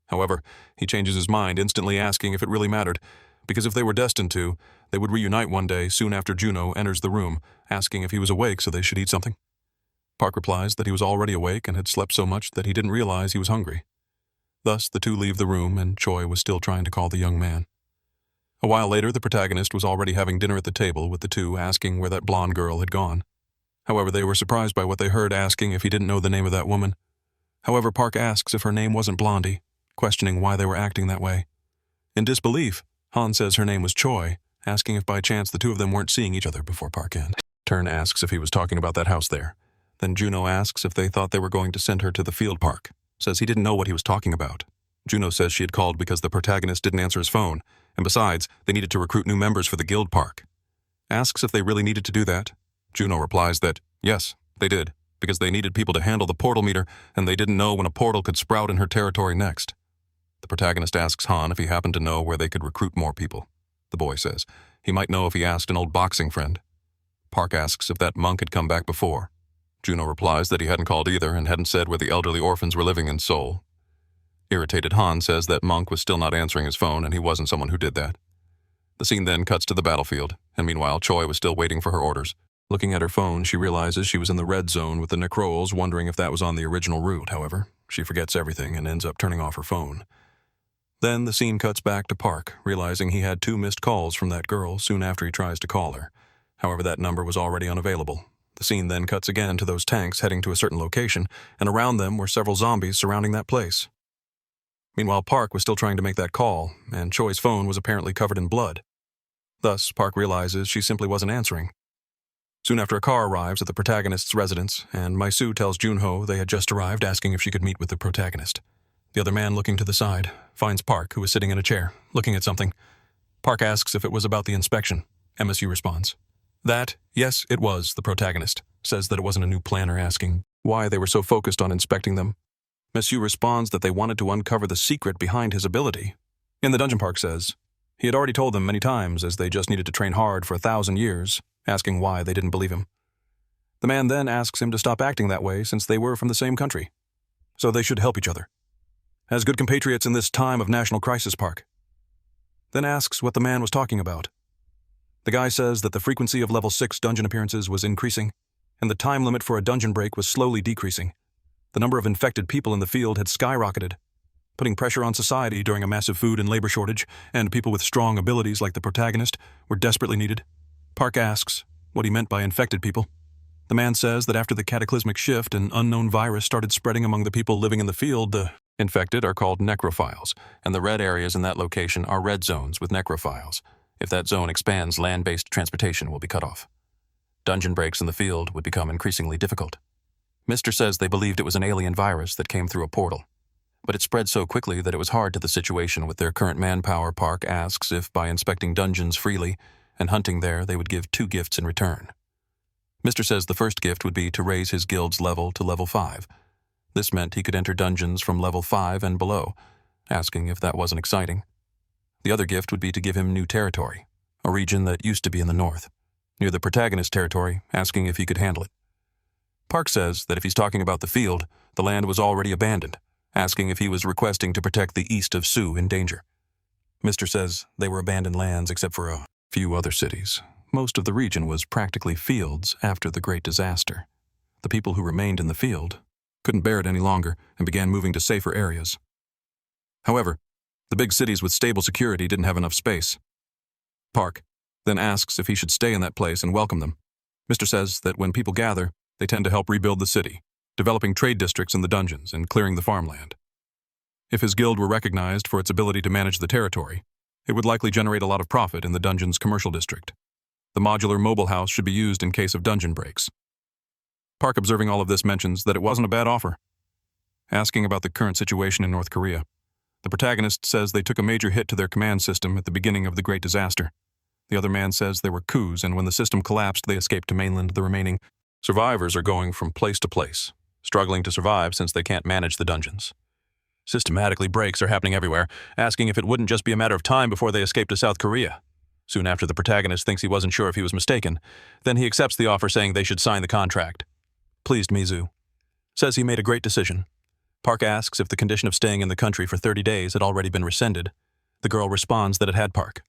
However, he changes his mind, instantly asking if it really mattered, because if they were destined to, they would reunite one day soon after Juno enters the room, asking if he was awake so they should eat something. Park replies that he was already awake and had slept so much that he didn't realize he was hungry. Thus, the two leave the room, and Choi was still trying to call the young man. A while later, the protagonist was already having dinner at the table with the two, asking where that blonde girl had gone. However, they were surprised by what they heard, asking if he didn't know the name of that woman. However, Park asks if her name wasn't Blondie, questioning why they were acting that way. In disbelief, Han says her name was Choi, asking if by chance the two of them weren't seeing each other before Park in turn asks if he was talking about that house there. Then Juno asks if they thought they were going to send her to the field park, says he didn't know what he was talking about. Juno says she had called because the protagonist didn't answer his phone, and besides, they needed to recruit new members for the guild park. Asks if they really needed to do that. Juno replies that, yes, they did, because they needed people to handle the portal meter, and they didn't know when a portal could sprout in her territory next. The protagonist asks Han if he happened to know where they could recruit more people. The boy says he might know if he asked an old boxing friend. Park asks if that monk had come back before. Juno replies that he hadn't called either and hadn't said where the elderly orphans were living in Seoul. Irritated Han says that monk was still not answering his phone and he wasn't someone who did that. The scene then cuts to the battlefield, and meanwhile Choi was still waiting for her orders. Looking at her phone, she realizes she was in the red zone with the Necroles, wondering if that was on the original route. However, she forgets everything and ends up turning off her phone. Then the scene cuts back to Park, realizing he had 2 missed calls from that girl soon after he tries to call her. However, that number was already unavailable. The scene then cuts again to those tanks heading to a certain location, and around them were several zombies surrounding that place. Meanwhile, Park was still trying to make that call, and Choi's phone was apparently covered in blood. Thus, Park realizes she simply wasn't answering. Soon after, a car arrives at the protagonist's residence, and Maisu tells Junho they had just arrived, asking if she could meet with the protagonist. The other man, looking to the side, finds Park, who is sitting in a chair, looking at something. Park asks if it was about the inspection. MSU responds. That, yes, it was, the protagonist, says that it wasn't a new planner asking why they were so focused on inspecting them. MSU responds that they wanted to uncover the secret behind his ability. In the dungeon, Park says he had already told them many times, as they just needed to train hard for 1,000 years, asking why they didn't believe him. The man then asks him to stop acting that way since they were from the same country. So they should help each other. As good compatriots in this time of national crisis, Park. Then asks what the man was talking about. The guy says that the frequency of level 6 dungeon appearances was increasing, and the time limit for a dungeon break was slowly decreasing. The number of infected people in the field had skyrocketed, putting pressure on society during a massive food and labor shortage, and people with strong abilities like the protagonist were desperately needed. Park asks what he meant by infected people. The man says that after the cataclysmic shift, an unknown virus started spreading among the people living in the field. The infected are called necrophiles, and the red areas in that location are red zones with necrophiles. If that zone expands, land-based transportation will be cut off. Dungeon breaks in the field would become increasingly difficult. Mr. says they believed it was an alien virus that came through a portal, but it spread so quickly that it was hard to the situation with their current manpower. Park asks if by inspecting dungeons freely and hunting there they would give 2 gifts in return. Mr. says the first gift would be to raise his guild's level to level 5. This meant he could enter dungeons from level 5 and below, asking if that wasn't exciting. The other gift would be to give him new territory, a region that used to be in the north, near the protagonist's territory, asking if he could handle it. Park says that if he's talking about the field, the land was already abandoned, asking if he was requesting to protect the east of Su in danger. Mr. says they were abandoned lands except for a few other cities. Most of the region was practically fields after the Great Disaster. The people who remained in the field couldn't bear it any longer and began moving to safer areas. However, the big cities with stable security didn't have enough space. Park then asks if he should stay in that place and welcome them. Mr. says that when people gather, they tend to help rebuild the city, developing trade districts in the dungeons and clearing the farmland. If his guild were recognized for its ability to manage the territory, it would likely generate a lot of profit in the dungeon's commercial district. The modular mobile house should be used in case of dungeon breaks. Park, observing all of this, mentions that it wasn't a bad offer. Asking about the current situation in North Korea, the protagonist says they took a major hit to their command system at the beginning of the Great Disaster. The other man says there were coups, and when the system collapsed, they escaped to mainland. The remaining survivors are going from place to place, struggling to survive since they can't manage the dungeons. Systematically, breaks are happening everywhere, asking if it wouldn't just be a matter of time before they escape to South Korea. Soon after, the protagonist thinks he wasn't sure if he was mistaken. Then he accepts the offer, saying they should sign the contract. Pleased, Mizu says he made a great decision. Park asks if the condition of staying in the country for 30 days had already been rescinded. The girl responds that it had. Park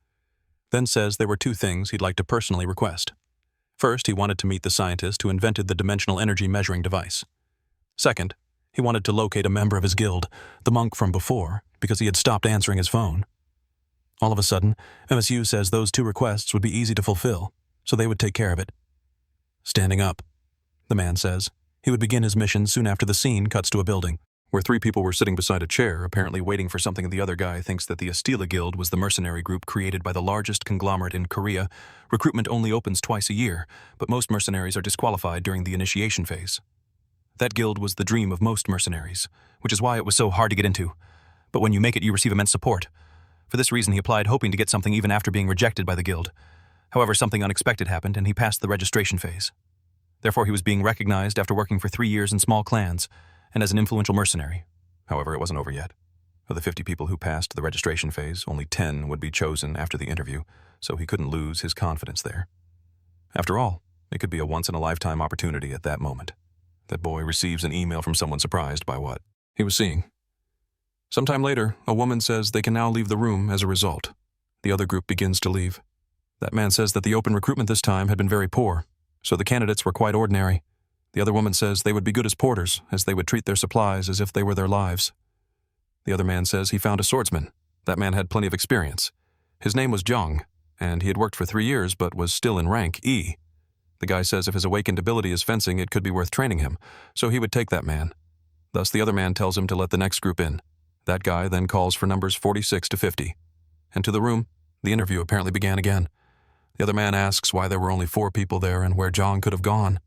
then says there were 2 things he'd like to personally request. First, he wanted to meet the scientist who invented the dimensional energy measuring device. Second, he wanted to locate a member of his guild, the monk from before, because he had stopped answering his phone. All of a sudden, MSU says those 2 requests would be easy to fulfill, so they would take care of it. Standing up, the man says he would begin his mission soon after. The scene cuts to a building where 3 people were sitting beside a chair, apparently waiting for something. The other guy thinks that the Astila Guild was the mercenary group created by the largest conglomerate in Korea. Recruitment only opens twice a year, but most mercenaries are disqualified during the initiation phase. That guild was the dream of most mercenaries, which is why it was so hard to get into. But when you make it, you receive immense support. For this reason, he applied, hoping to get something even after being rejected by the guild. However, something unexpected happened, and he passed the registration phase. Therefore, he was being recognized after working for 3 years in small clans and as an influential mercenary. However, it wasn't over yet. Of the 50 people who passed the registration phase, only 10 would be chosen after the interview, so he couldn't lose his confidence there. After all, it could be a once-in-a-lifetime opportunity at that moment. That boy receives an email from someone surprised by what he was seeing. Sometime later, a woman says they can now leave the room as a result. The other group begins to leave. That man says that the open recruitment this time had been very poor, so the candidates were quite ordinary. The other woman says they would be good as porters, as they would treat their supplies as if they were their lives. The other man says he found a swordsman. That man had plenty of experience. His name was Jong, and he had worked for 3 years but was still in rank E. The guy says if his awakened ability is fencing, it could be worth training him, so he would take that man. Thus, the other man tells him to let the next group in. That guy then calls for numbers 46 to 50. And to the room, the interview apparently began again. The other man asks why there were only 4 people there and where Jong could have gone.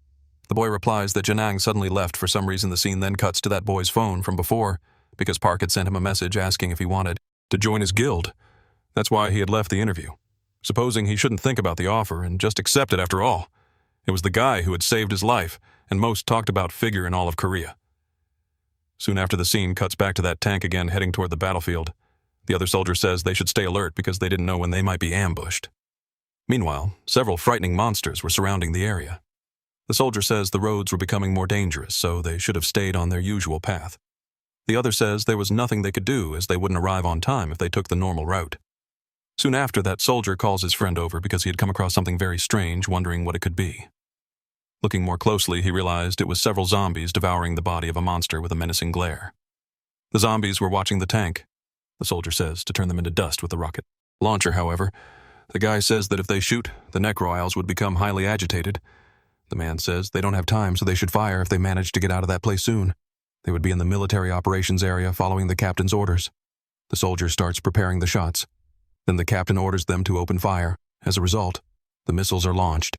The boy replies that Janang suddenly left for some reason. The scene then cuts to that boy's phone from before, because Park had sent him a message asking if he wanted to join his guild. That's why he had left the interview, supposing he shouldn't think about the offer and just accept it after all. It was the guy who had saved his life and most talked about figure in all of Korea. Soon after, the scene cuts back to that tank again heading toward the battlefield. The other soldier says they should stay alert because they didn't know when they might be ambushed. Meanwhile, several frightening monsters were surrounding the area. The soldier says the roads were becoming more dangerous, so they should have stayed on their usual path. The other says there was nothing they could do as they wouldn't arrive on time if they took the normal route. Soon after, that soldier calls his friend over because he had come across something very strange, wondering what it could be. Looking more closely, he realized it was several zombies devouring the body of a monster with a menacing glare. The zombies were watching the tank, the soldier says, to turn them into dust with the rocket launcher. However, the guy says that if they shoot, the necroiles would become highly agitated. The man says they don't have time, so they should fire if they manage to get out of that place soon. They would be in the military operations area following the captain's orders. The soldier starts preparing the shots. Then the captain orders them to open fire. As a result, the missiles are launched.